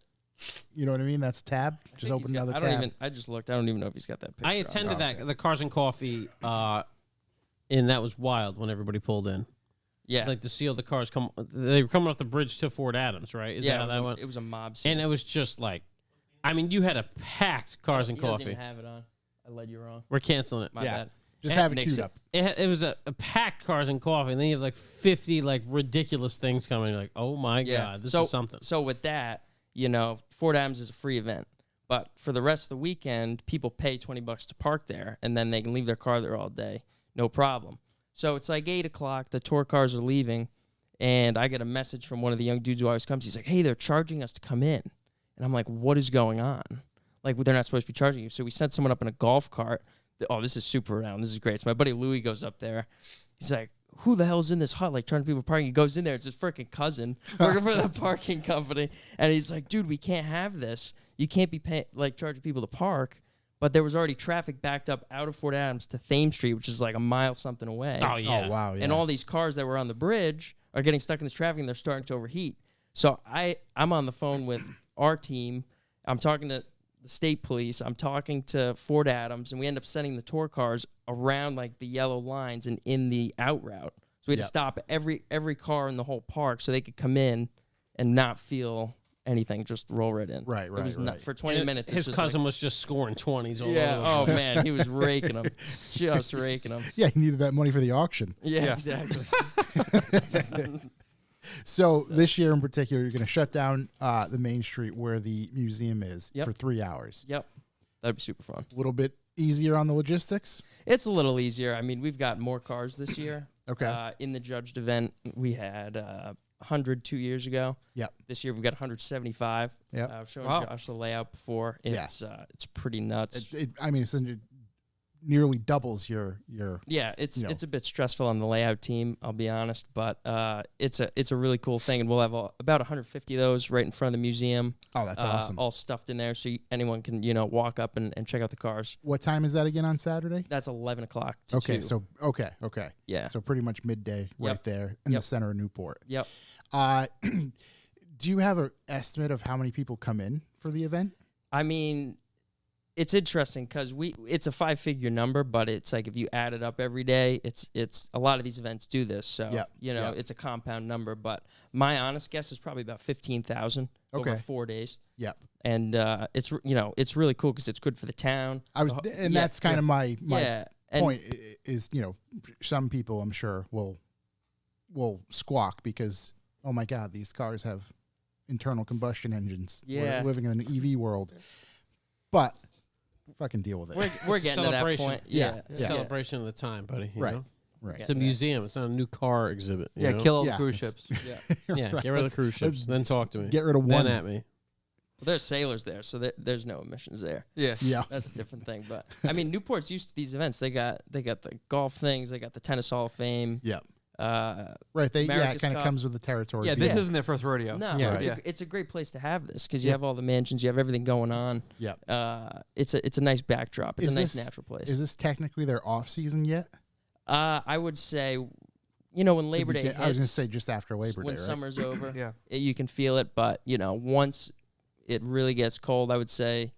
Speaker 1: You know what I mean? That's tab.
Speaker 3: I
Speaker 1: Just
Speaker 3: think
Speaker 1: open
Speaker 3: he's got-
Speaker 1: another
Speaker 3: I don't
Speaker 1: tab.
Speaker 3: even. I just looked. I don't even know if he's got that picture.
Speaker 2: I
Speaker 3: on.
Speaker 2: attended
Speaker 1: Oh,
Speaker 2: that
Speaker 1: okay.
Speaker 2: the Cars and Coffee, and that was wild when everybody pulled in.
Speaker 3: Yeah.
Speaker 2: Like to see all the cars come. They were coming off the bridge to Fort Adams, right? Is that how that went?
Speaker 3: It was a mob scene.
Speaker 2: And it was just like, I mean, you had a packed cars and
Speaker 3: He doesn't
Speaker 2: coffee.
Speaker 3: even have it on. I led you wrong.
Speaker 2: We're canceling it.
Speaker 3: My bad.
Speaker 1: Just
Speaker 2: And
Speaker 1: have it
Speaker 3: Nixon.
Speaker 1: queued up.
Speaker 2: It was a packed cars and coffee, and then you have like 50 like ridiculous things coming. You're like, oh my god, this is something.
Speaker 3: So with that, Fort Adams is a free event, but for the rest of the weekend, people pay $20 to park there, and then they can leave their car there all day, no problem. So it's like 8 o'clock. The tour cars are leaving, and I get a message from one of the young dudes who always comes. He's like, "Hey, they're charging us to come in," and I'm like, "What is going on? Like, they're not supposed to be charging you." So we sent someone up in a golf cart. Oh, this is super round. This is great. So my buddy Louie goes up there. He's like, who the hell's in this hut, like, charging people parking? He goes in there. It's his freaking cousin working for the parking company. And he's like, dude, we can't have this. You can't be charging people to park. But there was already traffic backed up out of Fort Adams to Thames Street, which is like a mile something away.
Speaker 2: Oh, yeah.
Speaker 1: Oh, wow. Yeah.
Speaker 3: And all these cars that were on the bridge are getting stuck in this traffic, and they're starting to overheat. So I'm on the phone with our team. I'm talking to the state police. I'm talking to Fort Adams, and we end up sending the tour cars around like the yellow lines and in the out route. So we had to stop every car in the whole park so they could come in and not feel anything, just roll right in.
Speaker 1: Right.
Speaker 3: It was not, for 20 minutes.
Speaker 2: His
Speaker 3: it's just
Speaker 2: cousin was just scoring 20s all
Speaker 3: yeah.
Speaker 2: over.
Speaker 3: Oh man, he was raking them, just raking them.
Speaker 1: Yeah, he needed that money for the auction.
Speaker 3: Yeah, exactly.
Speaker 1: So this year in particular, you're going to shut down the main street where the museum is
Speaker 3: Yep.
Speaker 1: for 3 hours.
Speaker 3: Yep, that'd be super fun.
Speaker 1: A little bit easier on the logistics.
Speaker 3: It's a little easier. I mean, we've got more cars this year.
Speaker 1: Okay.
Speaker 3: In the judged event, we had 100 2 years ago.
Speaker 1: Yep.
Speaker 3: This year we've got 175.
Speaker 1: Yep.
Speaker 3: I was showing
Speaker 4: Wow.
Speaker 3: Josh the layout before. It's pretty nuts.
Speaker 1: It nearly doubles your.
Speaker 3: Yeah, it's
Speaker 1: know.
Speaker 3: it's a bit stressful on the layout team, I'll be honest, but it's a really cool thing, and we'll have about 150 of those right in front of the museum.
Speaker 1: Oh, that's awesome.
Speaker 3: All stuffed in there, so anyone can walk up and check out the cars.
Speaker 1: What time is that again on Saturday?
Speaker 3: That's 11 o'clock to
Speaker 1: Okay,
Speaker 3: 2.
Speaker 1: so okay.
Speaker 3: Yeah.
Speaker 1: So pretty much midday right
Speaker 3: Yep.
Speaker 1: there in the
Speaker 3: Yep.
Speaker 1: center of Newport.
Speaker 3: Yep.
Speaker 1: Do you have an estimate of how many people come in for the event?
Speaker 3: I mean, it's interesting because it's a 5-figure number, but it's like if you add it up every day, it's a lot of these events do this, so
Speaker 1: Yep.
Speaker 3: it's a compound number. But my honest guess is probably about 15,000 over 4 days.
Speaker 1: Yep.
Speaker 3: And it's really cool because it's good for the town.
Speaker 1: That's kind of my
Speaker 3: and
Speaker 1: point is, some people I'm sure will squawk because, oh my God, these cars have internal combustion engines.
Speaker 3: Yeah.
Speaker 1: We're living in an EV world. But fucking deal with it.
Speaker 3: we're getting to that
Speaker 2: Celebration.
Speaker 3: point.
Speaker 1: Yeah.
Speaker 2: It's a celebration of the time, buddy. you
Speaker 1: Right.
Speaker 2: know?
Speaker 1: Right.
Speaker 2: It's a museum. It's not a new car exhibit. you
Speaker 4: Yeah,
Speaker 2: know?
Speaker 4: kill all the
Speaker 1: Yeah,
Speaker 4: cruise
Speaker 1: it's-
Speaker 4: ships.
Speaker 2: Yeah,
Speaker 1: Right.
Speaker 2: get rid of the cruise ships. Then talk to me.
Speaker 1: Get rid of
Speaker 2: Then
Speaker 1: one.
Speaker 2: at me.
Speaker 3: Well, there's sailors there, so there's no emissions there.
Speaker 4: Yeah.
Speaker 1: Yeah.
Speaker 3: That's a different thing. But I mean, Newport's used to these events. They got the golf things. They got the tennis Hall of Fame.
Speaker 1: Yeah.
Speaker 3: Uh,
Speaker 1: Right. It
Speaker 3: America's
Speaker 1: kind of
Speaker 3: Cup.
Speaker 1: comes with the territory.
Speaker 4: Yeah,
Speaker 1: deal.
Speaker 4: this isn't their first rodeo.
Speaker 3: No,
Speaker 2: Yeah.
Speaker 3: it's a great place to have this because you have all the mansions, you have everything going on.
Speaker 1: Yep.
Speaker 3: It's a nice backdrop. It's
Speaker 1: Is
Speaker 3: a nice
Speaker 1: this-
Speaker 3: natural place.
Speaker 1: Is this technically their off season yet?
Speaker 3: I would say, when Labor Day hits,
Speaker 1: I was going to say just after Labor Day,
Speaker 3: when
Speaker 1: right?
Speaker 3: summer's over,
Speaker 4: Yeah.
Speaker 3: you can feel it. But once it really gets cold, I would say,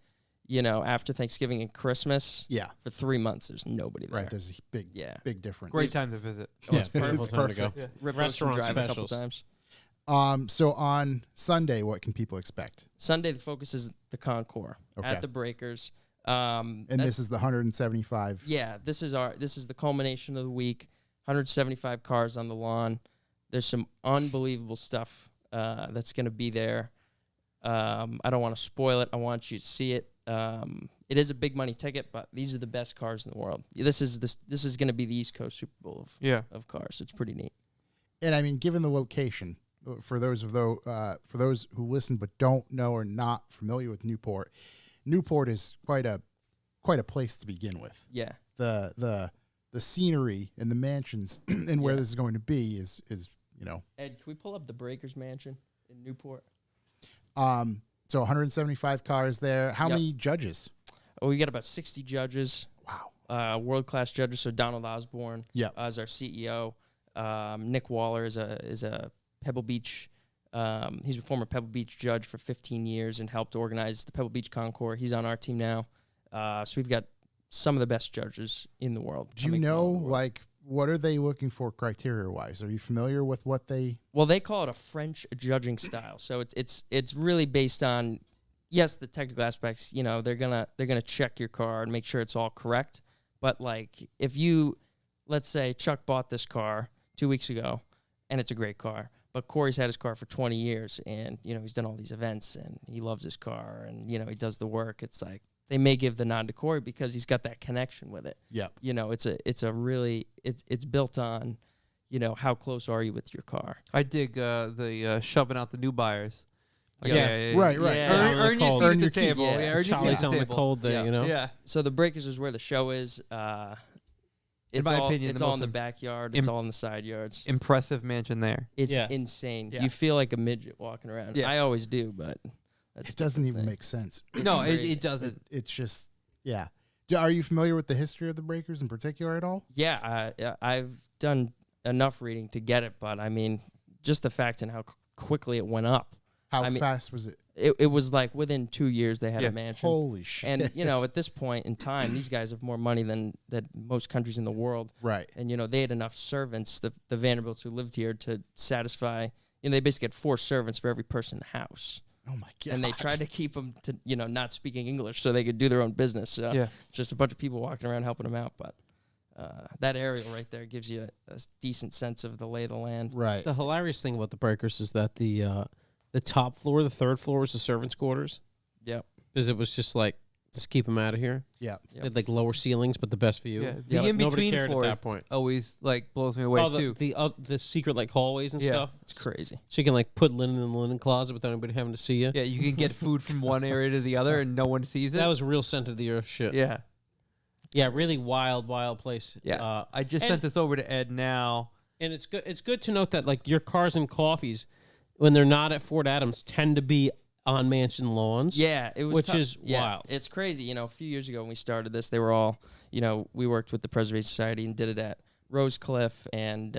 Speaker 3: after Thanksgiving and Christmas,
Speaker 1: Yeah.
Speaker 3: for 3 months, there's nobody there.
Speaker 1: Right. There's a big difference.
Speaker 4: Great time to visit.
Speaker 2: Yeah,
Speaker 3: it's perfect.
Speaker 2: beautiful time to go.
Speaker 1: perfect.
Speaker 3: Rip
Speaker 2: Restaurant
Speaker 3: Ocean Drive a couple
Speaker 2: specials.
Speaker 3: times.
Speaker 1: So on Sunday, what can people expect?
Speaker 3: Sunday, the focus is the Concord
Speaker 1: Okay.
Speaker 3: at the Breakers.
Speaker 1: And this is the 175.
Speaker 3: Yeah, this is the culmination of the week. 175 cars on the lawn. There's some unbelievable stuff that's going to be there. I don't want to spoil it. I want you to see it. It is a big money ticket, but these are the best cars in the world. This is going to be the East Coast Super Bowl of cars. It's pretty neat.
Speaker 1: And I mean, given the location, for those who listen but don't know or not familiar with Newport, Newport is quite a place to begin with.
Speaker 3: Yeah.
Speaker 1: The scenery and the mansions and where this is going to be is
Speaker 3: Ed, can we pull up the Breakers Mansion in Newport?
Speaker 1: so 175 cars there. How
Speaker 3: Yep.
Speaker 1: many judges?
Speaker 3: Oh, we got about 60 judges.
Speaker 1: Wow.
Speaker 3: World-class judges. So Donald Osborne
Speaker 1: Yep.
Speaker 3: is our CEO. Nick Waller is a Pebble Beach. He's a former Pebble Beach judge for 15 years and helped organize the Pebble Beach Concours. He's on our team now. So we've got some of the best judges in the world.
Speaker 1: Do you
Speaker 3: coming from
Speaker 1: know
Speaker 3: all over the world.
Speaker 1: like what are they looking for criteria-wise? Are you familiar with what they...
Speaker 3: Well, they call it a French judging style. So it's really based on, yes, the technical aspects. You know, they're gonna check your car and make sure it's all correct. But like, if you, let's say Chuck bought this car 2 weeks ago, and it's a great car, but Corey's had his car for 20 years, and you know he's done all these events, and he loves his car, and you know he does the work. It's like they may give the nod to Corey because he's got that connection with it.
Speaker 1: Yep.
Speaker 3: You know, it's built on, you know, how close are you with your car.
Speaker 4: I dig the shoving out the new buyers. Like,
Speaker 3: Yeah.
Speaker 1: Right.
Speaker 3: Yeah.
Speaker 4: Earn your seat
Speaker 1: Earn
Speaker 4: at the
Speaker 1: your keep.
Speaker 4: table.
Speaker 3: Yeah.
Speaker 4: Yeah, earn your seat
Speaker 2: Charlie's
Speaker 4: at
Speaker 2: on
Speaker 4: the
Speaker 2: the
Speaker 4: table.
Speaker 2: cold day,
Speaker 3: Yeah.
Speaker 2: you know?
Speaker 4: Yeah.
Speaker 3: So the Breakers is where the show is. It's
Speaker 4: my
Speaker 3: all,
Speaker 4: opinion,
Speaker 3: it's
Speaker 4: the
Speaker 3: all
Speaker 4: most
Speaker 3: in the backyard. It's all in the side yards.
Speaker 4: Impressive mansion there.
Speaker 3: It's
Speaker 2: Yeah.
Speaker 3: insane.
Speaker 4: Yeah.
Speaker 3: You feel like a midget walking around.
Speaker 4: Yeah.
Speaker 3: I always do, but that's
Speaker 1: It doesn't
Speaker 3: a
Speaker 1: even
Speaker 3: thing.
Speaker 1: make sense.
Speaker 4: No, it
Speaker 3: Great.
Speaker 4: doesn't.
Speaker 1: It's just, yeah. Are you familiar with the history of the Breakers in particular at all?
Speaker 3: Yeah, I've done enough reading to get it, but I mean, just the fact and how quickly it went up.
Speaker 1: How
Speaker 3: I mean,
Speaker 1: fast was it?
Speaker 3: It was like within 2 years they had
Speaker 4: Yeah.
Speaker 3: a mansion.
Speaker 1: Holy shit.
Speaker 3: And, you know, at this point in time, these guys have more money than most countries in the world.
Speaker 1: Right.
Speaker 3: And, you know, they had enough servants, the Vanderbilts who lived here, to satisfy, you know, they basically had 4 servants for every person in the house.
Speaker 1: Oh, my God.
Speaker 3: And they tried to keep them to, you know, not speaking English so they could do their own business. So
Speaker 4: Yeah.
Speaker 3: just a bunch of people walking around helping them out. But that aerial right there gives you a decent sense of the lay of the land.
Speaker 1: Right.
Speaker 2: The hilarious thing about the Breakers is that the top floor, the third floor, was the servants' quarters
Speaker 3: Yep.
Speaker 2: because it was just like, just keep them out of here.
Speaker 1: Yeah.
Speaker 2: They had like lower ceilings, but the best view.
Speaker 4: Yeah.
Speaker 2: Yeah,
Speaker 4: The in
Speaker 2: nobody
Speaker 4: between
Speaker 2: cared
Speaker 4: floors
Speaker 2: at that point.
Speaker 4: always like blows me away
Speaker 2: Oh,
Speaker 4: too.
Speaker 2: the secret like hallways and
Speaker 4: Yeah.
Speaker 2: stuff.
Speaker 3: It's crazy.
Speaker 2: So you can like put linen in the linen closet without anybody having to see you.
Speaker 4: Yeah, you can get food from one area to the other and no one sees it.
Speaker 2: That was real center of the earth shit.
Speaker 4: yeah.
Speaker 2: Yeah, really wild place.
Speaker 4: Yeah. I just
Speaker 2: and-
Speaker 4: sent this over to Ed now.
Speaker 2: And it's good. It's good to note that like your cars and coffees, when they're not at Fort Adams, tend to be on mansion lawns.
Speaker 3: Yeah, it was
Speaker 2: which
Speaker 3: tough.
Speaker 2: is
Speaker 3: Yeah,
Speaker 2: wild.
Speaker 3: It's crazy. You know, a few years ago when we started this, they were all, you know, we worked with the Preservation Society and did it at Rose Cliff and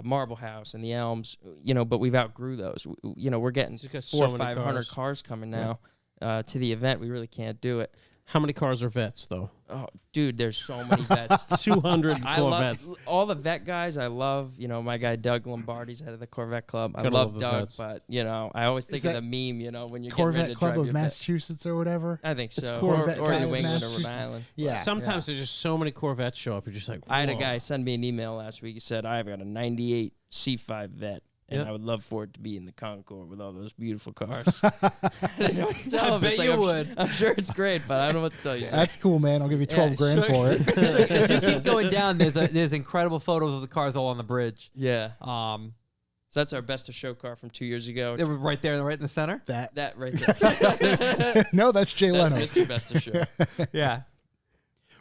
Speaker 3: Marble House and the Elms. You know, but we've outgrew those. You know, we're getting
Speaker 2: Just got
Speaker 3: 400
Speaker 2: so
Speaker 3: or
Speaker 2: many
Speaker 3: 500
Speaker 2: cars.
Speaker 3: cars coming now to the event. We really can't do it.
Speaker 2: How many cars are vets though?
Speaker 3: Oh, dude, there's so many vets.
Speaker 2: 200
Speaker 3: I
Speaker 2: Corvettes.
Speaker 3: love all the vet guys. I love, you know, my guy Doug Lombardi's head of the Corvette Club. I
Speaker 2: Gotta
Speaker 3: love
Speaker 2: love the
Speaker 3: Doug,
Speaker 2: vets.
Speaker 3: but you know, I always think of
Speaker 1: that
Speaker 3: the meme. You know, when you're
Speaker 1: Corvette
Speaker 3: getting ready to
Speaker 1: Club
Speaker 3: drive
Speaker 1: of
Speaker 3: your vet.
Speaker 1: Massachusetts or whatever.
Speaker 3: I think
Speaker 1: It's
Speaker 3: so.
Speaker 1: Corvette
Speaker 3: or
Speaker 1: guys
Speaker 3: New
Speaker 1: of
Speaker 3: England or Rhode
Speaker 1: Massachusetts.
Speaker 3: Island.
Speaker 1: Yeah.
Speaker 2: Sometimes there's just so many Corvettes show up. You're just like,
Speaker 3: I had a
Speaker 2: whoa.
Speaker 3: guy send me an email last week. He said, I've got a 98 C5 vet, and
Speaker 2: Yep.
Speaker 3: I would love for it to be in the Concord with all those beautiful cars. I didn't know what to tell him.
Speaker 4: bet
Speaker 3: It's like,
Speaker 4: you
Speaker 3: I'm,
Speaker 4: would.
Speaker 3: I'm sure it's great, but I don't know what to tell you.
Speaker 1: That's cool, man. I'll give you 12 grand
Speaker 3: sure.
Speaker 1: for it.
Speaker 4: If you keep going down, there's incredible photos of the cars all on the bridge.
Speaker 3: Yeah.
Speaker 4: So
Speaker 3: So that's our best of show car from 2 years ago.
Speaker 4: they were right there, right in the center.
Speaker 1: That.
Speaker 3: That right there.
Speaker 1: No, that's Jay
Speaker 3: That's
Speaker 1: Leno.
Speaker 3: Mr. Best of Show.
Speaker 4: Yeah.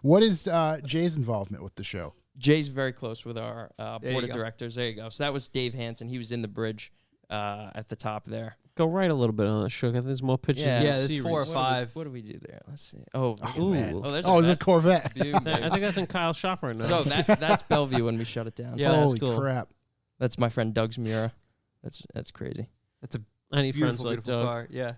Speaker 1: What is Jay's involvement with the show?
Speaker 3: Jay's very close with our
Speaker 4: you
Speaker 3: board of
Speaker 4: go.
Speaker 3: directors. There you go. So that was Dave Hansen. He was in the bridge at the top there.
Speaker 2: Go right a little bit on the show. I think there's more pictures.
Speaker 3: Yeah.
Speaker 2: in the
Speaker 4: Yeah, there's
Speaker 2: series.
Speaker 4: 4 or
Speaker 3: What do we-
Speaker 4: 5.
Speaker 3: What do we do there? Let's see. Oh,
Speaker 2: Ooh.
Speaker 1: man.
Speaker 3: Oh, there's
Speaker 1: Oh,
Speaker 3: a
Speaker 1: it's a
Speaker 3: vet.
Speaker 1: Corvette.
Speaker 3: Dude,
Speaker 2: I think that's in Kyle's shop right now.
Speaker 3: so that's Bellevue when we shut it down.
Speaker 2: Yeah, that's
Speaker 1: Holy
Speaker 2: cool.
Speaker 1: crap.
Speaker 3: That's my friend Doug's Mura. That's crazy.
Speaker 4: It's a
Speaker 2: I need friends
Speaker 4: beautiful,
Speaker 2: like
Speaker 4: beautiful
Speaker 2: Doug.
Speaker 4: car. Yeah.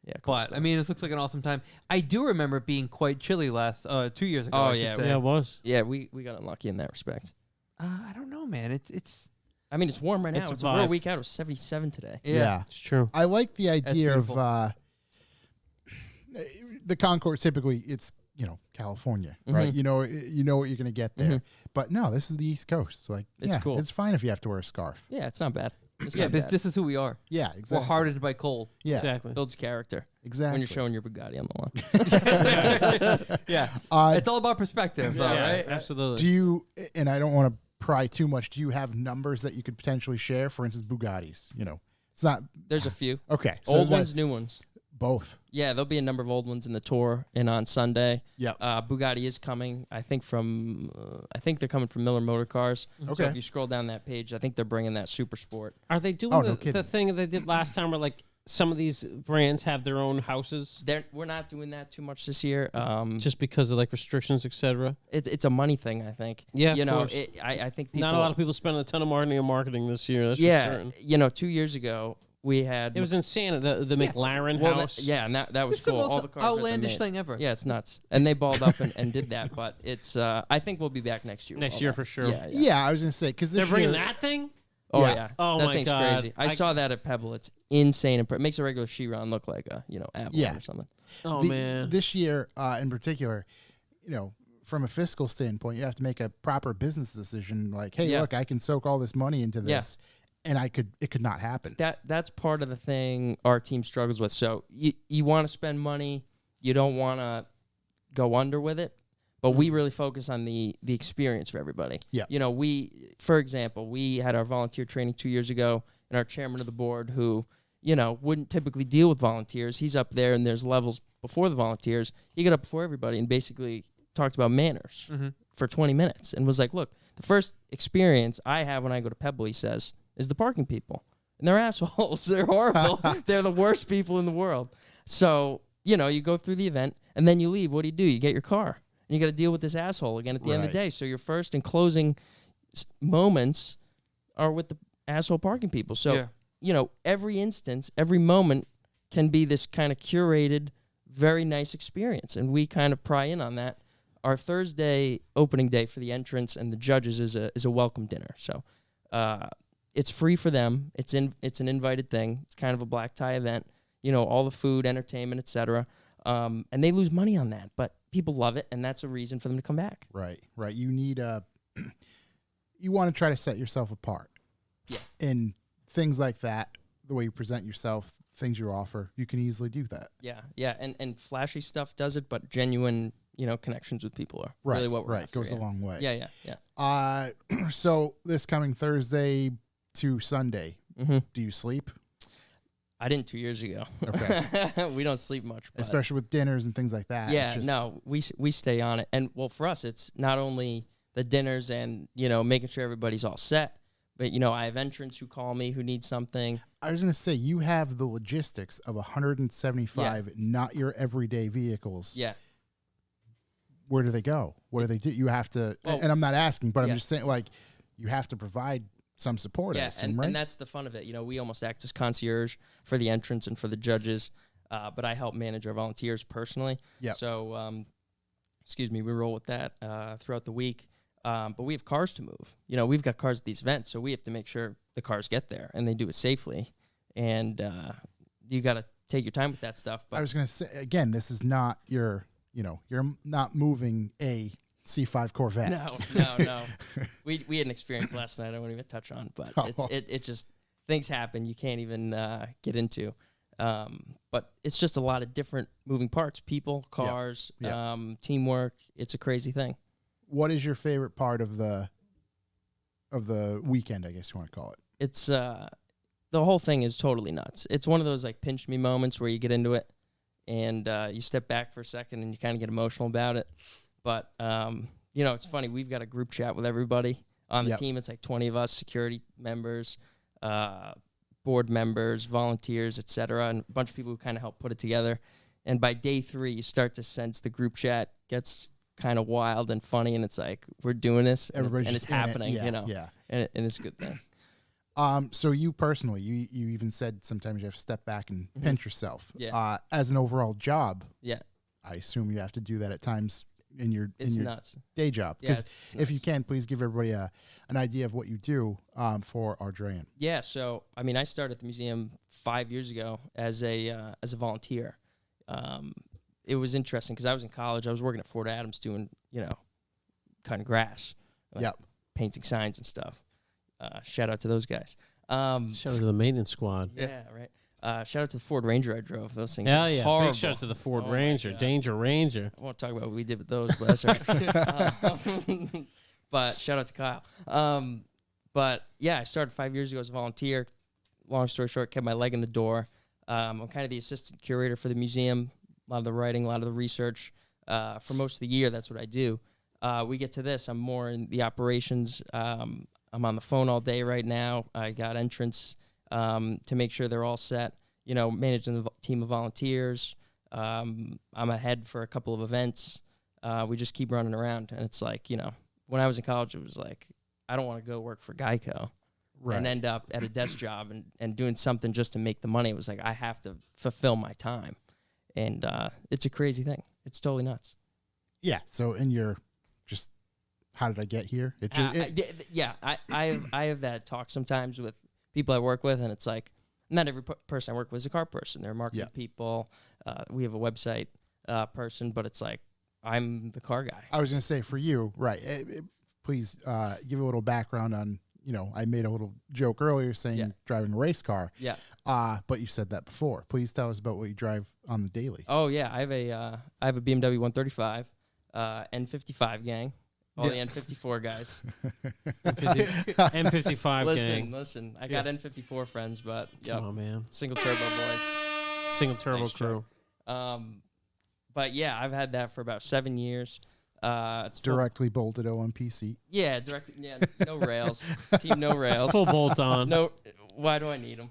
Speaker 3: Yeah, cool
Speaker 4: But
Speaker 3: stuff.
Speaker 4: I mean, this looks like an awesome time. I do remember it being quite chilly last 2 years ago.
Speaker 3: Oh,
Speaker 4: I should
Speaker 3: yeah,
Speaker 4: say.
Speaker 2: Yeah, it was.
Speaker 3: yeah, we got unlucky in that respect.
Speaker 4: I don't know, man. It's
Speaker 3: I mean, it's warm right now.
Speaker 2: It's a
Speaker 3: It's a real
Speaker 2: vibe.
Speaker 3: week out. It was 77 today.
Speaker 4: yeah.
Speaker 2: It's true.
Speaker 1: I like the idea of
Speaker 4: beautiful.
Speaker 1: the Concord. Typically, it's California, right?
Speaker 3: Mhm.
Speaker 1: You know what you're gonna get there.
Speaker 3: Mhm.
Speaker 1: But no, this is the East Coast. So, like,
Speaker 3: It's
Speaker 1: yeah,
Speaker 3: cool.
Speaker 1: it's fine if you have to wear a scarf.
Speaker 3: Yeah, it's not bad. It's
Speaker 4: Yeah,
Speaker 3: not
Speaker 4: because
Speaker 3: bad.
Speaker 4: this is who we are.
Speaker 1: Yeah,
Speaker 4: We're
Speaker 1: exactly.
Speaker 4: hardened by cold.
Speaker 1: Yeah,
Speaker 2: Exactly.
Speaker 3: builds character
Speaker 1: exactly.
Speaker 3: when you're showing your Bugatti on the lawn.
Speaker 4: Yeah.
Speaker 1: Uh,
Speaker 4: It's all about perspective, though,
Speaker 2: Yeah,
Speaker 4: right?
Speaker 2: absolutely.
Speaker 1: do you? And I don't want to pry too much. Do you have numbers that you could potentially share? For instance, Bugattis. It's not
Speaker 3: There's a few.
Speaker 1: okay. So
Speaker 3: Old
Speaker 1: that-
Speaker 3: ones, new ones.
Speaker 1: both.
Speaker 3: Yeah, there'll be a number of old ones in the tour and on Sunday.
Speaker 1: Yep.
Speaker 3: Bugatti is coming. I think they're coming from Miller Motor Cars. So
Speaker 1: Okay.
Speaker 3: if you scroll down that page, I think they're bringing that Super Sport.
Speaker 2: Are they doing
Speaker 1: Oh, no
Speaker 2: the
Speaker 1: kidding.
Speaker 2: thing they did last time where like some of these brands have their own houses
Speaker 3: We're not doing that too much this year.
Speaker 2: just because of like restrictions, etc.?
Speaker 3: It's a money thing, I think.
Speaker 2: Yeah,
Speaker 3: you
Speaker 2: of
Speaker 3: know,
Speaker 2: course.
Speaker 3: I think people,
Speaker 2: Not a lot of people spending a ton of money on marketing this year. That's for
Speaker 3: Yeah,
Speaker 2: certain.
Speaker 3: 2 years ago, we had
Speaker 2: It was insane. The McLaren
Speaker 3: well,
Speaker 2: house.
Speaker 3: and that was
Speaker 4: It's
Speaker 3: cool.
Speaker 4: the
Speaker 3: All
Speaker 4: most
Speaker 3: the cars that they
Speaker 4: outlandish
Speaker 3: made.
Speaker 4: thing ever.
Speaker 3: Yeah, it's nuts. And they balled up and did that. But it's I think we'll be back next year. with
Speaker 2: Next
Speaker 3: all
Speaker 2: year
Speaker 3: that.
Speaker 2: for sure.
Speaker 1: Yeah, I was gonna say because
Speaker 2: They're bringing that thing.
Speaker 3: Oh
Speaker 1: Yeah.
Speaker 3: yeah.
Speaker 2: Oh,
Speaker 3: that
Speaker 2: my
Speaker 3: thing's
Speaker 2: God.
Speaker 3: crazy. I saw that at Pebble. It's insane. It makes a regular Chiron look like a Avalon
Speaker 1: Yeah.
Speaker 3: or something.
Speaker 2: Oh man.
Speaker 1: This year in particular, from a fiscal standpoint, you have to make a proper business decision. Like, hey,
Speaker 3: Yeah.
Speaker 1: look, I can soak all this money into this, and it could not happen.
Speaker 3: That's part of the thing our team struggles with. So you want to spend money, you don't want to go under with it, but we really focus on the experience for everybody.
Speaker 1: Yeah.
Speaker 3: For example, we had our volunteer training 2 years ago, and our chairman of the board, who wouldn't typically deal with volunteers, he's up there, and there's levels before the volunteers. He got up before everybody and basically talked about manners for 20 minutes and was like, look, the first experience I have when I go to Pebble, he says, is the parking people. And they're assholes. They're horrible. They're the worst people in the world. So, you go through the event, and then you leave. What do? You get your car. And you got to deal with this asshole again at the end of the day. So your first and closing moments are with the asshole parking people. So, every instance, every moment can be this kind of curated, very nice experience. And we kind of pry in on that. Our Thursday opening day for the entrance and the judges is a welcome dinner. So it's free for them. It's an invited thing. It's kind of a black tie event. All the food, entertainment, etc. And they lose money on that, but people love it, and that's a reason for them to come back.
Speaker 1: Right. You need you want to try to set yourself apart.
Speaker 3: Yeah.
Speaker 1: And things like that, the way you present yourself, things you offer, you can easily do that.
Speaker 3: Yeah. And flashy stuff does it, but genuine, connections with people are really what we're after.
Speaker 1: Goes a long way.
Speaker 3: Yeah.
Speaker 1: So this coming Thursday to Sunday, do you sleep?
Speaker 3: I didn't 2 years ago.
Speaker 1: Okay.
Speaker 3: We don't sleep much. But
Speaker 1: Especially with dinners and things like that.
Speaker 3: yeah, no, we stay on it. And, well, for us, it's not only the dinners and, making sure everybody's all set, but, I have entrants who call me who need something.
Speaker 1: I was going to say, you have the logistics of 175 not your everyday vehicles.
Speaker 3: Yeah.
Speaker 1: Where do they go? What do they do? You have to, and I'm not asking, but I'm just saying, like, you have to provide some support.
Speaker 3: Yeah,
Speaker 1: I assume, right?
Speaker 3: and that's the fun of it. We almost act as concierge for the entrants and for the judges, but I help manage our volunteers personally.
Speaker 1: Yeah.
Speaker 3: So, we roll with that throughout the week. But we have cars to move. We've got cars at these events, so we have to make sure the cars get there and they do it safely. And you got to take your time with that stuff. But
Speaker 1: I was going to say, again, this is not your, you're not moving a C5 Corvette.
Speaker 3: No. We had an experience last night I won't even touch on, but it just, things happen you can't even get into. But it's just a lot of different moving parts, people, cars, teamwork. It's a crazy thing.
Speaker 1: What is your favorite part of the weekend, I guess you want to call it?
Speaker 3: It's the whole thing is totally nuts. It's one of those like pinch me moments where you get into it and you step back for a second and you kind of get emotional about it. But it's funny. We've got a group chat with everybody on the team. It's like 20 of us, security members, board members, volunteers, etc., and a bunch of people who kind of help put it together. And by day 3, you start to sense the group chat gets kind of wild and funny, and it's like, we're doing this, and it's happening, and it's a good thing.
Speaker 1: So you personally, you even said sometimes you have to step back and pinch yourself.
Speaker 3: Yeah.
Speaker 1: As an overall job,
Speaker 3: Yeah.
Speaker 1: I assume you have to do that at times in your
Speaker 3: nuts.
Speaker 1: day job.
Speaker 3: Yeah,
Speaker 1: Because
Speaker 3: it's
Speaker 1: if you
Speaker 3: nuts.
Speaker 1: can, please give everybody an idea of what you do for Audrain.
Speaker 3: Yeah, so I started at the museum 5 years ago as a volunteer. It was interesting because I was in college. I was working at Fort Adams doing, cutting grass, painting signs and stuff. Shout out to those guys.
Speaker 2: Shout out to the maintenance squad.
Speaker 3: Yeah, right. Shout out to the Ford Ranger I drove. Those things.
Speaker 2: Hell
Speaker 3: are
Speaker 2: yeah!
Speaker 3: horrible.
Speaker 2: Big shout out to the Ford
Speaker 3: Oh my
Speaker 2: Ranger,
Speaker 3: God.
Speaker 2: Danger Ranger.
Speaker 3: I won't talk about what we did with those, but that's all right. But shout out to Kyle. But yeah, I started 5 years ago as a volunteer. Long story short, kept my leg in the door. I'm kind of the assistant curator for the museum. A lot of the writing, a lot of the research. For most of the year, that's what I do. We get to this. I'm more in the operations. I'm on the phone all day right now. I got entrance to make sure they're all set. Managing the team of volunteers. I'm ahead for a couple of events. We just keep running around. And it's like, when I was in college, it was like, I don't want to go work for Geico.
Speaker 1: Right.
Speaker 3: and end up at a desk job and doing something just to make the money. It was like, I have to fulfill my time. And it's a crazy thing. It's totally nuts.
Speaker 1: Yeah. So in your just, how did I get here? It just,
Speaker 3: I have that talk sometimes with people I work with, and it's like, not every person I work with is a car person. They're marketing people. We have a website person, but it's like, I'm the car guy.
Speaker 1: I was going to say for you, right. Please give a little background on, I made a little joke earlier saying driving a race car.
Speaker 3: Yeah.
Speaker 1: But you said that before. Please tell us about what you drive on the daily.
Speaker 3: Oh yeah, I have a BMW 135, N55 gang, all the N54 guys.
Speaker 2: M55
Speaker 3: Listen. I got N54 friends, but
Speaker 2: Come on, man.
Speaker 3: single turbo boys.
Speaker 2: Single turbo
Speaker 3: Nice
Speaker 2: crew.
Speaker 3: But yeah, I've had that for about 7 years. It's
Speaker 1: Directly bolted OMP seat.
Speaker 3: Yeah, no rails. Team no rails.
Speaker 2: Full bolt on.
Speaker 3: No, why do I need them?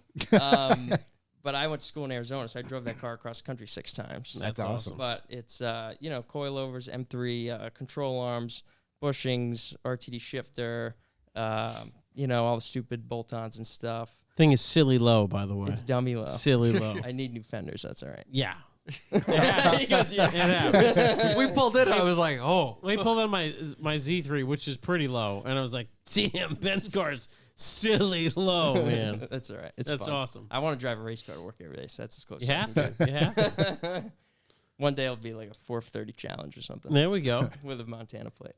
Speaker 3: But I went to school in Arizona, so I drove that car across the country 6 times.
Speaker 1: That's awesome.
Speaker 3: But it's, coilovers, M3, control arms, bushings, RTD shifter, all the stupid bolt-ons and stuff.
Speaker 2: Thing is silly low, by the way.
Speaker 3: It's dummy low.
Speaker 2: Silly low.
Speaker 3: I need new fenders. That's all right.
Speaker 2: Yeah.
Speaker 3: He goes, yeah.
Speaker 4: We pulled it. I was like, oh.
Speaker 2: We pulled on my Z3, which is pretty low, and I was like, damn, Ben's car's silly low, man.
Speaker 3: That's all right.
Speaker 2: That's
Speaker 3: fun.
Speaker 2: awesome.
Speaker 3: I want to drive a race car to work every day, so that's as close
Speaker 2: You
Speaker 3: as I
Speaker 2: have
Speaker 3: can
Speaker 2: to. You have to.
Speaker 3: get. One day it'll be like a 430 challenge or something
Speaker 2: There we go.
Speaker 3: with a Montana plate.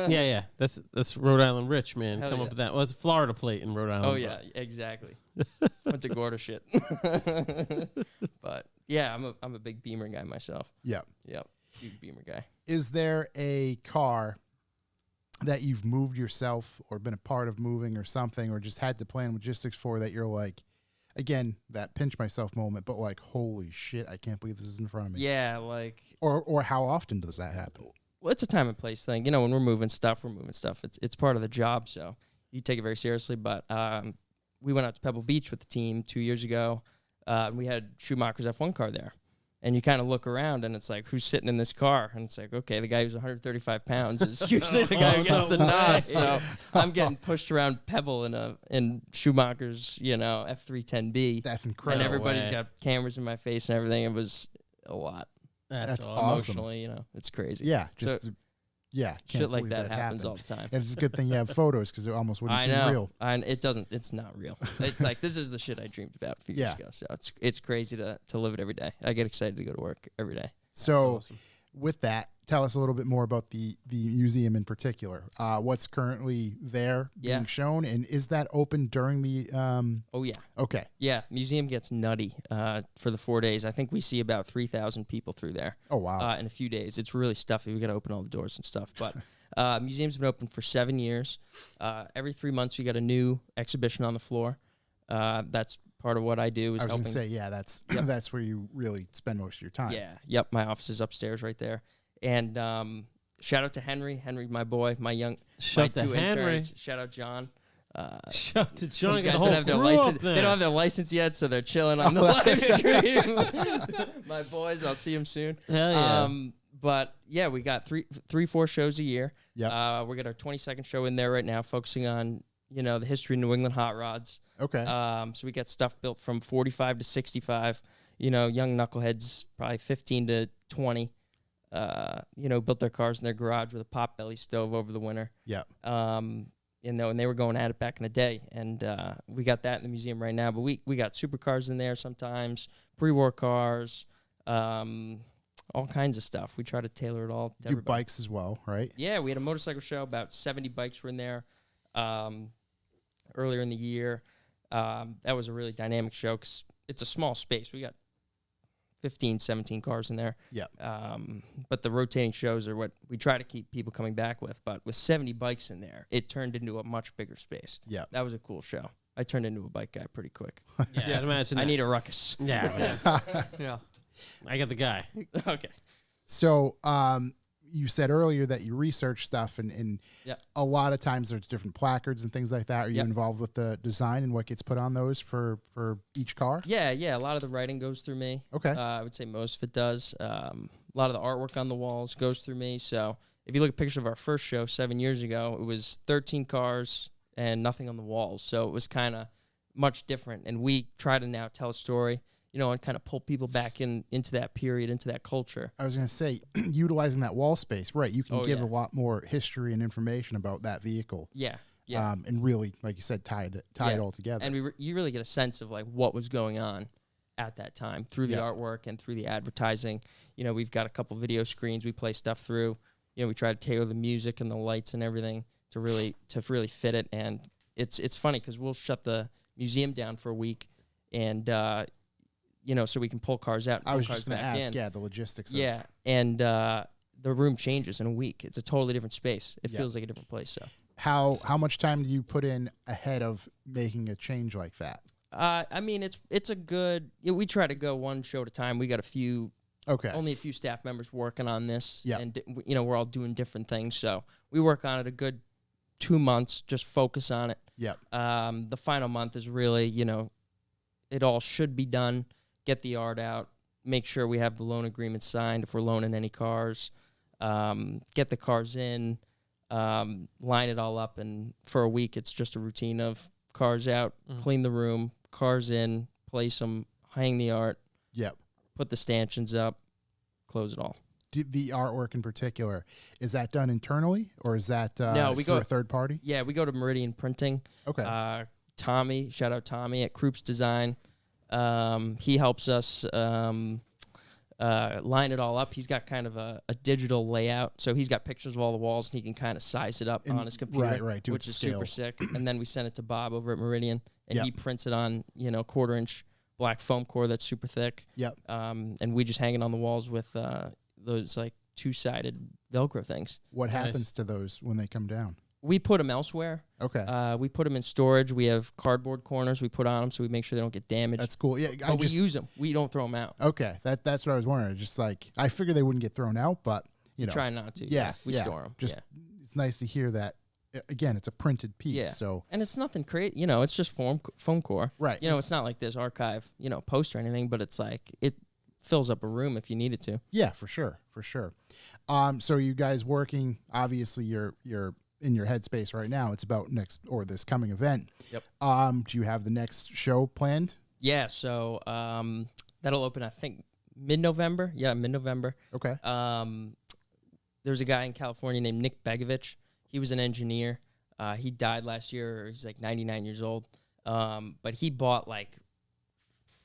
Speaker 2: Yeah. That's Rhode Island rich, man.
Speaker 3: Hell
Speaker 2: Come
Speaker 3: yeah.
Speaker 2: up with that. Well, it's a Florida plate in Rhode Island.
Speaker 3: Oh yeah, exactly. Went to Gorda shit. But yeah, I'm a big Beamer guy myself.
Speaker 1: Yeah.
Speaker 3: Yep, big Beamer guy.
Speaker 1: Is there a car that you've moved yourself or been a part of moving or something, or just had to plan logistics for that you're like, again, that pinch myself moment, but like, holy shit, I can't believe this is in front of me.
Speaker 3: Yeah, like,
Speaker 1: Or how often does that happen?
Speaker 3: well, it's a time and place thing. When we're moving stuff, It's part of the job, so you take it very seriously. But we went out to Pebble Beach with the team 2 years ago, and we had Schumacher's F1 car there. And you kind of look around, and it's like, who's sitting in this car? And it's like, okay, the guy who's 135 pounds is usually the guy who gets the nod. So I'm getting pushed around Pebble in Schumacher's, F310B.
Speaker 1: That's incredible.
Speaker 3: And everybody's
Speaker 2: way.
Speaker 3: got cameras in my face and everything. It was a lot.
Speaker 1: That's
Speaker 2: awesome.
Speaker 1: awesome.
Speaker 3: Emotionally, it's crazy.
Speaker 1: Yeah.
Speaker 3: So
Speaker 1: Can't
Speaker 3: shit like
Speaker 1: believe
Speaker 3: that happens
Speaker 1: happened.
Speaker 3: all the time.
Speaker 1: And it's a good thing you have photos because it almost wouldn't
Speaker 3: I
Speaker 1: seem
Speaker 3: know.
Speaker 1: real.
Speaker 3: It's not real. It's like, this is the shit I dreamed about a few years ago. So it's crazy to live it every day. I get excited to go to work every day.
Speaker 1: So
Speaker 2: awesome.
Speaker 1: with that, tell us a little bit more about the museum in particular. What's currently there being shown, and is that open during the
Speaker 3: Oh yeah.
Speaker 1: Okay.
Speaker 3: Yeah, museum gets nutty for the 4 days. I think we see about 3,000 people through there.
Speaker 1: Oh wow.
Speaker 3: In a few days. It's really stuffy. We got to open all the doors and stuff. But museum's been open for 7 years. Every 3 months we got a new exhibition on the floor. That's part of what I do. Is
Speaker 1: I was going
Speaker 3: helping.
Speaker 1: to say, yeah, that's that's where you really spend most of your time.
Speaker 3: Yeah. Yep. My office is upstairs right there. And shout out to Henry, my boy, my
Speaker 2: Shout to
Speaker 3: two
Speaker 2: Henry.
Speaker 3: interns. Shout out John.
Speaker 2: Shout out to John.
Speaker 3: These
Speaker 2: Got
Speaker 3: guys
Speaker 2: a
Speaker 3: don't
Speaker 2: whole
Speaker 3: have their
Speaker 2: crew
Speaker 3: license.
Speaker 2: up there.
Speaker 3: They don't have their license yet, so they're chilling on the live stream. My boys, I'll see them soon.
Speaker 2: Hell yeah.
Speaker 3: But yeah, we got 4 shows a year.
Speaker 1: Yeah.
Speaker 3: We got our 22nd show in there right now, focusing on the history of New England hot rods.
Speaker 1: Okay.
Speaker 3: So we got stuff built from 45 to 65. Young knuckleheads, probably 15 to 20. Built their cars in their garage with a potbelly stove over the winter.
Speaker 1: Yeah.
Speaker 3: And they were going at it back in the day, and we got that in the museum right now. But we got supercars in there sometimes, pre-war cars, all kinds of stuff. We try to tailor it all to
Speaker 1: Do
Speaker 3: everybody.
Speaker 1: bikes as well, right?
Speaker 3: Yeah, we had a motorcycle show. About 70 bikes were in there earlier in the year. That was a really dynamic show because it's a small space. We got 15, 17 cars in there.
Speaker 1: Yeah.
Speaker 3: But the rotating shows are what we try to keep people coming back with. But with 70 bikes in there, it turned into a much bigger space.
Speaker 1: Yeah.
Speaker 3: That was a cool show. I turned into a bike guy pretty quick.
Speaker 2: Yeah, I'd imagine
Speaker 3: I
Speaker 2: that.
Speaker 3: need a ruckus.
Speaker 2: Yeah, man.
Speaker 4: Yeah.
Speaker 2: I got the guy.
Speaker 3: Okay.
Speaker 1: So, you said earlier that you research stuff, and
Speaker 3: Yep.
Speaker 1: a lot of times there's different placards and things like that. Are you
Speaker 3: Yep.
Speaker 1: involved with the design and what gets put on those for each car?
Speaker 3: Yeah. A lot of the writing goes through me.
Speaker 1: Okay.
Speaker 3: I would say most of it does. A lot of the artwork on the walls goes through me. So if you look at pictures of our first show 7 years ago, it was 13 cars and nothing on the walls. So it was kind of much different. And we try to now tell a story, you know, and kind of pull people back into that period, into that culture.
Speaker 1: I was going to say, utilizing that wall space, right? You can give
Speaker 3: yeah.
Speaker 1: a lot more history and information about that vehicle.
Speaker 3: Yeah. Yeah.
Speaker 1: And really, like you said, tie it all together.
Speaker 3: And you really get a sense of like what was going on at that time through the artwork and through the advertising. You know, we've got a couple video screens we play stuff through. You know, we try to tailor the music and the lights and everything to really fit it. And it's funny because we'll shut the museum down for a week, and you know, so we can pull cars out. And
Speaker 1: I was
Speaker 3: cars
Speaker 1: just going to
Speaker 3: back
Speaker 1: ask,
Speaker 3: in.
Speaker 1: the logistics.
Speaker 3: Yeah, and the room changes in a week. It's a totally different space. It
Speaker 1: Yeah.
Speaker 3: feels like a different place. So
Speaker 1: How much time do you put in ahead of making a change like that?
Speaker 3: I mean, it's a good. You know, we try to go one show at a time. We got only a few staff members working on this.
Speaker 1: Yeah.
Speaker 3: And you know, we're all doing different things. So we work on it a good 2 months. Just focus on it.
Speaker 1: Yep.
Speaker 3: The final month is really, you know, it all should be done. Get the art out. Make sure we have the loan agreement signed if we're loaning any cars. Get the cars in. Line it all up, and for a week it's just a routine of cars out, clean the room, cars in, place them, hang the art, put the stanchions up, close it all.
Speaker 1: The artwork in particular, is that done internally, or is that
Speaker 3: No, we
Speaker 1: through
Speaker 3: go
Speaker 1: a third party?
Speaker 3: Yeah, we go to Meridian Printing.
Speaker 1: Okay.
Speaker 3: Tommy, shout out Tommy at Krupp's Design. He helps us line it all up. He's got kind of a digital layout, so he's got pictures of all the walls, and he can kind of size it up on his computer,
Speaker 1: right, do it
Speaker 3: which
Speaker 1: to
Speaker 3: is
Speaker 1: scale.
Speaker 3: super sick. And then we send it to Bob over at Meridian, and
Speaker 1: Yep.
Speaker 3: he prints it on 1/4-inch black foam core that's super thick.
Speaker 1: Yep.
Speaker 3: And we just hang it on the walls with those like 2-sided Velcro things.
Speaker 1: What
Speaker 2: Nice.
Speaker 1: happens to those when they come down?
Speaker 3: We put them elsewhere.
Speaker 1: Okay.
Speaker 3: We put them in storage. We have cardboard corners we put on them so we make sure they don't get damaged.
Speaker 1: That's cool. Yeah,
Speaker 3: but we use them. We don't throw them out.
Speaker 1: Okay, that's what I was wondering. Just like, I figured they wouldn't get thrown out, but you know,
Speaker 3: Try not to.
Speaker 1: Yeah,
Speaker 3: We store them.
Speaker 1: Just it's nice to hear that. Again, it's a printed piece,
Speaker 3: Yeah.
Speaker 1: so
Speaker 3: And it's nothing crazy. You know, it's just foam core.
Speaker 1: right.
Speaker 3: You know, it's not like this archive, poster or anything, but it's like it fills up a room if you need it to.
Speaker 1: Yeah, for sure. So you guys working? Obviously, you're in your headspace right now. It's about this coming event.
Speaker 3: Yep.
Speaker 1: Do you have the next show planned?
Speaker 3: Yeah, so that'll open, I think, mid-November. Yeah, mid-November.
Speaker 1: Okay.
Speaker 3: There's a guy in California named Nick Begovich. He was an engineer. He died last year. He's like 99 years old. But he bought like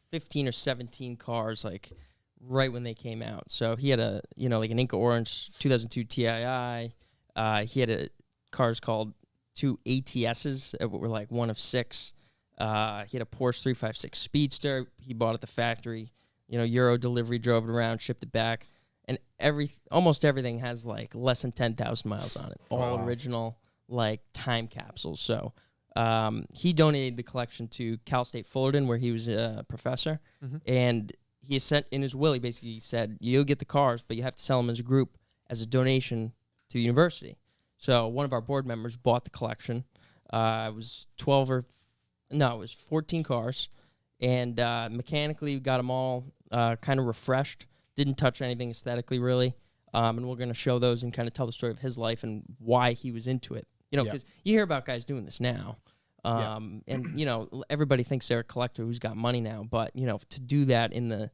Speaker 3: 15 or 17 cars like right when they came out. So he had like an Inca Orange 2002 TII. He had cars called 2 ATSs that were like one of 6. He had a Porsche 356 Speedster. He bought at the factory. Euro delivery, drove it around, shipped it back. And almost everything has like less than 10,000 miles on it. All
Speaker 1: Wow.
Speaker 3: original, like time capsules. So he donated the collection to Cal State Fullerton, where he was a professor.
Speaker 4: Mm-hmm.
Speaker 3: And he sent in his will, he basically said, you'll get the cars, but you have to sell them as a group as a donation to the university. So one of our board members bought the collection. It was 14 cars. And mechanically, we got them all kind of refreshed. Didn't touch anything aesthetically, really. And we're going to show those and kind of tell the story of his life and why he was into it. Because you hear about guys doing this now. And, everybody thinks they're a collector who's got money now. But, to do that in the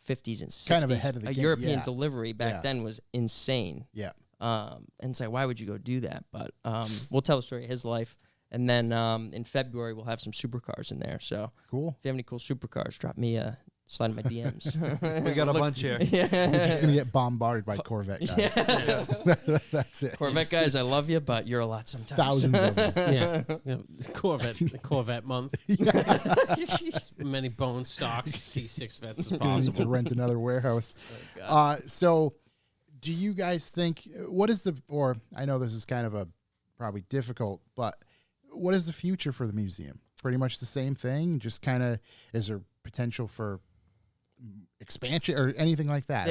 Speaker 3: 50s and 60s,
Speaker 1: Kind of ahead of the
Speaker 3: a
Speaker 1: game,
Speaker 3: European
Speaker 1: yeah.
Speaker 3: delivery back then was insane.
Speaker 1: Yeah.
Speaker 3: And it's like, why would you go do that? But we'll tell the story of his life. And then in February, we'll have some supercars in there. So
Speaker 1: Cool.
Speaker 3: if you have any cool supercars, drop me slide in my DMs.
Speaker 4: We got a bunch here.
Speaker 1: We're just gonna get bombarded by Corvette guys.
Speaker 3: Yeah.
Speaker 1: That's it.
Speaker 3: Corvette guys, I love you, but you're a lot sometimes.
Speaker 1: Thousands of them.
Speaker 2: Yeah. The Corvette month. As many bone stocks, C6 vets as
Speaker 1: Gonna need to
Speaker 2: possible.
Speaker 1: rent another warehouse.
Speaker 3: Oh, God.
Speaker 1: So, do you guys think or I know this is kind of a probably difficult, but what is the future for the museum? Pretty much the same thing. Just kind of, is there potential for expansion or anything like that?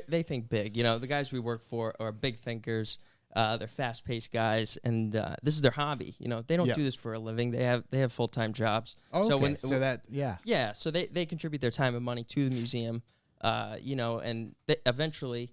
Speaker 3: They think big. The guys we work for are big thinkers. They're fast-paced guys, and this is their hobby. They don't do this for a living. They have full-time jobs.
Speaker 1: Okay.
Speaker 3: So
Speaker 1: yeah.
Speaker 3: So they contribute their time and money to the museum. And eventually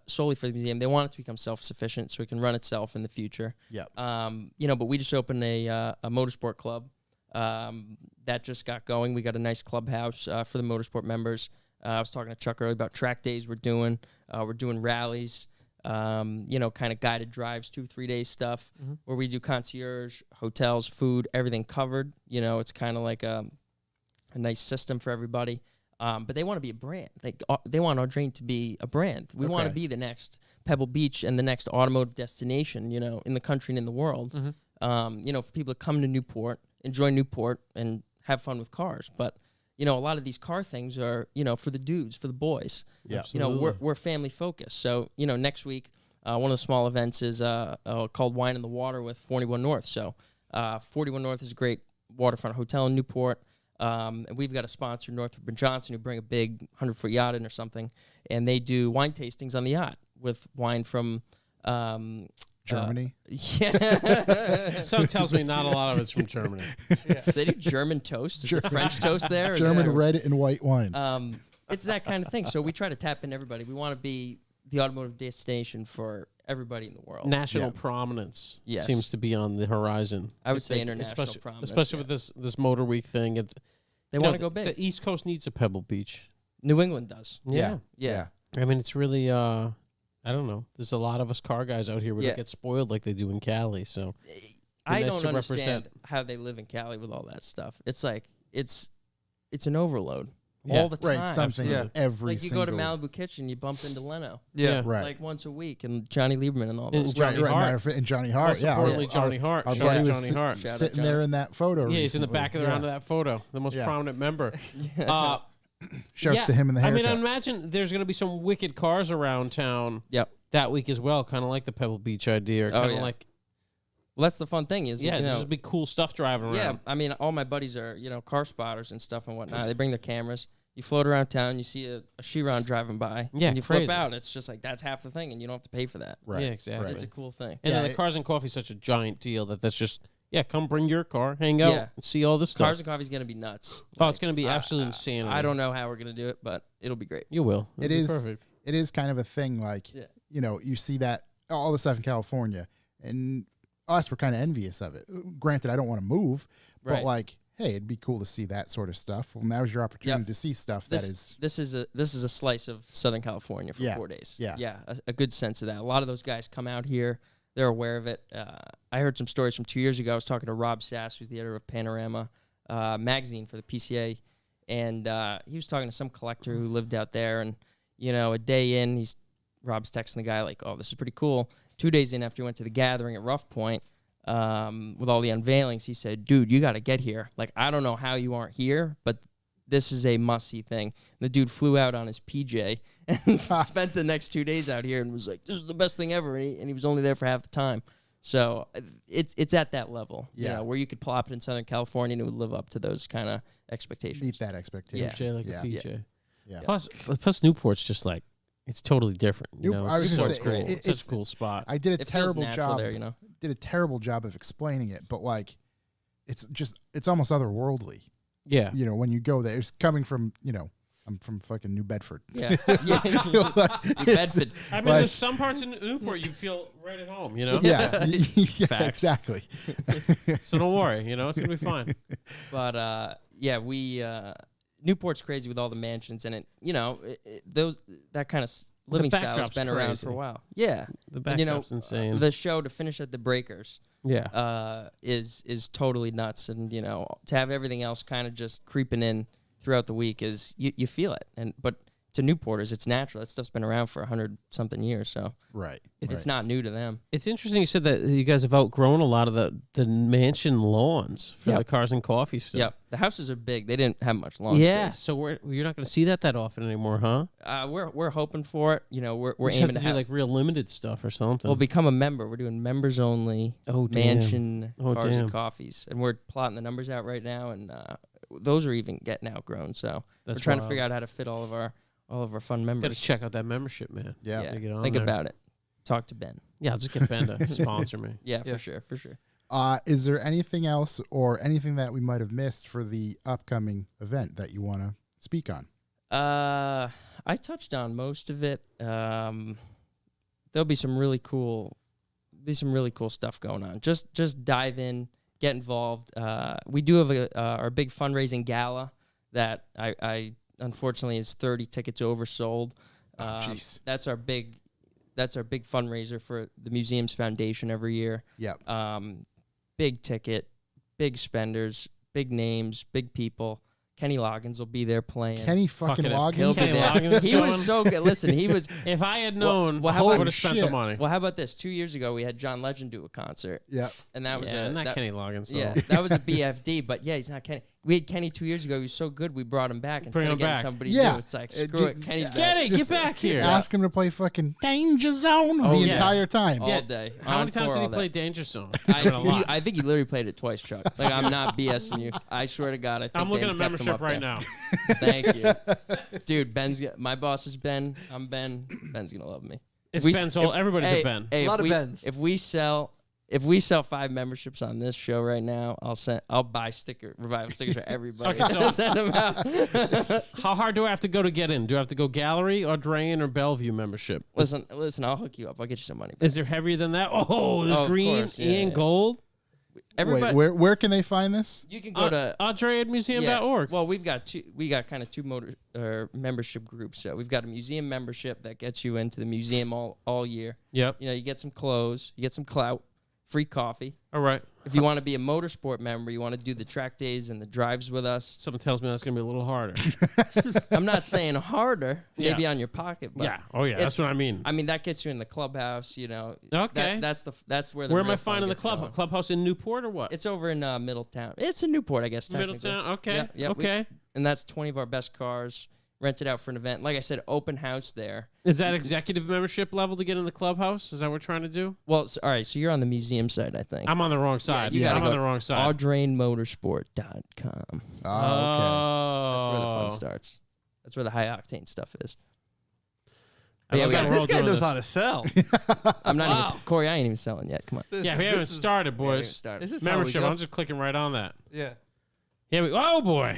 Speaker 3: solely for the museum. They want it to become self-sufficient so it can run itself in the future.
Speaker 1: Yep.
Speaker 3: But we just opened a motorsport club that just got going. We got a nice clubhouse for the motorsport members. I was talking to Chuck earlier about track days we're doing. We're doing rallies, kind of guided drives, 2-3 day stuff where we do concierge, hotels, food, everything covered. It's kind of like a nice system for everybody. But they want to be a brand. They want Audrain to be a brand. We want to be the next Pebble Beach and the next automotive destination, in the country and in the world. For people to come to Newport, enjoy Newport, and have fun with cars. But a lot of these car things are, for the dudes, for the boys.
Speaker 1: Yeah.
Speaker 3: We're family focused. So, next week, one of the small events is called Wine in the Water with 41 North. So, 41 North is a great waterfront hotel in Newport. And we've got a sponsor, Northrop & Johnson, who bring a big 100-foot yacht in or something, and they do wine tastings on the yacht with wine from
Speaker 1: Germany.
Speaker 3: Something
Speaker 2: tells me not a lot of it's from Germany.
Speaker 3: So they do German toast. Is it French toast there?
Speaker 1: German red and white wine.
Speaker 3: It's that kind of thing. So we try to tap in everybody. We want to be the automotive destination for everybody in the world.
Speaker 2: National prominence seems to be on the horizon.
Speaker 3: I would say international prominence.
Speaker 2: Especially with this Motorweek thing.
Speaker 3: They want to go big.
Speaker 2: The East Coast needs a Pebble Beach.
Speaker 3: New England does.
Speaker 1: Yeah.
Speaker 2: I mean, it's really, I don't know. There's a lot of us car guys out here where they get spoiled like they do in Cali. So
Speaker 3: I don't understand how they live in Cali with all that stuff. It's like, it's an overload. All the time.
Speaker 1: Right, something every
Speaker 3: like you
Speaker 1: single...
Speaker 3: go to Malibu Kitchen, you bump into Leno.
Speaker 2: Yeah.
Speaker 1: Right.
Speaker 3: Like once a week, and Johnny Lieberman and all those.
Speaker 2: Johnny Hart.
Speaker 1: And Johnny Hart,
Speaker 2: Most importantly, Johnny Hart.
Speaker 1: Our
Speaker 2: Shout
Speaker 1: buddy
Speaker 2: out
Speaker 1: was
Speaker 2: Johnny Hart.
Speaker 1: sitting there in that photo.
Speaker 2: Yeah, he's in the
Speaker 1: recently.
Speaker 2: back of the round of that photo. The most prominent member.
Speaker 1: Shouts to him in the haircut.
Speaker 2: I imagine there's going to be some wicked cars around town that week as well, kind of like the Pebble Beach idea. Kind of like...
Speaker 3: Well, that's the fun thing is,
Speaker 2: there's just be cool stuff driving around.
Speaker 3: Yeah, I mean, all my buddies are, car spotters and stuff and whatnot. They bring their cameras. You float around town, you see a Chiron driving by, and you flip out. It's just like, that's half the thing, and you don't have to pay for that.
Speaker 1: Right.
Speaker 2: Yeah, exactly.
Speaker 3: It's a cool thing.
Speaker 2: And then the Cars and Coffee is such a giant deal that's just, come bring your car, hang out, and see all this stuff.
Speaker 3: Cars and Coffee is going to be nuts.
Speaker 2: Oh, it's going to be absolute insanity.
Speaker 3: I don't know how we're going to do it, but it'll be great.
Speaker 2: You will.
Speaker 1: It is
Speaker 2: perfect.
Speaker 1: It is kind of a thing, like, you see that, all the stuff in California, and us, we're kind of envious of it. Granted, I don't want to move, but like, hey, it'd be cool to see that sort of stuff. Well, now's your opportunity to see stuff
Speaker 3: This is a slice of Southern California for 4 days.
Speaker 1: Yeah.
Speaker 3: A good sense of that. A lot of those guys come out here. They're aware of it. I heard some stories from 2 years ago. I was talking to Rob Sass, who's the editor of Panorama magazine for the PCA, and he was talking to some collector who lived out there. And a day in, Rob's texting the guy like, "Oh, this is pretty cool." 2 days in, after he went to the gathering at Rough Point with all the unveilings, he said, "Dude, you got to get here. Like, I don't know how you aren't here, but this is a must-see thing." And the dude flew out on his PJ and spent the next 2 days out here and was like, "This is the best thing ever." And he was only there for half the time. So it's at that level, where you could plop it in Southern California and it would live up to those kind of expectations.
Speaker 1: Meet that expectation.
Speaker 2: PJ like a PJ.
Speaker 1: Yeah.
Speaker 2: Plus Newport's just like, it's totally different.
Speaker 1: I was
Speaker 2: Newport's
Speaker 1: say,
Speaker 2: great.
Speaker 1: it's
Speaker 2: Such a cool spot.
Speaker 1: I did a
Speaker 3: It feels
Speaker 1: terrible
Speaker 3: natural
Speaker 1: job.
Speaker 3: there,
Speaker 1: Did a terrible job of explaining it, but like, it's almost otherworldly.
Speaker 2: Yeah.
Speaker 1: When you go there, it's coming from, I'm from fucking New Bedford.
Speaker 3: Yeah. New Bedford.
Speaker 2: I mean, there's some parts in Newport you feel right at home,
Speaker 1: Yeah, exactly.
Speaker 2: So don't worry, it's gonna be fine.
Speaker 3: But we Newport's crazy with all the mansions and that kind of living style has been around for a while. Yeah,
Speaker 2: the backdrop's insane.
Speaker 3: The show to finish at the Breakers, is totally nuts, and to have everything else kind of just creeping in throughout the week is you feel it, but to Newporters, it's natural. That stuff's been around for 100-something years, so it's not new to them.
Speaker 2: It's interesting you said that you guys have outgrown a lot of the mansion lawns for the Cars and Coffee stuff.
Speaker 3: Yeah, the houses are big. They didn't have much lawn
Speaker 2: space.
Speaker 3: So
Speaker 2: you're not going to see that often anymore, huh?
Speaker 3: We're hoping for it. We're
Speaker 2: aiming
Speaker 3: to
Speaker 2: do like real limited stuff or something.
Speaker 3: We'll become a member. We're doing members only mansion Cars and Coffees, and we're plotting the numbers out right now, and those are even getting outgrown. So we're trying to figure out how to fit all of our fun members.
Speaker 2: Got to check out that membership, man.
Speaker 1: Yeah.
Speaker 3: Think about it. Talk to Ben.
Speaker 2: Yeah, I'll just get Ben to sponsor me.
Speaker 3: Yeah, for sure.
Speaker 1: Is there anything else or anything that we might have missed for the upcoming event that you want to speak on?
Speaker 3: I I touched on most of it. There'll be some really cool stuff going on. Just dive in, get involved. We do have our big fundraising gala that I unfortunately is 30 tickets oversold.
Speaker 1: Jeez.
Speaker 3: That's our big fundraiser for the museum's foundation every year.
Speaker 1: Yep.
Speaker 3: Big ticket, big spenders, big names, big people. Kenny Loggins will be there playing.
Speaker 1: Kenny fucking
Speaker 2: He'll
Speaker 1: Loggins.
Speaker 2: be there. Loggins
Speaker 3: He
Speaker 2: going?
Speaker 3: was so good. Listen, he was.
Speaker 2: If I had known,
Speaker 3: well, how
Speaker 2: I
Speaker 3: about-
Speaker 2: would have spent the
Speaker 1: shit.
Speaker 2: money.
Speaker 3: Well, how about this? 2 years ago, we had John Legend do a concert,
Speaker 1: Yeah.
Speaker 3: and that was
Speaker 2: Yeah,
Speaker 3: a
Speaker 2: not
Speaker 3: that-
Speaker 2: Kenny Loggins.
Speaker 3: Yeah,
Speaker 2: though.
Speaker 3: that was a BFD, but yeah, he's not Kenny. We had Kenny 2 years ago. He was so good, we brought him back instead
Speaker 2: him
Speaker 3: of getting
Speaker 2: back.
Speaker 3: somebody
Speaker 1: Yeah.
Speaker 3: new. It's like,
Speaker 1: It
Speaker 3: screw it,
Speaker 1: just-
Speaker 3: Kenny's
Speaker 1: yeah.
Speaker 3: back.
Speaker 2: Kenny,
Speaker 1: Just
Speaker 2: get back here.
Speaker 1: Ask him to play fucking Danger Zone
Speaker 2: Oh,
Speaker 1: the
Speaker 2: yeah.
Speaker 1: entire time.
Speaker 3: all day.
Speaker 2: How many times
Speaker 3: Encore,
Speaker 2: did he
Speaker 3: all
Speaker 2: play
Speaker 3: day.
Speaker 2: Danger Zone? A lot.
Speaker 3: I think he literally played it twice, Chuck. Like, I'm not BSing you. I swear to God, I think
Speaker 2: I'm looking
Speaker 3: they
Speaker 2: at
Speaker 3: kept him
Speaker 2: membership
Speaker 3: up
Speaker 2: right
Speaker 3: there.
Speaker 2: now.
Speaker 3: Thank you. Dude, my boss is Ben. I'm Ben. Ben's going to love me.
Speaker 2: It's
Speaker 3: We-
Speaker 2: Ben's whole. Everybody's
Speaker 3: hey,
Speaker 2: a Ben.
Speaker 3: Hey,
Speaker 4: A lot
Speaker 3: if
Speaker 4: of Bens.
Speaker 3: If we sell 5 memberships on this show right now, I'll buy revival stickers for everybody.
Speaker 2: Okay, so-
Speaker 3: send them out.
Speaker 2: How hard do I have to go to get in? Do I have to go Gallery, Audrain, or Bellevue membership?
Speaker 3: listen, I'll hook you up. I'll get you some money.
Speaker 2: Is there heavier than that? Oh, there's
Speaker 3: Oh, of
Speaker 2: green
Speaker 3: course, yeah,
Speaker 2: and
Speaker 3: yeah.
Speaker 2: gold.
Speaker 3: Everybody,
Speaker 1: Wait, where can they find this?
Speaker 3: you can go to
Speaker 2: AudrainMuseum.org.
Speaker 3: Well, we got kind of two membership groups. So we've got a museum membership that gets you into the museum all year.
Speaker 2: Yep.
Speaker 3: You know, you get some clothes, you get some clout, free coffee.
Speaker 2: All right.
Speaker 3: If you want to be a motorsport member, you want to do the track days and the drives with us.
Speaker 2: Something tells me that's going to be a little harder.
Speaker 3: I'm not saying harder, maybe
Speaker 2: Yeah.
Speaker 3: on your pocket, but
Speaker 2: Yeah. Oh, yeah.
Speaker 3: it's-
Speaker 2: That's what I mean.
Speaker 3: I mean that gets you in the clubhouse. You know.
Speaker 2: Okay.
Speaker 3: That's where the
Speaker 2: Where am
Speaker 3: real
Speaker 2: I
Speaker 3: fun
Speaker 2: finding the
Speaker 3: gets going.
Speaker 2: clubhouse in Newport or what?
Speaker 3: It's over in Middletown. It's in Newport, I guess. Technically.
Speaker 2: Middletown. Okay.
Speaker 3: Yeah, yeah,
Speaker 2: okay.
Speaker 3: And that's 20 of our best cars rented out for an event. Like I said, open house there.
Speaker 2: Is that executive membership level to get in the clubhouse? Is that what we're trying to do?
Speaker 3: Well, all right. So you're on the museum side, I think.
Speaker 2: I'm on the wrong side.
Speaker 3: you gotta
Speaker 2: I'm
Speaker 3: go
Speaker 2: on the wrong side.
Speaker 3: AudrainMotorsport.com.
Speaker 1: Oh,
Speaker 3: That's where the
Speaker 2: Oh.
Speaker 3: fun starts. That's where the high octane stuff is.
Speaker 2: I
Speaker 3: Yeah,
Speaker 2: love
Speaker 3: we
Speaker 2: that
Speaker 3: got-
Speaker 2: we're all
Speaker 4: This guy
Speaker 2: doing
Speaker 4: knows
Speaker 2: this.
Speaker 4: how to sell.
Speaker 3: I'm not
Speaker 2: Wow.
Speaker 3: even Corey. I ain't even selling yet. Come on.
Speaker 2: Yeah, we haven't started,
Speaker 3: Yeah, we haven't
Speaker 2: boys.
Speaker 3: started.
Speaker 4: This is how we
Speaker 2: Membership.
Speaker 4: go.
Speaker 2: I'm just clicking right on that.
Speaker 4: Yeah.
Speaker 2: Here we. Oh boy.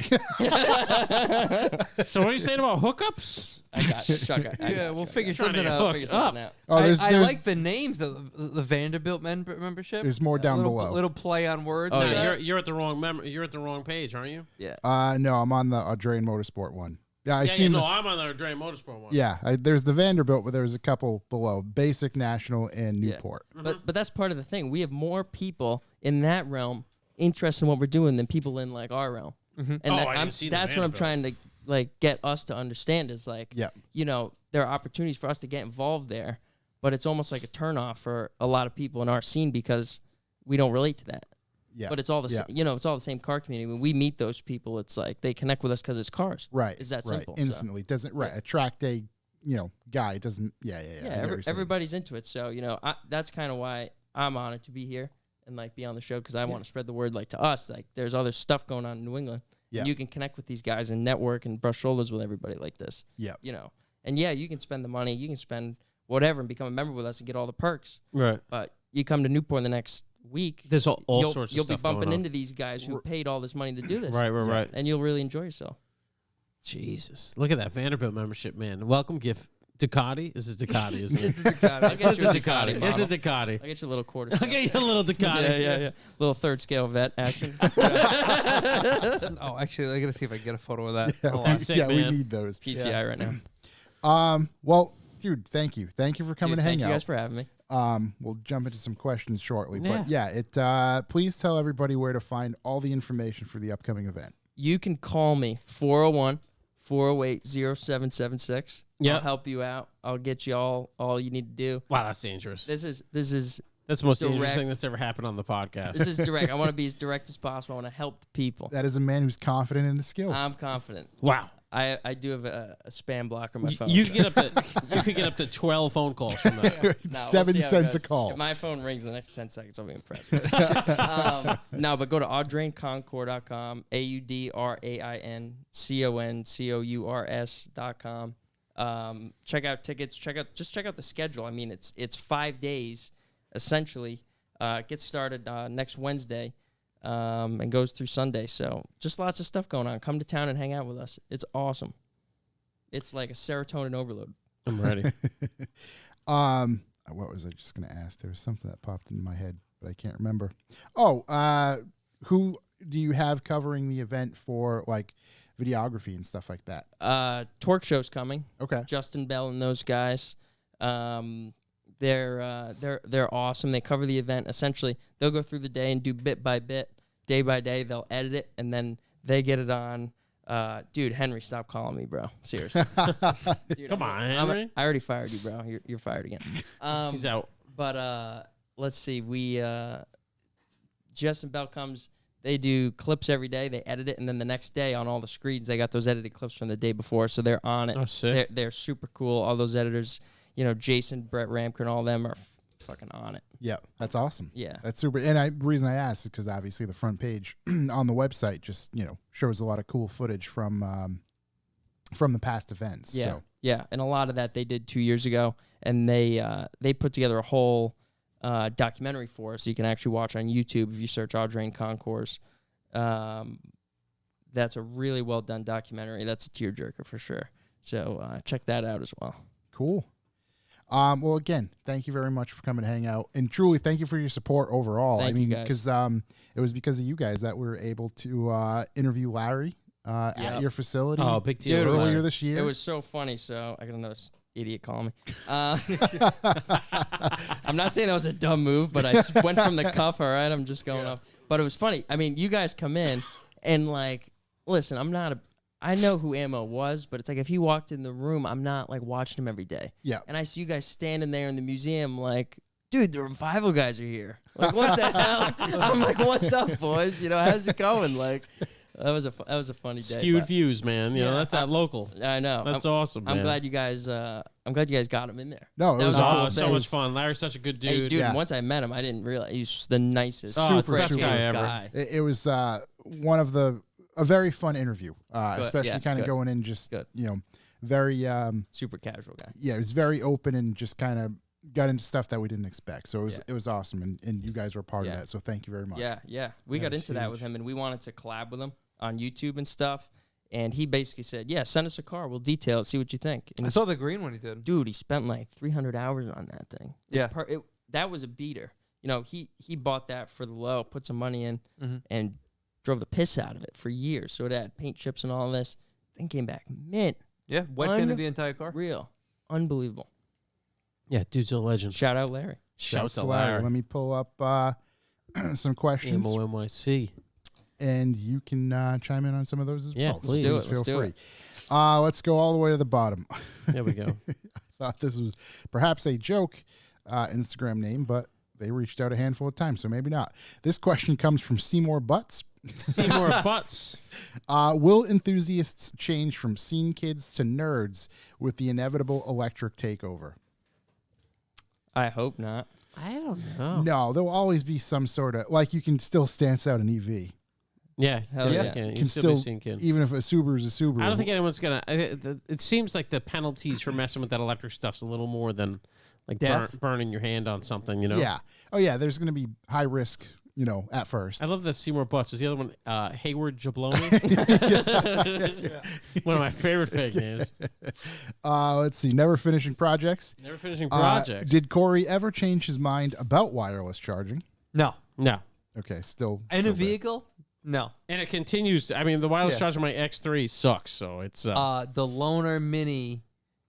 Speaker 2: So what are you saying about hookups?
Speaker 3: I got it. Chuck, I got
Speaker 4: Yeah,
Speaker 3: it,
Speaker 4: we'll
Speaker 3: Chuck,
Speaker 4: figure
Speaker 3: I got it.
Speaker 2: Trying to
Speaker 4: something
Speaker 2: get
Speaker 4: out.
Speaker 2: hooked up.
Speaker 3: Out.
Speaker 1: Oh,
Speaker 4: I
Speaker 1: there's
Speaker 4: like the names of the Vanderbilt membership.
Speaker 1: There's more down
Speaker 4: little,
Speaker 1: below.
Speaker 4: Little play on words.
Speaker 3: Oh,
Speaker 4: and
Speaker 3: yeah.
Speaker 4: that.
Speaker 2: You're at the wrong You're at the wrong page, aren't you?
Speaker 3: Yeah.
Speaker 1: No, I'm on the Audrain Motorsport one. Yeah, I
Speaker 2: Yeah,
Speaker 1: seen.
Speaker 2: no,
Speaker 1: the,
Speaker 2: I'm on the Audrain Motorsport one.
Speaker 1: yeah, there's the Vanderbilt, but there's a couple below. Basic, National, and
Speaker 3: Yeah.
Speaker 1: Newport.
Speaker 3: But that's part of the thing. We have more people in that realm interested in what we're doing than people in like our realm. And
Speaker 2: Oh,
Speaker 3: that-
Speaker 2: I didn't see the
Speaker 3: that's what I'm
Speaker 2: Vanderbilt.
Speaker 3: trying to like get us to understand is like,
Speaker 1: Yeah.
Speaker 3: you know, there are opportunities for us to get involved there, but it's almost like a turnoff for a lot of people in our scene because we don't relate to that.
Speaker 1: Yeah.
Speaker 3: But it's all the
Speaker 1: Yeah.
Speaker 3: you know, it's all the same car community. When we meet those people, it's like they connect with us because it's cars.
Speaker 1: Right.
Speaker 3: It's that
Speaker 1: right.
Speaker 3: simple, so.
Speaker 1: Instantly. Doesn't right. A track day, guy doesn't. Yeah. I
Speaker 3: Yeah,
Speaker 1: get what you're saying.
Speaker 3: everybody's into it. So, you know, that's kind of why I'm honored to be here and like be on the show because I want to spread the word like to us. Like there's other stuff going on in New England.
Speaker 1: Yeah.
Speaker 3: And you can connect with these guys and network and brush shoulders with everybody like this.
Speaker 1: Yeah.
Speaker 3: You know, and yeah, you can spend the money, you can spend whatever and become a member with us and get all the perks.
Speaker 2: Right.
Speaker 3: But you come to Newport in the next week,
Speaker 2: There's all
Speaker 3: you'll,
Speaker 2: sorts of
Speaker 3: you'll be
Speaker 2: stuff
Speaker 3: bumping
Speaker 2: going on.
Speaker 3: into these guys who paid all this money to do this.
Speaker 2: Right.
Speaker 3: And you'll really enjoy yourself.
Speaker 2: Jesus, look at that Vanderbilt membership, man. Welcome gift. Ducati? Is it Ducati, isn't it?
Speaker 3: I'll get you a Ducati
Speaker 2: It's
Speaker 3: model.
Speaker 2: a Ducati.
Speaker 3: I'll get you a little quarter.
Speaker 2: I'll get you a little Ducati.
Speaker 3: Yeah. Little third scale vet action.
Speaker 4: Oh, actually, I gotta see if I can get a photo of that. Hold on.
Speaker 2: That's sick,
Speaker 1: yeah, we
Speaker 2: man.
Speaker 1: need those.
Speaker 3: PCI right now.
Speaker 1: Well, dude, thank you for coming
Speaker 3: Dude,
Speaker 1: to hang
Speaker 3: thank
Speaker 1: out.
Speaker 3: you guys for having me.
Speaker 1: We'll jump into some questions shortly,
Speaker 2: Yeah.
Speaker 1: but yeah, please tell everybody where to find all the information for the upcoming event.
Speaker 3: You can call me 401-408-0776.
Speaker 2: Yep.
Speaker 3: I'll help you out. I'll get you all you need to do.
Speaker 2: Wow, that's dangerous.
Speaker 3: This is
Speaker 2: That's the most dangerous
Speaker 3: direct.
Speaker 2: thing that's ever happened on the podcast.
Speaker 3: this is direct. I want to be as direct as possible. I want to help the people.
Speaker 1: That is a man who's confident in his skills.
Speaker 3: I'm confident.
Speaker 2: Wow.
Speaker 3: I do have a spam blocker on my phone.
Speaker 2: You
Speaker 3: so-
Speaker 2: could get up to 12 phone calls from that.
Speaker 3: No, we'll
Speaker 1: 7
Speaker 3: see how it
Speaker 1: cents a
Speaker 3: goes.
Speaker 1: call.
Speaker 3: If my phone rings in the next 10 seconds, I'll be impressed. No, but go to AudrainConcours.com, AudrainConcours.com. Check out tickets. Check out the schedule. I mean, it's 5 days essentially. Gets started next Wednesday. And goes through Sunday. So just lots of stuff going on. Come to town and hang out with us. It's awesome. It's like a serotonin overload.
Speaker 2: I'm ready.
Speaker 1: What was I just going to ask? There was something that popped into my head, but I can't remember. Oh, who do you have covering the event for, like, videography and stuff like that?
Speaker 3: Torque Show's coming.
Speaker 1: Okay.
Speaker 3: Justin Bell and those guys. They're awesome. They cover the event. Essentially, they'll go through the day and do bit by bit, day by day. They'll edit it, and then they get it on. Dude, Henry, stop calling me, bro. Seriously. Dude,
Speaker 2: Come on, Henry.
Speaker 3: I already fired you, bro. You're fired again.
Speaker 2: He's out.
Speaker 3: But let's see. Justin Bell comes. They do clips every day. They edit it, and then the next day on all the screens, they got those edited clips from the day before, so they're on it.
Speaker 2: Oh, sick.
Speaker 3: They're super cool. All those editors, Jason, Brett Ramker, and all them are fucking on it.
Speaker 1: Yeah, that's awesome.
Speaker 3: Yeah.
Speaker 1: That's super. And the reason I asked is because obviously the front page on the website just, shows a lot of cool footage from the past events.
Speaker 3: Yeah.
Speaker 1: So.
Speaker 3: Yeah, and a lot of that they did 2 years ago, and they put together a whole documentary for us, so you can actually watch on YouTube if you search Audrain Concours. That's a really well done documentary. That's a tearjerker for sure. So check that out as well.
Speaker 1: Cool. Well, again, thank you very much for coming to hang out, and truly thank you for your support overall.
Speaker 3: Thank you, guys.
Speaker 1: Because it was because of you guys that we were able to interview Larry at your facility.
Speaker 2: Oh, big deal.
Speaker 3: Dude, it was-
Speaker 1: earlier this year.
Speaker 3: It was so funny. So I got another idiot calling me. I'm not saying that was a dumb move, but I went from the cuff. All right, I'm just going off. But it was funny. I mean, you guys come in and like, listen, I know who Ammo was, but it's like if he walked in the room, I'm not like watching him every day.
Speaker 1: Yeah.
Speaker 3: And I see you guys standing there in the museum, like, dude, the Revival guys are here. Like, what the hell? I'm like, what's up, boys? How's it going? Like, that was a funny day.
Speaker 2: Skewed
Speaker 3: but-
Speaker 2: views, man.
Speaker 3: Yeah,
Speaker 2: That's not local.
Speaker 3: I know.
Speaker 2: That's awesome, man.
Speaker 3: I'm glad you guys. I'm glad you guys got him in there.
Speaker 1: No, it
Speaker 3: That
Speaker 1: was
Speaker 2: Oh,
Speaker 1: awesome.
Speaker 2: so
Speaker 1: It
Speaker 2: much
Speaker 1: was-
Speaker 2: fun. Larry's such a good
Speaker 3: Hey,
Speaker 2: dude.
Speaker 3: dude.
Speaker 1: Yeah.
Speaker 3: Once I met him, I didn't realize he's the nicest,
Speaker 2: Oh,
Speaker 1: Super,
Speaker 3: best
Speaker 1: super
Speaker 2: guy ever.
Speaker 3: guy.
Speaker 1: It was one of a very fun interview, especially
Speaker 3: yeah,
Speaker 1: kind of
Speaker 3: good.
Speaker 1: going in just
Speaker 3: Good.
Speaker 1: very
Speaker 3: Super casual guy.
Speaker 1: it was very open and just kind of got into stuff that we didn't expect. So
Speaker 3: Yeah.
Speaker 1: it was awesome, and you guys were a part of
Speaker 3: Yeah.
Speaker 1: that. So thank you very much.
Speaker 3: Yeah. We
Speaker 1: That
Speaker 3: got
Speaker 1: was
Speaker 3: into that with
Speaker 1: huge.
Speaker 3: him, and we wanted to collab with him on YouTube and stuff. And he basically said, "Yeah, send us a car. We'll detail it. See what you think." And
Speaker 4: I saw the green one he did.
Speaker 3: dude, he spent like 300 hours on that thing.
Speaker 4: Yeah.
Speaker 3: That was a beater. He bought that for the low, put some money in,
Speaker 4: Mhm.
Speaker 3: and drove the piss out of it for years. So it had paint chips and all this. Thing came back mint,
Speaker 4: Yeah, wet sanded the entire car.
Speaker 3: real, unbelievable.
Speaker 2: Yeah, dude's a legend.
Speaker 3: Shout out Larry.
Speaker 2: Shouts to
Speaker 1: Larry.
Speaker 2: Larry.
Speaker 1: Let me pull up some questions,
Speaker 2: Ammo NYC.
Speaker 1: and you can chime in on some of those as
Speaker 2: Yeah,
Speaker 1: well.
Speaker 2: please.
Speaker 3: do it.
Speaker 1: Just
Speaker 3: Let's
Speaker 1: feel
Speaker 3: do
Speaker 1: free.
Speaker 3: it.
Speaker 1: Let's go all the way to the bottom.
Speaker 2: There we go.
Speaker 1: I thought this was perhaps a joke Instagram name, but they reached out a handful of times, so maybe not. This question comes from Seymour Butts.
Speaker 2: Seymour Butts.
Speaker 1: Will enthusiasts change from scene kids to nerds with the inevitable electric takeover?
Speaker 3: I hope not.
Speaker 2: I don't know.
Speaker 1: No, there'll always be some sort of, like, you can still stance out an EV.
Speaker 2: Yeah,
Speaker 3: Hell
Speaker 2: yeah.
Speaker 3: yeah.
Speaker 2: You
Speaker 1: Can
Speaker 2: can
Speaker 1: still,
Speaker 2: be seen, kid.
Speaker 1: even if a Subaru is a Subaru.
Speaker 2: I don't think anyone's gonna. It seems like the penalties for messing with that electric stuff's a little more than like
Speaker 4: Death?
Speaker 2: burning your hand on something.
Speaker 1: Yeah. Oh, yeah, there's going to be high risk, at first.
Speaker 2: I love that Seymour Butts. Is the other one Hayward Jabloni? One of my favorite fake names.
Speaker 1: Let's see. Never finishing projects.
Speaker 2: Never finishing projects.
Speaker 1: Did Corey ever change his mind about wireless charging?
Speaker 4: No.
Speaker 2: No.
Speaker 1: Okay, still.
Speaker 4: In
Speaker 1: still
Speaker 4: a
Speaker 1: there.
Speaker 4: vehicle? No.
Speaker 2: And it continues. I mean, the wireless
Speaker 4: Yeah.
Speaker 2: charger on my X3 sucks. So it's.
Speaker 4: The loaner Mini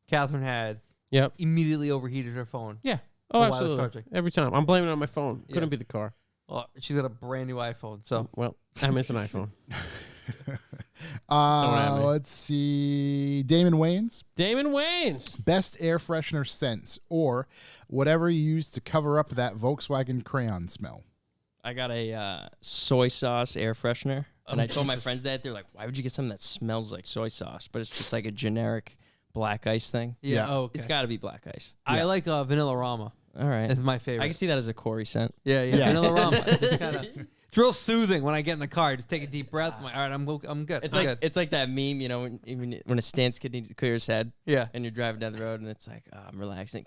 Speaker 4: Catherine had
Speaker 2: Yep.
Speaker 4: immediately overheated her phone.
Speaker 2: Yeah.
Speaker 4: The
Speaker 2: Oh,
Speaker 4: wireless
Speaker 2: absolutely.
Speaker 4: charging.
Speaker 2: Every time. I'm blaming it on my phone. Couldn't
Speaker 4: Yeah.
Speaker 2: be the car.
Speaker 4: Well, she's got a brand new iPhone, so
Speaker 2: Well, I miss an iPhone. at me.
Speaker 1: Let's see. Damon Wayans,
Speaker 2: Damon Wayans.
Speaker 1: best air freshener scents, or whatever you use to cover up that Volkswagen crayon smell.
Speaker 3: I got a soy sauce air freshener, and I told my friends that. They're like, "Why would you get something that smells like soy sauce?" But it's just like a generic black ice thing.
Speaker 1: Yeah.
Speaker 4: Oh, okay.
Speaker 3: It's got to be black ice.
Speaker 4: I like Vanilla Rama.
Speaker 3: All right.
Speaker 4: It's my favorite.
Speaker 3: I can see that as a Corey scent.
Speaker 4: Yeah.
Speaker 1: Yeah.
Speaker 4: Vanilla Rama. It's just kind of It's real soothing when I get in the car. Just take a deep breath. I'm like, all right, I'm good.
Speaker 3: It's
Speaker 4: I'm
Speaker 3: like
Speaker 4: good.
Speaker 3: it's like that meme, you know, when a Stan's kid needs to clear his head.
Speaker 4: Yeah.
Speaker 3: And you're driving down the road, and it's like, oh, I'm relaxing.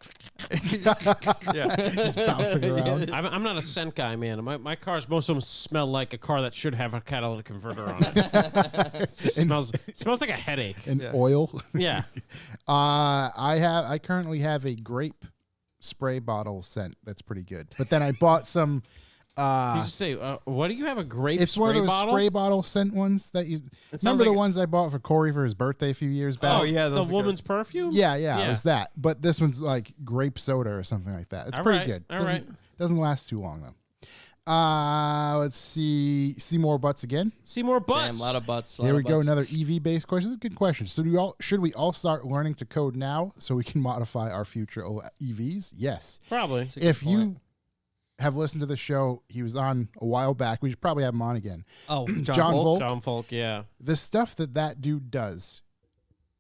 Speaker 4: Yeah.
Speaker 1: Just bouncing around.
Speaker 2: I'm not a scent guy, man. My cars, most of them smell like a car that should have a catalytic converter on it. It smells like a headache.
Speaker 1: And oil.
Speaker 2: Yeah.
Speaker 1: I currently have a grape spray bottle scent that's pretty good. But then I bought some.
Speaker 2: Did you say what do you have, a grape
Speaker 1: It's
Speaker 2: spray
Speaker 1: one of those
Speaker 2: bottle?
Speaker 1: spray bottle scent ones that you
Speaker 2: sounds
Speaker 1: remember the
Speaker 2: like-
Speaker 1: ones I bought for Corey for his birthday a few years back.
Speaker 4: Oh, yeah.
Speaker 2: the
Speaker 4: those are good.
Speaker 2: woman's perfume.
Speaker 1: Yeah,
Speaker 2: Yeah.
Speaker 1: it was that. But this one's like grape soda or something like that. It's
Speaker 2: All
Speaker 1: pretty
Speaker 2: right,
Speaker 1: good.
Speaker 2: all
Speaker 1: Doesn't,
Speaker 2: right.
Speaker 1: doesn't last too long though. Let's see more butts again.
Speaker 2: See more butts.
Speaker 3: Damn, a lot of butts.
Speaker 1: Here we go. Another EV based question. This is a good question. So should we all start learning to code now so we can modify our future EVs? Yes.
Speaker 2: Probably.
Speaker 1: If you have listened to the show, he was on a while back. We should probably have him on again.
Speaker 4: Oh,
Speaker 1: John Volk.
Speaker 2: John Folk, yeah.
Speaker 1: The stuff that dude does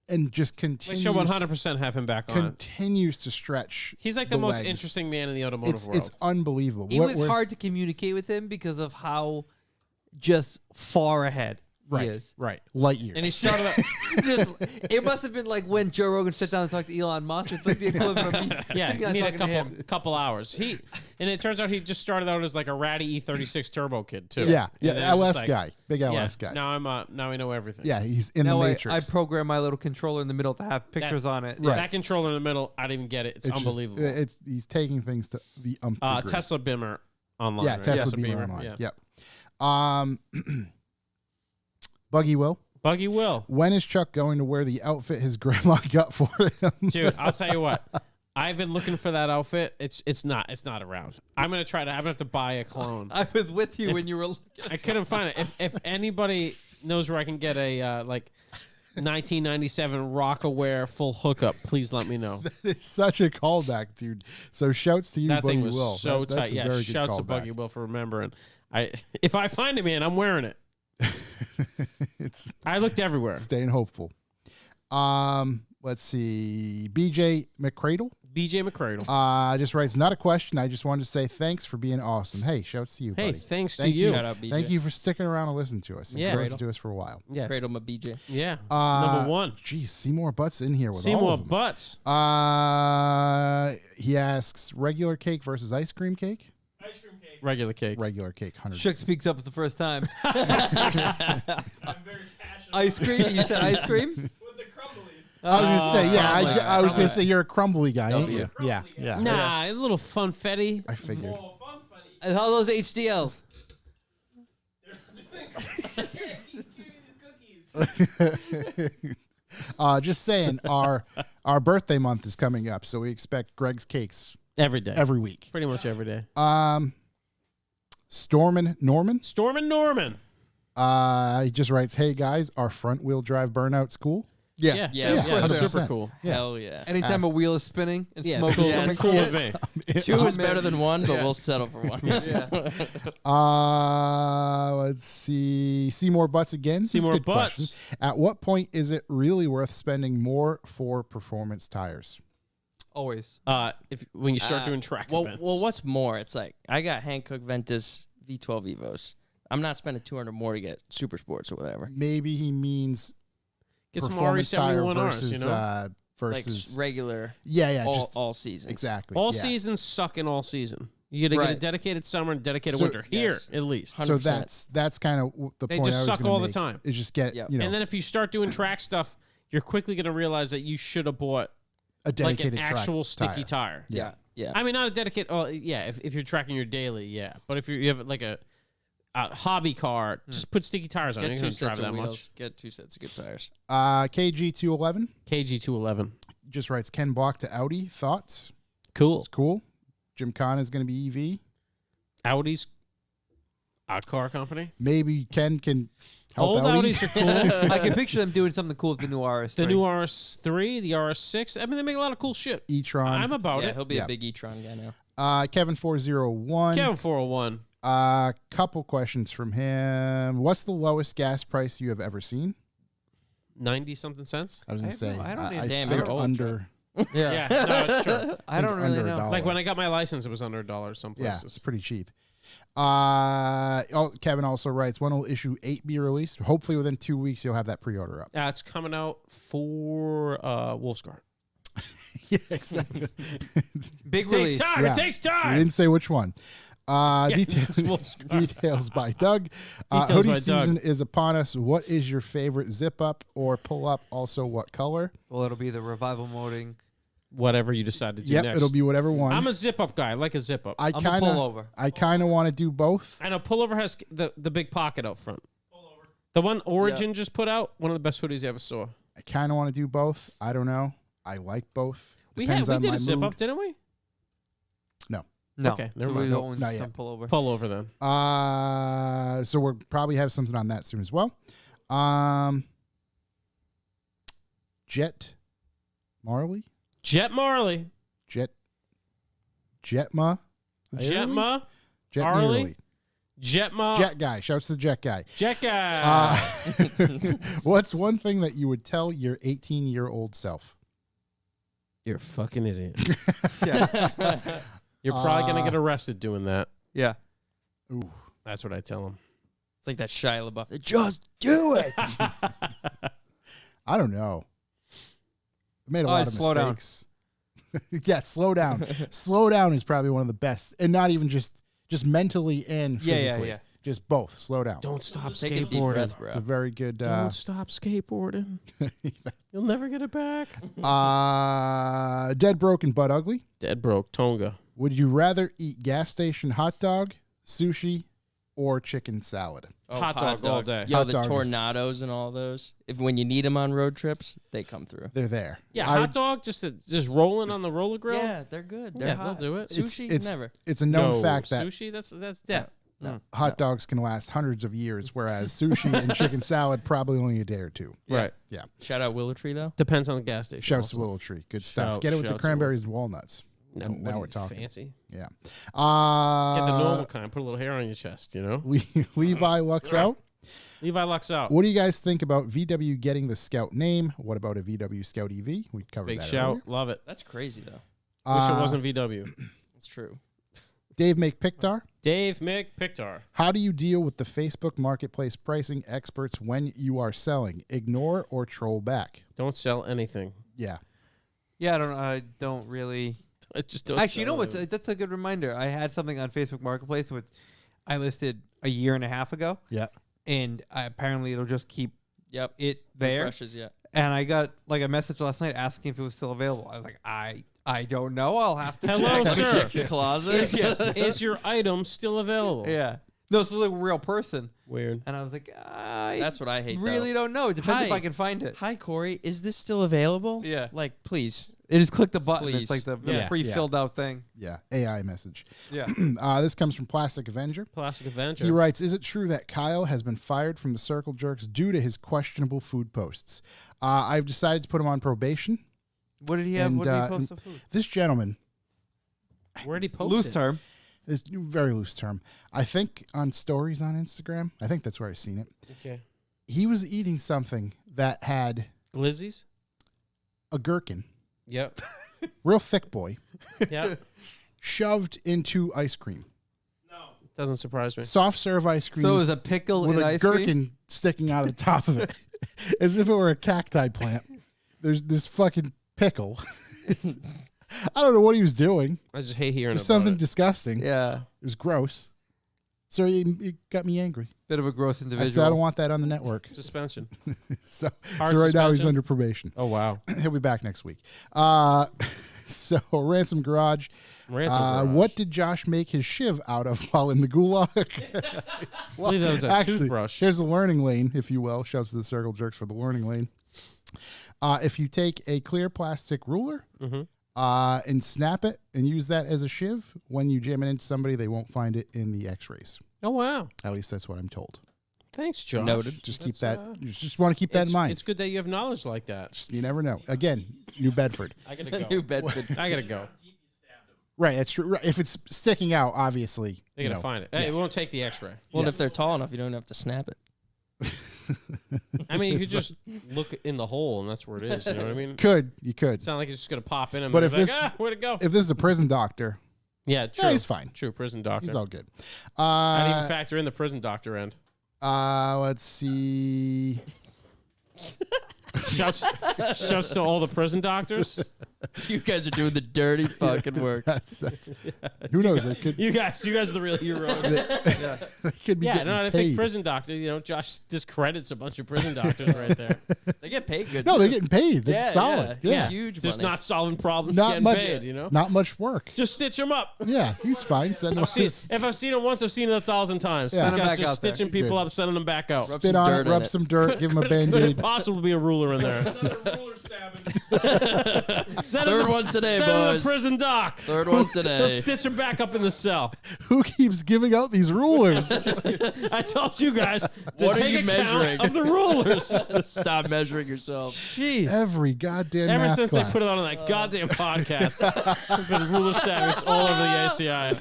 Speaker 1: and just
Speaker 2: We
Speaker 1: continues,
Speaker 2: should 100% have him back on.
Speaker 1: continues to stretch.
Speaker 2: He's like the most
Speaker 1: legs.
Speaker 2: interesting man in the automotive world.
Speaker 1: It's unbelievable.
Speaker 4: It was
Speaker 1: We're-
Speaker 4: hard to communicate with him because of how just far ahead he is.
Speaker 1: Right. Light years.
Speaker 2: And he started out,
Speaker 4: It must have been like when Joe Rogan sat down and talked to Elon Musk. It's like the equivalent of me
Speaker 2: yeah,
Speaker 4: sitting
Speaker 2: he
Speaker 4: down
Speaker 2: needed
Speaker 4: talking to him.
Speaker 2: couple hours. And it turns out he just started out as like a ratty E36 turbo kid too.
Speaker 1: yeah.
Speaker 2: And then it was
Speaker 1: LS
Speaker 2: just like,
Speaker 1: guy. Big
Speaker 2: Yeah,
Speaker 1: LS guy.
Speaker 2: now I know everything.
Speaker 1: Yeah, he's in
Speaker 4: Now
Speaker 1: the
Speaker 4: I
Speaker 1: Matrix.
Speaker 4: program my little controller in the middle to have pictures on it.
Speaker 1: Right.
Speaker 2: That controller in the middle, I didn't even get it. It's
Speaker 1: just-
Speaker 2: unbelievable.
Speaker 1: he's taking things to the degree.
Speaker 2: Tesla Bimmer online.
Speaker 1: Yeah,
Speaker 2: right?
Speaker 1: Tesla Beamer online.
Speaker 2: Yeah.
Speaker 1: Yep. Buggy Will.
Speaker 2: Buggy Will.
Speaker 1: When is Chuck going to wear the outfit his grandma got for him?
Speaker 2: Dude, I'll tell you what. I've been looking for that outfit. It's not around. I'm gonna have to buy a clone.
Speaker 4: I was with you when you were looking.
Speaker 2: I couldn't find it. If anybody knows where I can get a like 1997 Rockaware full hookup, please let me know.
Speaker 1: It's such a callback, dude. So shouts to you,
Speaker 2: That
Speaker 1: Buggy
Speaker 2: thing was
Speaker 1: Will.
Speaker 2: so
Speaker 1: That's
Speaker 2: tight.
Speaker 1: a
Speaker 2: Yeah,
Speaker 1: very good
Speaker 2: shouts to
Speaker 1: callback.
Speaker 2: Buggy Will for remembering. If I find it, man, I'm wearing it.
Speaker 1: It's
Speaker 2: I looked everywhere.
Speaker 1: staying hopeful. Let's see. BJ McCradle
Speaker 2: BJ McCradle.
Speaker 1: just writes, not a question. I just wanted to say thanks for being awesome. Hey, shouts to you,
Speaker 2: Hey,
Speaker 1: buddy.
Speaker 2: thanks to
Speaker 1: Thank
Speaker 2: you.
Speaker 3: Shout out, BJ.
Speaker 1: Thank you for sticking around and listening to us. You've
Speaker 2: Yeah.
Speaker 1: been listening to us for a while.
Speaker 2: Yeah,
Speaker 3: Cradle my BJ.
Speaker 2: yeah. Number one.
Speaker 1: Geez, Seymour Butts in here with
Speaker 2: See
Speaker 1: all
Speaker 2: more
Speaker 1: of them.
Speaker 2: butts.
Speaker 1: He asks, regular cake versus ice cream cake?
Speaker 2: Regular cake.
Speaker 1: Regular cake, 100.
Speaker 4: Shook speaks up for the first time.
Speaker 2: I'm very passionate.
Speaker 4: Ice cream? You said ice cream?
Speaker 2: With the crumblies.
Speaker 1: I was going to say, yeah,
Speaker 4: Oh,
Speaker 1: I was going to say you're a crumbly guy, ain't you?
Speaker 3: Crumbly.
Speaker 1: Yeah, yeah.
Speaker 2: Nah, a little funfetti.
Speaker 1: I figured.
Speaker 4: And all those HDLs.
Speaker 1: Just saying, our birthday month is coming up, so we expect Greg's cakes
Speaker 2: Every day.
Speaker 1: every week.
Speaker 2: Pretty much every day.
Speaker 1: Stormin Norman,
Speaker 2: Stormin' Norman.
Speaker 1: he just writes, hey guys, are front wheel drive burnouts cool?
Speaker 2: Yeah.
Speaker 3: Yeah,
Speaker 2: That's
Speaker 1: 100%.
Speaker 2: super cool.
Speaker 1: Yeah.
Speaker 3: Hell yeah.
Speaker 4: Anytime a wheel is spinning and
Speaker 2: Yeah,
Speaker 4: smoke
Speaker 2: it's cool.
Speaker 4: is
Speaker 3: Yes.
Speaker 4: coming
Speaker 2: Cool
Speaker 4: from
Speaker 2: with
Speaker 4: it.
Speaker 2: me.
Speaker 3: Two is
Speaker 4: man.
Speaker 3: better than one, but we'll settle for one.
Speaker 1: Let's see. Seymour Butts again. This is a
Speaker 2: Seymour
Speaker 1: good
Speaker 2: Butts.
Speaker 1: question. At what point is it really worth spending more for performance tires?
Speaker 4: Always.
Speaker 2: When you start doing track events.
Speaker 3: Well, what's more? It's like I got Hankook Ventus V12 Evos. I'm not spending 200 more to get super sports or whatever.
Speaker 1: Maybe he means
Speaker 2: get some
Speaker 1: performance tire
Speaker 2: RE71Rs,
Speaker 1: versus
Speaker 2: you know?
Speaker 1: versus
Speaker 3: Like regular
Speaker 1: yeah,
Speaker 3: all,
Speaker 1: just
Speaker 3: all seasons.
Speaker 1: exactly.
Speaker 2: all
Speaker 1: yeah.
Speaker 2: seasons suck in all season. You got to get a
Speaker 3: Right.
Speaker 2: dedicated summer and dedicated
Speaker 1: So-
Speaker 2: winter. Here,
Speaker 3: Yes.
Speaker 2: at least.
Speaker 3: 100%.
Speaker 1: So that's kind of the
Speaker 2: They
Speaker 1: point
Speaker 2: just
Speaker 1: I was
Speaker 2: suck
Speaker 1: gonna
Speaker 2: all the
Speaker 1: make,
Speaker 2: time.
Speaker 1: Is just get
Speaker 3: Yep.
Speaker 1: you know
Speaker 2: And then if you start doing track stuff, you're quickly going to realize that you should have bought
Speaker 1: a
Speaker 2: like
Speaker 1: dedicated
Speaker 2: an actual
Speaker 1: track
Speaker 2: sticky tire.
Speaker 3: Yeah. Yeah.
Speaker 2: I mean, not a dedicated. Oh, yeah. If you're tracking your daily, yeah. But if you have like a hobby car, just put sticky tires on.
Speaker 3: Get
Speaker 2: You're
Speaker 3: two
Speaker 2: going to drive
Speaker 3: sets
Speaker 2: that
Speaker 3: of
Speaker 2: much.
Speaker 3: wheels. Get 2 sets of good tires.
Speaker 1: KG211
Speaker 2: KG211.
Speaker 1: just writes Ken Block to Audi. Thoughts?
Speaker 2: Cool.
Speaker 1: It's cool. Jim Kahn is going to be EV.
Speaker 2: Audi's a car company.
Speaker 1: Maybe Ken can help
Speaker 2: Old
Speaker 1: Audi.
Speaker 2: Audis are cool.
Speaker 4: I can picture them doing something cool with the new RS.
Speaker 2: The new RS3, the RS6. I mean, they make a lot of cool shit.
Speaker 1: E-tron.
Speaker 2: I'm about
Speaker 3: Yeah,
Speaker 2: it.
Speaker 3: he'll be
Speaker 1: Yeah.
Speaker 3: a big e-tron guy now.
Speaker 1: Kevin401.
Speaker 2: Kevin 401.
Speaker 1: Couple questions from him. What's the lowest gas price you have ever seen?
Speaker 2: 90 something cents.
Speaker 1: I was going to say.
Speaker 4: I don't
Speaker 1: I
Speaker 3: damn,
Speaker 1: think
Speaker 3: you're old,
Speaker 1: under.
Speaker 2: Yeah, no, it's true.
Speaker 4: I don't really
Speaker 1: under
Speaker 4: know.
Speaker 1: $1.
Speaker 2: Like when I got my license, it was under $1 some
Speaker 1: Yeah,
Speaker 2: places.
Speaker 1: it's pretty cheap. Kevin also writes, when will issue 8 be released? Hopefully within 2 weeks you'll have that pre-order up.
Speaker 2: It's coming out for Wolfsguard.
Speaker 1: Yeah, exactly.
Speaker 4: Big
Speaker 2: It takes
Speaker 4: release.
Speaker 2: time.
Speaker 1: Yeah.
Speaker 2: It takes
Speaker 1: We
Speaker 2: time.
Speaker 1: didn't say which one.
Speaker 2: it's Wolfsguard.
Speaker 1: Details by Doug.
Speaker 2: Details
Speaker 1: Hoodie
Speaker 2: by Doug.
Speaker 1: season is upon us. What is your favorite zip up or pull up? Also, what color?
Speaker 4: Well, it'll be the revival moding.
Speaker 2: Whatever you decide to do
Speaker 1: Yep,
Speaker 2: next.
Speaker 1: it'll be whatever one.
Speaker 2: I'm a zip up guy. I like a zip up.
Speaker 1: I
Speaker 4: I'm a
Speaker 1: kind
Speaker 4: pullover.
Speaker 1: of want to do both.
Speaker 2: I know pullover has the big pocket out front. Pullover. The one Origin just put out, one of the best hoodies I ever saw.
Speaker 1: I kind of want to do both. I don't know. I like both.
Speaker 2: We
Speaker 1: Depends on
Speaker 2: did
Speaker 1: my
Speaker 2: a zip
Speaker 1: mood.
Speaker 2: up, didn't we?
Speaker 4: No.
Speaker 2: Okay, never
Speaker 4: So
Speaker 2: mind.
Speaker 4: we
Speaker 1: Nope,
Speaker 4: own
Speaker 1: not
Speaker 4: some
Speaker 1: yet.
Speaker 4: pullover.
Speaker 2: Pullover then.
Speaker 1: So we'll probably have something on that soon as well. Jet Marley?
Speaker 2: Jet Marley.
Speaker 1: Jetma?
Speaker 2: Jetma.
Speaker 1: Jet
Speaker 2: Marley?
Speaker 1: Marley.
Speaker 2: Jetma.
Speaker 1: Jet guy. Shouts to the jet guy.
Speaker 2: Jet guy.
Speaker 1: What's one thing that you would tell your 18-year-old self?
Speaker 2: You're a fucking idiot.
Speaker 4: Yeah.
Speaker 2: You're probably going to get arrested doing that.
Speaker 4: Yeah.
Speaker 1: Ooh.
Speaker 2: That's what I tell him.
Speaker 3: It's like that Shia LaBeouf. Just do it.
Speaker 1: I don't know. I made a lot of
Speaker 4: slow down.
Speaker 1: mistakes. Yeah, slow down. Slow down is probably one of the best, and not even just mentally and physically.
Speaker 4: Yeah.
Speaker 1: Just both. Slow down.
Speaker 2: Don't stop
Speaker 3: Take a deep
Speaker 2: skateboarding.
Speaker 3: breath, bro.
Speaker 1: It's a very good.
Speaker 2: Don't stop skateboarding. You'll never get it back.
Speaker 1: Dead broke and butt ugly.
Speaker 2: Dead broke. Tonga.
Speaker 1: Would you rather eat gas station hot dog, sushi, or chicken salad?
Speaker 3: Oh,
Speaker 2: Hot dog all day.
Speaker 3: Yo,
Speaker 1: Hot
Speaker 3: the
Speaker 1: dog is-
Speaker 3: tornadoes and all those. If when you need them on road trips, they come through.
Speaker 1: They're there.
Speaker 2: Yeah,
Speaker 1: I
Speaker 2: hot
Speaker 1: would-
Speaker 2: dog just rolling on the roller grill.
Speaker 3: Yeah, they're good. They're
Speaker 2: Yeah,
Speaker 3: hot.
Speaker 2: they'll do it.
Speaker 3: Sushi, never.
Speaker 1: It's a known
Speaker 2: No,
Speaker 1: fact that
Speaker 2: sushi. That's death.
Speaker 3: No.
Speaker 1: hot dogs can last hundreds of years, whereas sushi and chicken salad probably only a day or two.
Speaker 2: Right.
Speaker 1: Yeah.
Speaker 3: Shout out Willow Tree though.
Speaker 2: Depends on the gas station.
Speaker 1: Shouts to
Speaker 2: also.
Speaker 1: Willow Tree. Good stuff.
Speaker 2: Shout-
Speaker 1: Get it with the
Speaker 2: shouts to
Speaker 1: cranberries and walnuts.
Speaker 2: No,
Speaker 1: Now
Speaker 2: what
Speaker 1: we're
Speaker 2: are you,
Speaker 1: talking.
Speaker 2: fancy.
Speaker 1: Yeah.
Speaker 2: Get the normal kind. Put a little hair on your chest. You know.
Speaker 1: Levi Lux out.
Speaker 2: Levi Lux out.
Speaker 1: What do you guys think about VW getting the Scout name? What about a VW Scout EV? We covered
Speaker 2: Big
Speaker 1: that
Speaker 2: shout.
Speaker 1: earlier.
Speaker 2: Love it.
Speaker 3: That's crazy though.
Speaker 2: Wish
Speaker 1: Uh,
Speaker 2: it wasn't VW.
Speaker 3: It's true.
Speaker 1: Dave Make Pictar.
Speaker 2: Dave McPictar.
Speaker 1: How do you deal with the Facebook Marketplace pricing experts when you are selling? Ignore or troll back?
Speaker 2: Don't sell anything.
Speaker 1: Yeah.
Speaker 4: Yeah, I don't really.
Speaker 2: I just don't.
Speaker 4: Actually, you know
Speaker 2: sell
Speaker 4: what's?
Speaker 2: anything.
Speaker 4: That's a good reminder. I had something on Facebook Marketplace which I listed a year and a half ago,
Speaker 1: Yeah.
Speaker 4: and apparently it'll just keep
Speaker 3: Yep.
Speaker 4: it there.
Speaker 3: Refreshes, yeah.
Speaker 4: And I got like a message last night asking if it was still available. I was like, I don't know. I'll have to
Speaker 2: Hello,
Speaker 4: check.
Speaker 2: sir.
Speaker 3: Check your closet.
Speaker 2: Is your item still available?
Speaker 4: Yeah. No, this was like a real person.
Speaker 2: Weird.
Speaker 4: And I was like, I
Speaker 3: That's what I hate.
Speaker 4: really
Speaker 3: though.
Speaker 4: don't know. It depends if
Speaker 3: Hi.
Speaker 4: I can find it.
Speaker 3: Hi Corey, is this still available?
Speaker 4: Yeah.
Speaker 3: Like, please.
Speaker 4: You just click the button.
Speaker 3: Please.
Speaker 4: It's like the
Speaker 2: Yeah.
Speaker 4: pre-filled out thing.
Speaker 1: Yeah. AI message.
Speaker 4: Yeah.
Speaker 1: This comes from Plastic Avenger.
Speaker 2: Plastic Avenger.
Speaker 1: He writes, is it true that Kyle has been fired from the Circle Jerks due to his questionable food posts? I've decided to put him on probation.
Speaker 4: What did he have?
Speaker 1: And,
Speaker 4: What did he post of food?
Speaker 1: This gentleman,
Speaker 2: Where'd he post
Speaker 4: Loose
Speaker 2: it?
Speaker 4: term.
Speaker 1: is very loose term, I think on stories on Instagram. I think that's where I've seen it.
Speaker 2: Okay.
Speaker 1: He was eating something that had
Speaker 2: Glizzies?
Speaker 1: a gherkin,
Speaker 2: Yep.
Speaker 1: real thick boy,
Speaker 2: Yep.
Speaker 1: shoved into ice cream.
Speaker 2: Doesn't surprise me.
Speaker 1: Soft serve ice cream
Speaker 4: So it was a pickle
Speaker 1: with
Speaker 4: in
Speaker 1: a
Speaker 4: ice
Speaker 1: gherkin
Speaker 4: cream?
Speaker 1: sticking out of the top of it, as if it were a cacti plant. There's this fucking pickle. I don't know what he was doing.
Speaker 2: I just hate hearing
Speaker 1: It was
Speaker 2: about
Speaker 1: something
Speaker 2: it.
Speaker 1: disgusting.
Speaker 4: Yeah.
Speaker 1: It was gross. So it got me angry.
Speaker 4: Bit of a gross
Speaker 1: I
Speaker 4: individual.
Speaker 1: said I don't want that on the network.
Speaker 2: Suspension.
Speaker 1: So,
Speaker 2: Hard
Speaker 1: so right now he's
Speaker 2: suspension?
Speaker 1: under probation.
Speaker 2: Oh, wow.
Speaker 1: He'll be back next week. So Ransom Garage.
Speaker 2: Ransom Garage.
Speaker 1: What did Josh make his shiv out of while in the gulag? Well,
Speaker 2: believe that was a
Speaker 1: actually,
Speaker 2: toothbrush.
Speaker 1: here's the learning lane, if you will. Shouts to the Circle Jerks for the learning lane. If you take a clear plastic ruler
Speaker 2: Mhm.
Speaker 1: and snap it and use that as a shiv, when you jam it into somebody, they won't find it in the x-rays.
Speaker 2: Oh, wow.
Speaker 1: At least that's what I'm told.
Speaker 2: Thanks, Josh.
Speaker 3: Noted.
Speaker 1: Just keep
Speaker 2: That's,
Speaker 1: that. You just want to keep that in
Speaker 2: it's-
Speaker 1: mind.
Speaker 2: It's good that you have knowledge like that.
Speaker 1: Just, you never know. Again, New Bedford.
Speaker 2: I gotta go.
Speaker 3: New Bedford.
Speaker 2: I gotta go.
Speaker 1: Right, that's true. Right. If it's sticking out, obviously,
Speaker 2: They
Speaker 1: you
Speaker 2: gotta
Speaker 1: know.
Speaker 2: find it. Hey, it won't take the X-ray.
Speaker 3: Well,
Speaker 1: Yeah.
Speaker 3: if they're tall enough, you don't have to snap it.
Speaker 2: I mean, you could just look in the hole, and that's where it is. You know what I mean?
Speaker 1: You could.
Speaker 2: It's not like it's just gonna pop in and
Speaker 1: But
Speaker 2: be
Speaker 1: if
Speaker 2: like,
Speaker 1: this-
Speaker 2: where'd it go?
Speaker 1: If this is a prison doctor,
Speaker 2: Yeah, true.
Speaker 1: Yeah, he's fine.
Speaker 2: True, prison doctor.
Speaker 1: He's all good.
Speaker 2: I didn't even factor in the prison doctor end.
Speaker 1: Let's see.
Speaker 2: Shouts to all the prison doctors.
Speaker 3: You guys are doing the dirty fucking work.
Speaker 1: Who knows? It could.
Speaker 2: You guys are the real heroes.
Speaker 1: They could be getting
Speaker 2: I
Speaker 1: paid.
Speaker 2: think prison doctor. Josh discredits a bunch of prison doctors right there.
Speaker 3: They get paid good.
Speaker 1: No,
Speaker 3: too.
Speaker 1: they're getting paid. That's
Speaker 3: Yeah,
Speaker 1: solid.
Speaker 3: yeah.
Speaker 1: Yeah.
Speaker 3: Huge
Speaker 2: Just
Speaker 3: money.
Speaker 2: not solving problems,
Speaker 1: Not
Speaker 2: getting
Speaker 1: much.
Speaker 2: paid.
Speaker 1: Not much work.
Speaker 2: Just stitch him up.
Speaker 1: Yeah, he's fine. Send him
Speaker 2: If I've seen him once, I've seen it 1,000 times.
Speaker 1: Yeah.
Speaker 2: This
Speaker 4: Send him
Speaker 2: guy's
Speaker 4: back
Speaker 2: just
Speaker 4: out there.
Speaker 2: stitching people
Speaker 1: Good.
Speaker 2: up, sending them back out.
Speaker 3: Rub
Speaker 1: spit
Speaker 3: some
Speaker 1: on
Speaker 3: dirt
Speaker 1: it,
Speaker 3: in
Speaker 1: rub
Speaker 3: it.
Speaker 1: some dirt, give him a
Speaker 2: Could it
Speaker 1: band-aid.
Speaker 2: possibly be a ruler in there?
Speaker 6: Ruler stabbing.
Speaker 2: Send
Speaker 3: Third
Speaker 2: him,
Speaker 3: one today,
Speaker 2: send him
Speaker 3: boys.
Speaker 2: to prison doc.
Speaker 3: Third one
Speaker 2: He'll
Speaker 3: today.
Speaker 2: stitch him back up in the cell.
Speaker 1: Who keeps giving out these rulers?
Speaker 2: I told you guys to
Speaker 3: What are
Speaker 2: take
Speaker 3: you
Speaker 2: account
Speaker 3: measuring?
Speaker 2: of the rulers.
Speaker 3: Stop measuring yourself.
Speaker 2: Jeez.
Speaker 1: Every goddamn
Speaker 2: Ever
Speaker 1: math
Speaker 2: since
Speaker 1: class.
Speaker 2: they put it on that goddamn podcast, there's been ruler stabbings all over the ACI.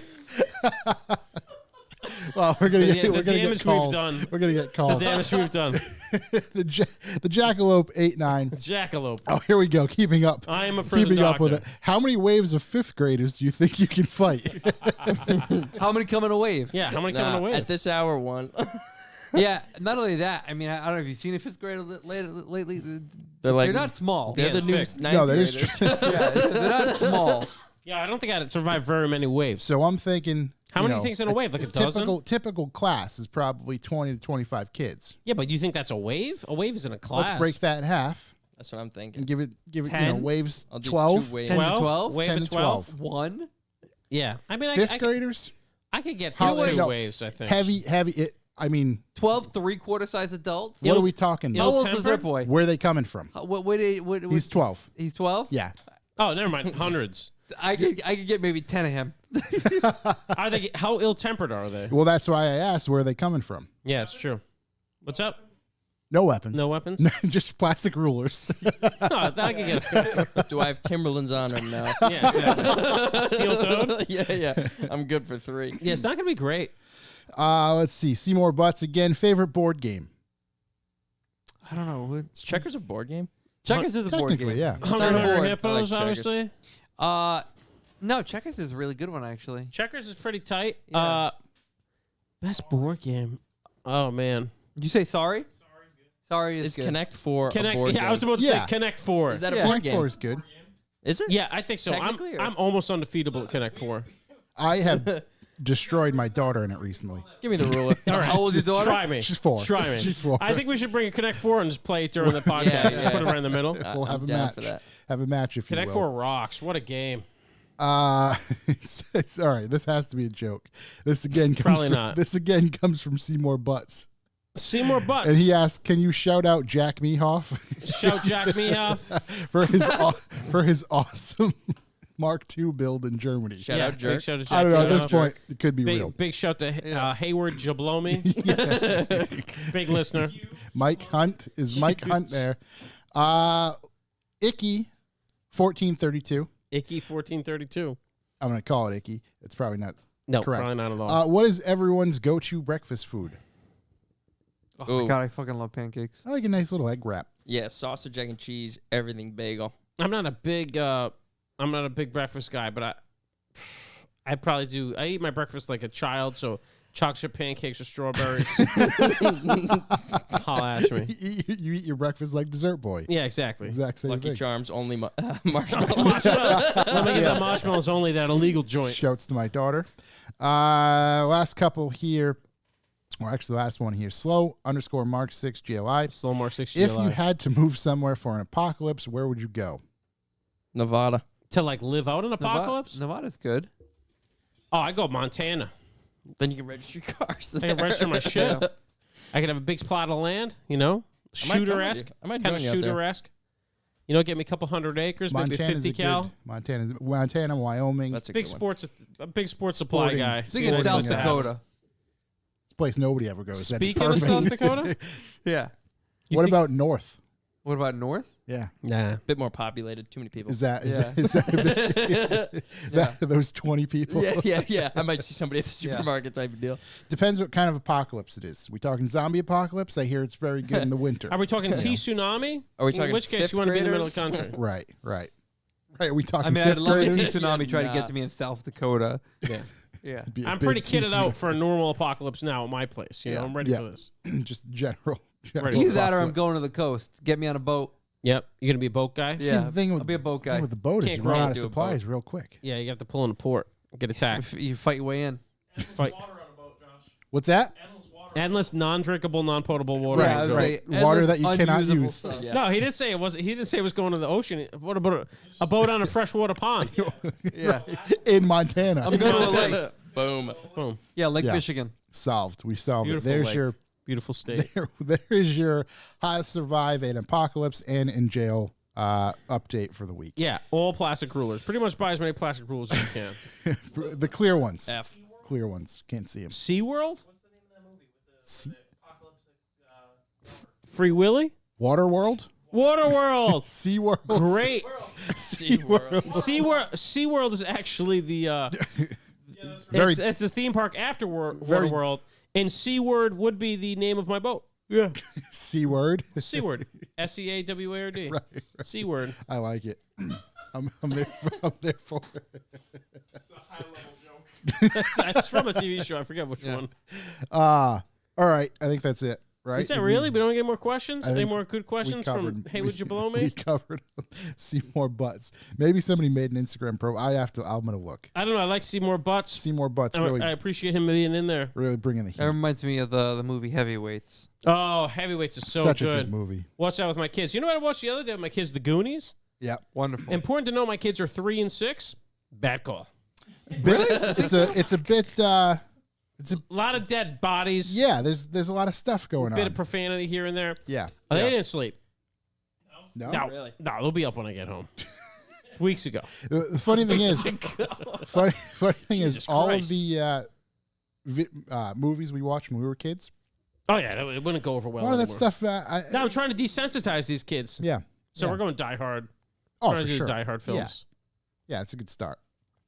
Speaker 1: Well, we're gonna
Speaker 2: The-
Speaker 1: get,
Speaker 2: the
Speaker 1: we're gonna
Speaker 2: damage
Speaker 1: get calls.
Speaker 2: we've done.
Speaker 1: We're gonna get
Speaker 2: The
Speaker 1: calls.
Speaker 2: damage we've done.
Speaker 1: the Jackalope 89.
Speaker 2: Jackalope.
Speaker 1: Oh, here we go. Keeping up.
Speaker 2: I am a prison
Speaker 1: Keeping up
Speaker 2: doctor.
Speaker 1: with it. How many waves of fifth graders do you think you can fight?
Speaker 4: How many come in a wave?
Speaker 2: Yeah, how many coming away?
Speaker 3: At this hour, one.
Speaker 4: Yeah, not only that. I mean, I don't know if you've seen a fifth grader lately.
Speaker 3: They're like
Speaker 4: They're not small.
Speaker 3: They're
Speaker 2: Yeah,
Speaker 3: the new
Speaker 2: fixed.
Speaker 3: ninth
Speaker 1: No, that is
Speaker 3: graders.
Speaker 1: true.
Speaker 4: Yeah, they're not small.
Speaker 2: Yeah, I don't think I'd survive very many waves.
Speaker 1: So I'm thinking.
Speaker 2: How
Speaker 1: you
Speaker 2: many
Speaker 1: know,
Speaker 2: things in a wave? Like a dozen?
Speaker 1: typical class is probably 20 to 25 kids.
Speaker 2: Yeah, but do you think that's a wave? A wave is in a class.
Speaker 1: Let's break that in half
Speaker 3: That's what I'm thinking.
Speaker 1: and give it
Speaker 2: 10?
Speaker 1: waves
Speaker 3: I'll do
Speaker 1: 12.
Speaker 3: 2 waves.
Speaker 4: 10 to
Speaker 2: 12?
Speaker 4: 12?
Speaker 2: Wave
Speaker 1: 10
Speaker 2: of
Speaker 1: to
Speaker 2: 12?
Speaker 4: 1?
Speaker 2: Yeah. I mean,
Speaker 1: Fifth
Speaker 2: I
Speaker 1: graders,
Speaker 2: I could get
Speaker 1: How-
Speaker 2: through two
Speaker 1: no,
Speaker 2: waves, I think.
Speaker 1: heavy. I mean,
Speaker 4: 12 3/4 size adults?
Speaker 1: what are we talking
Speaker 4: How
Speaker 1: about?
Speaker 4: old is
Speaker 2: Ill-tempered?
Speaker 4: Zert Boy?
Speaker 1: Where are they coming from?
Speaker 4: What
Speaker 1: He's 12.
Speaker 4: He's 12?
Speaker 1: Yeah.
Speaker 2: Oh, never mind. Hundreds.
Speaker 4: I could get maybe 10 of him.
Speaker 2: Are they? How ill-tempered are they?
Speaker 1: Well, that's why I asked where are they coming from.
Speaker 2: Yeah, it's true. What's up?
Speaker 1: No weapons.
Speaker 2: No weapons?
Speaker 1: Just plastic rulers.
Speaker 2: No, that I can get.
Speaker 3: Do I have Timberlands on them now?
Speaker 2: Yeah, exactly. Steel toed?
Speaker 3: yeah. I'm good for 3.
Speaker 2: Yeah, it's not going to be great.
Speaker 1: Let's see. Seymour Butts again. Favorite board game?
Speaker 4: I don't know.
Speaker 3: Is checkers a board game?
Speaker 4: Checkers is a board
Speaker 1: Technically,
Speaker 4: game.
Speaker 1: yeah.
Speaker 4: It's on
Speaker 2: Hungry
Speaker 4: a
Speaker 2: Hungry
Speaker 4: board.
Speaker 2: Hippos,
Speaker 3: I like checkers.
Speaker 2: obviously.
Speaker 4: No, checkers is a really good one, actually.
Speaker 2: Checkers is pretty tight.
Speaker 4: Yeah.
Speaker 2: Best board game. Oh, man.
Speaker 4: Did you say sorry? Sorry is
Speaker 3: Is
Speaker 4: good.
Speaker 3: Connect 4 a
Speaker 2: Connect.
Speaker 3: board
Speaker 2: Yeah,
Speaker 3: game?
Speaker 2: I was about to
Speaker 1: Yeah.
Speaker 2: say Connect 4.
Speaker 3: Is that a
Speaker 4: Yeah.
Speaker 3: board
Speaker 1: Connect
Speaker 3: game?
Speaker 1: 4 is good.
Speaker 3: Is it?
Speaker 2: Yeah, I think so.
Speaker 3: Technically, or-
Speaker 2: I'm almost undefeatable at Connect 4.
Speaker 1: I have destroyed my daughter in it recently.
Speaker 3: Give me the ruler.
Speaker 2: All right.
Speaker 4: How old is your daughter?
Speaker 2: Try me.
Speaker 1: She's 4.
Speaker 2: Try me.
Speaker 1: She's 4.
Speaker 2: I think we should bring a Connect 4 and just play it during the podcast.
Speaker 3: Yeah,
Speaker 2: Just
Speaker 3: yeah.
Speaker 2: put it right in the middle.
Speaker 1: We'll have
Speaker 3: I'm
Speaker 1: a
Speaker 3: down
Speaker 1: match.
Speaker 3: for that.
Speaker 1: Have a match if
Speaker 2: Connect
Speaker 1: you
Speaker 2: 4
Speaker 1: will.
Speaker 2: rocks. What a game.
Speaker 1: It's all right. This has to be a joke. This again comes
Speaker 2: Probably
Speaker 1: from,
Speaker 2: not.
Speaker 1: This again comes from Seymour Butts,
Speaker 2: Seymour Butts.
Speaker 1: and he asked, "Can you shout out Jack Mehoff
Speaker 2: Shout Jack Mehoff.
Speaker 1: for his awesome Mark II build in Germany?"
Speaker 3: Shout
Speaker 2: Yeah,
Speaker 3: out
Speaker 2: big
Speaker 3: jerk.
Speaker 2: shout to Jack
Speaker 1: I don't know. At this
Speaker 2: Mehoff.
Speaker 1: point, it could be real.
Speaker 2: Big shout to Hayward Jablomi. Big listener.
Speaker 1: Mike Hunt is Mike Hunt there. Icky, 1432.
Speaker 2: Icky 1432.
Speaker 1: I'm gonna call it Icky. It's probably not
Speaker 2: No,
Speaker 1: correct.
Speaker 2: probably not at all.
Speaker 1: What is everyone's go-to breakfast food?
Speaker 4: Oh my
Speaker 3: Ooh.
Speaker 4: god, I fucking love pancakes.
Speaker 1: I like a nice little egg wrap.
Speaker 3: Yeah, sausage, egg, and cheese, everything bagel.
Speaker 2: I'm not a big breakfast guy, but I probably do. I eat my breakfast like a child, so chocolate chip pancakes or strawberries. Holla at me.
Speaker 1: You eat your breakfast like dessert boy.
Speaker 2: Yeah, exactly.
Speaker 1: Exact same
Speaker 3: Lucky
Speaker 1: thing.
Speaker 3: Charms, only marshmallows.
Speaker 2: Let me get the marshmallows only, that illegal joint.
Speaker 1: Shouts to my daughter. Last couple here, or actually the last one here. Slow _ Mark 6 GLI.
Speaker 2: Slow Mark 6
Speaker 1: If
Speaker 2: GLI.
Speaker 1: you had to move somewhere for an apocalypse, where would you go?
Speaker 3: Nevada.
Speaker 2: to like live out an apocalypse?
Speaker 4: Nevada's good.
Speaker 2: Oh, I go Montana.
Speaker 3: Then you can register your cars.
Speaker 2: I can register my shit. I could have a big plot of land, you know,
Speaker 3: I might come with
Speaker 2: shooter-esque,
Speaker 3: you. I might
Speaker 2: kind of
Speaker 3: join you out there.
Speaker 2: shooter-esque. You know, get me a couple hundred acres, maybe 50 cal.
Speaker 1: Montana, Wyoming.
Speaker 3: That's a
Speaker 2: Big
Speaker 3: good one.
Speaker 2: sports, a big sports supply
Speaker 1: Sporting.
Speaker 2: guy.
Speaker 4: I think it's
Speaker 1: Sporting
Speaker 4: South
Speaker 1: guy.
Speaker 4: Dakota.
Speaker 1: It's a place nobody ever goes. That's
Speaker 2: Speaking of
Speaker 1: perfect.
Speaker 2: South Dakota,
Speaker 4: Yeah.
Speaker 1: What about North?
Speaker 4: What about North?
Speaker 1: Yeah.
Speaker 2: nah.
Speaker 3: Bit more populated. Too many people.
Speaker 1: Is that
Speaker 4: Yeah.
Speaker 1: those 20 people?
Speaker 3: yeah. I might see somebody at the supermarket type of deal.
Speaker 1: Depends what kind of apocalypse it is. We talking zombie apocalypse? I hear it's very good in the winter.
Speaker 2: Are we talking T tsunami?
Speaker 3: Are we
Speaker 2: In
Speaker 3: talking
Speaker 2: which case
Speaker 3: fifth
Speaker 2: you want to be in the middle of the
Speaker 3: graders?
Speaker 2: country?
Speaker 1: Right. Right, are we talking
Speaker 4: I mean, I'd
Speaker 1: fifth
Speaker 4: love to
Speaker 1: graders?
Speaker 4: see Tsunami try to
Speaker 3: Nah.
Speaker 4: get to me in South Dakota.
Speaker 2: Yeah.
Speaker 3: Yeah.
Speaker 1: Be a
Speaker 2: I'm
Speaker 1: big
Speaker 2: pretty kitted
Speaker 1: TC.
Speaker 2: out for a normal apocalypse now at my place. You know,
Speaker 4: Yeah.
Speaker 2: I'm ready
Speaker 1: Yeah.
Speaker 2: for this.
Speaker 1: Just general.
Speaker 2: Ready.
Speaker 4: Either that or I'm
Speaker 1: apocalypse.
Speaker 4: going to the coast. Get me on a boat.
Speaker 2: Yep. You gonna be a boat guy?
Speaker 1: See,
Speaker 4: Yeah,
Speaker 1: the thing with,
Speaker 4: I'll be a boat
Speaker 1: thing
Speaker 4: guy.
Speaker 1: with the boat is
Speaker 2: Can't
Speaker 1: you run
Speaker 2: grow
Speaker 1: out of
Speaker 3: into a
Speaker 1: supplies real quick.
Speaker 2: Yeah, you have to pull in a port, get attacked.
Speaker 4: You fight your way in.
Speaker 2: Fight.
Speaker 1: What's that?
Speaker 2: Endless, non-drinkable, non-potable water.
Speaker 4: Yeah, I was
Speaker 1: Right.
Speaker 4: like,
Speaker 1: Water
Speaker 4: endless,
Speaker 1: that you cannot
Speaker 4: unusable
Speaker 1: use.
Speaker 4: stuff.
Speaker 3: Yeah.
Speaker 2: No, he didn't say it was. He didn't say it was going to the ocean. What about a boat on a freshwater pond?
Speaker 4: Yeah.
Speaker 1: In Montana.
Speaker 4: I'm going to a lake.
Speaker 3: Boom.
Speaker 2: Boom.
Speaker 4: Yeah, Lake
Speaker 1: Yeah.
Speaker 4: Michigan.
Speaker 1: Solved. We solved
Speaker 2: Beautiful
Speaker 1: it. There's
Speaker 2: lake.
Speaker 1: your
Speaker 2: Beautiful state.
Speaker 1: there is your how to survive an apocalypse and in jail update for the week.
Speaker 2: Yeah, all plastic rulers. Pretty much buy as many plastic rulers as you can.
Speaker 1: The clear ones.
Speaker 3: F.
Speaker 1: Clear ones. Can't see them.
Speaker 2: SeaWorld? Free Willy?
Speaker 1: Waterworld?
Speaker 2: Waterworld.
Speaker 1: SeaWorld?
Speaker 2: Great.
Speaker 1: SeaWorld.
Speaker 2: SeaWorld is actually the
Speaker 1: Very-
Speaker 2: it's a theme park after
Speaker 1: Very-
Speaker 2: Waterworld, and SeaWord would be the name of my boat.
Speaker 1: Yeah. C-word.
Speaker 2: SeaWord. SeAWARD.
Speaker 1: Right.
Speaker 2: SeaWord.
Speaker 1: I like it. I'm there for it.
Speaker 2: That's from a TV show. I forget which one.
Speaker 1: All right. I think that's it. Right?
Speaker 2: Is that really? We don't get any more questions?
Speaker 1: I
Speaker 2: Any
Speaker 1: think
Speaker 2: more good questions from Hey, would you blow
Speaker 1: We
Speaker 2: me?
Speaker 1: covered see more butts. Maybe somebody made an Instagram pro. I'm gonna look.
Speaker 2: I don't know. I like to see more butts.
Speaker 1: See more butts.
Speaker 2: I
Speaker 1: Really,
Speaker 2: appreciate him being in there.
Speaker 1: really bringing the heat.
Speaker 4: That reminds me of the movie Heavyweights.
Speaker 2: Oh, Heavyweights is so
Speaker 1: Such a
Speaker 2: good.
Speaker 1: good movie.
Speaker 2: Watch that with my kids. You know what I watched the other day with my kids? The Goonies.
Speaker 1: Yeah.
Speaker 4: Wonderful.
Speaker 2: Important to know my kids are 3 and 6. Bad call.
Speaker 1: Really? It's a bit.
Speaker 2: A lot of dead bodies.
Speaker 1: Yeah. There's a lot of stuff going
Speaker 2: A bit
Speaker 1: on.
Speaker 2: of profanity here and there.
Speaker 1: Yeah.
Speaker 2: Oh, they
Speaker 1: Yeah.
Speaker 2: didn't sleep.
Speaker 1: No.
Speaker 2: No,
Speaker 3: Really?
Speaker 2: no, they'll be up when I get home. Weeks ago.
Speaker 1: The funny thing is, funny thing
Speaker 2: Jesus
Speaker 1: is, all
Speaker 2: Christ.
Speaker 1: of the movies we watched when we were kids,
Speaker 2: Oh yeah, it wouldn't go over well.
Speaker 1: a lot of that
Speaker 2: anymore.
Speaker 1: stuff.
Speaker 2: Now I'm trying to desensitize these kids.
Speaker 1: Yeah.
Speaker 2: So
Speaker 1: yeah.
Speaker 2: we're going Die Hard.
Speaker 1: Oh,
Speaker 2: Trying
Speaker 1: for
Speaker 2: to do
Speaker 1: sure.
Speaker 2: Die Hard films.
Speaker 1: Yeah, it's a good start.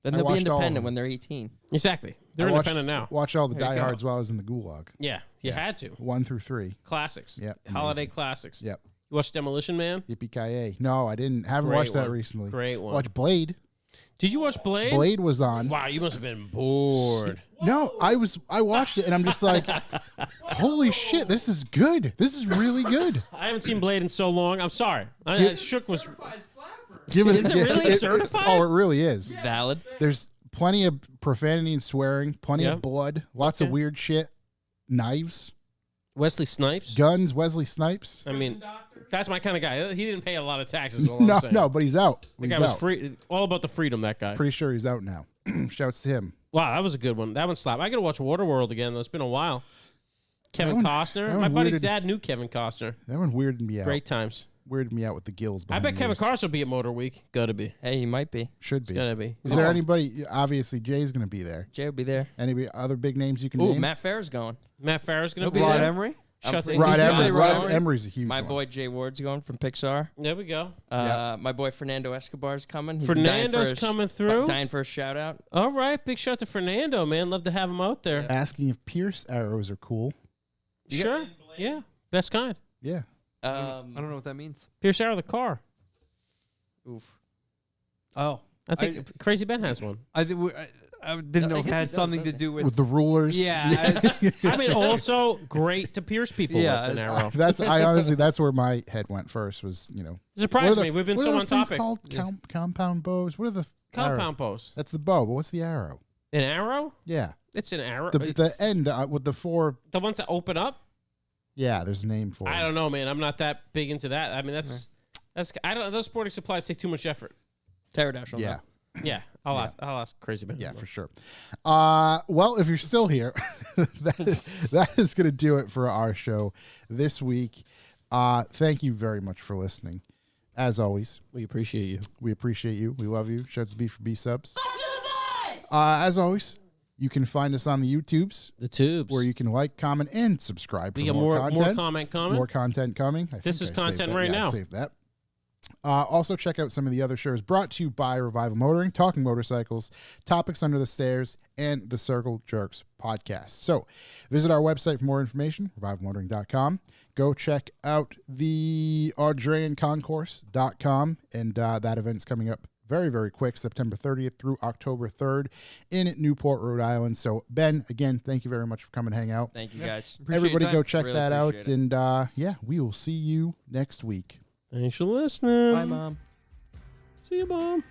Speaker 3: Then
Speaker 1: I
Speaker 3: they'll be
Speaker 1: watched all of
Speaker 3: independent
Speaker 1: them.
Speaker 3: when they're 18.
Speaker 2: Exactly. They're
Speaker 1: I watched-
Speaker 2: independent now.
Speaker 1: Watched all the
Speaker 3: There you
Speaker 1: Die
Speaker 3: go.
Speaker 1: Hards while I was in the gulag.
Speaker 2: Yeah, you
Speaker 1: Yeah.
Speaker 2: had to.
Speaker 1: 1 through 3.
Speaker 2: Classics.
Speaker 1: Yep,
Speaker 2: Holiday
Speaker 1: amazing.
Speaker 2: classics.
Speaker 1: Yep.
Speaker 2: You watched Demolition Man?
Speaker 1: Yippee-ki-yay. No, I didn't. Haven't
Speaker 2: Great
Speaker 1: watched that
Speaker 2: one.
Speaker 1: recently.
Speaker 2: Great one.
Speaker 1: Watched Blade.
Speaker 2: Did you watch Blade?
Speaker 1: Blade was on.
Speaker 2: Wow, you must have been bored.
Speaker 1: No, I watched it and I'm just like, holy shit, this is good. This is really good.
Speaker 2: I haven't seen Blade in so long. I'm sorry. Shook was.
Speaker 1: Give
Speaker 2: Is it really certified?
Speaker 1: Oh, it really is.
Speaker 3: Valid.
Speaker 1: There's plenty of profanity and swearing, plenty
Speaker 2: Yeah.
Speaker 1: of blood, lots of
Speaker 2: Okay.
Speaker 1: weird shit, knives,
Speaker 2: Wesley Snipes.
Speaker 1: guns, Wesley Snipes.
Speaker 2: I mean, that's my kind of guy. He didn't pay a lot of taxes. All
Speaker 1: No,
Speaker 2: I'm saying.
Speaker 1: no, but he's out.
Speaker 2: That
Speaker 1: He's
Speaker 2: guy was
Speaker 1: out.
Speaker 2: free. All about the freedom. That guy.
Speaker 1: Pretty sure he's out now. Shouts to him.
Speaker 2: Wow, that was a good one. That one slapped. I got to watch Waterworld again. Though. It's been a while. Kevin
Speaker 1: one-
Speaker 2: Costner.
Speaker 1: that
Speaker 2: My
Speaker 1: one
Speaker 2: buddy's
Speaker 1: weirded-
Speaker 2: dad knew Kevin Costner.
Speaker 1: That one weirded me out.
Speaker 2: Great times.
Speaker 1: Weirded me out with the gills.
Speaker 2: I
Speaker 1: behind
Speaker 2: bet
Speaker 1: the
Speaker 2: Kevin
Speaker 1: ears.
Speaker 2: Costner will be at Motorweek. Gotta be.
Speaker 3: Hey, he might be.
Speaker 1: Should be.
Speaker 2: Gotta be.
Speaker 1: Is there anybody? Obviously, Jay's going to be there.
Speaker 3: Jay will be there.
Speaker 1: Any other big names you can
Speaker 3: Ooh,
Speaker 1: name?
Speaker 3: Matt Farr's going.
Speaker 2: Matt Farr's gonna
Speaker 3: He'll
Speaker 2: be
Speaker 3: be
Speaker 4: Rod
Speaker 2: there.
Speaker 4: Emery?
Speaker 2: Shut the-
Speaker 1: Rod
Speaker 3: He's
Speaker 1: Emery.
Speaker 3: really
Speaker 1: Rod
Speaker 3: going.
Speaker 1: Emery's a huge
Speaker 3: My
Speaker 1: one.
Speaker 3: boy Jay Ward's going from Pixar.
Speaker 2: There we go.
Speaker 3: My boy Fernando Escobar's coming. He's been dying for
Speaker 2: Fernando's
Speaker 3: a
Speaker 2: coming through.
Speaker 3: Dying for a shout out.
Speaker 2: All right, big shout to Fernando, man. Love to have him out there.
Speaker 1: Asking if Pierce arrows are cool.
Speaker 2: Sure. Yeah. Best kind.
Speaker 1: Yeah.
Speaker 4: I don't know what that means.
Speaker 2: Pierce out of the car.
Speaker 3: Oof.
Speaker 4: Oh.
Speaker 2: I think Crazy Ben has one.
Speaker 4: I didn't know
Speaker 3: I
Speaker 4: if it
Speaker 3: guess
Speaker 4: had
Speaker 3: he does,
Speaker 4: something to
Speaker 3: doesn't
Speaker 4: do with.
Speaker 1: With the rulers.
Speaker 4: Yeah.
Speaker 2: I mean, also great to pierce people
Speaker 4: Yeah,
Speaker 2: with an arrow.
Speaker 1: That's where my head went first. Was
Speaker 2: It
Speaker 1: what
Speaker 2: surprised
Speaker 1: are
Speaker 2: me. We've been
Speaker 1: what are
Speaker 2: so on
Speaker 1: those things
Speaker 2: topic.
Speaker 1: called? Compound bows. What are the arrow?
Speaker 2: Compound post.
Speaker 1: That's the bow, but what's the arrow?
Speaker 2: An arrow?
Speaker 1: Yeah,
Speaker 2: It's an arrow.
Speaker 1: the end with the 4.
Speaker 2: The ones that open up?
Speaker 1: Yeah, there's a name for it.
Speaker 2: I don't know, man. I'm not that big into that. I mean, that's I don't. Those sporting supplies take too much effort.
Speaker 3: Pterodactyl.
Speaker 1: Yeah,
Speaker 2: Yeah, I'll ask Crazy Ben.
Speaker 1: yeah, for sure. Well, if you're still here, that is going to do it for our show this week. Thank you very much for listening. As always,
Speaker 2: We appreciate you.
Speaker 1: we appreciate you. We love you. Shouts to B for B subs. As always, you can find us on the YouTubes
Speaker 2: The tubes.
Speaker 1: where you can like, comment, and subscribe for
Speaker 2: we got
Speaker 1: more
Speaker 2: more
Speaker 1: content.
Speaker 2: comment.
Speaker 1: More content coming. I
Speaker 2: This
Speaker 1: think
Speaker 2: is
Speaker 1: I saved
Speaker 2: content
Speaker 1: that.
Speaker 2: right
Speaker 1: Yeah, I
Speaker 2: now.
Speaker 1: saved that. Also, check out some of the other shows brought to you by Revival Motoring, Talking Motorcycles, Topics Under the Stairs, and the Circle Jerks podcast. So visit our website for more information, revivalmotoring.com. Go check out the Audrain Concourse.com, and that event's coming up very, very quick, September 30th through October 3rd in Newport, Rhode Island. So, Ben, again, thank you very much for coming to hang out.
Speaker 3: Thank you, guys.
Speaker 4: Appreciate your
Speaker 1: Everybody
Speaker 4: time.
Speaker 1: go check
Speaker 3: Really
Speaker 1: that out.
Speaker 3: appreciate it.
Speaker 1: And, yeah, we will see you next week.
Speaker 2: Thanks for listening.
Speaker 3: Bye, Mom.
Speaker 2: See you, Mom.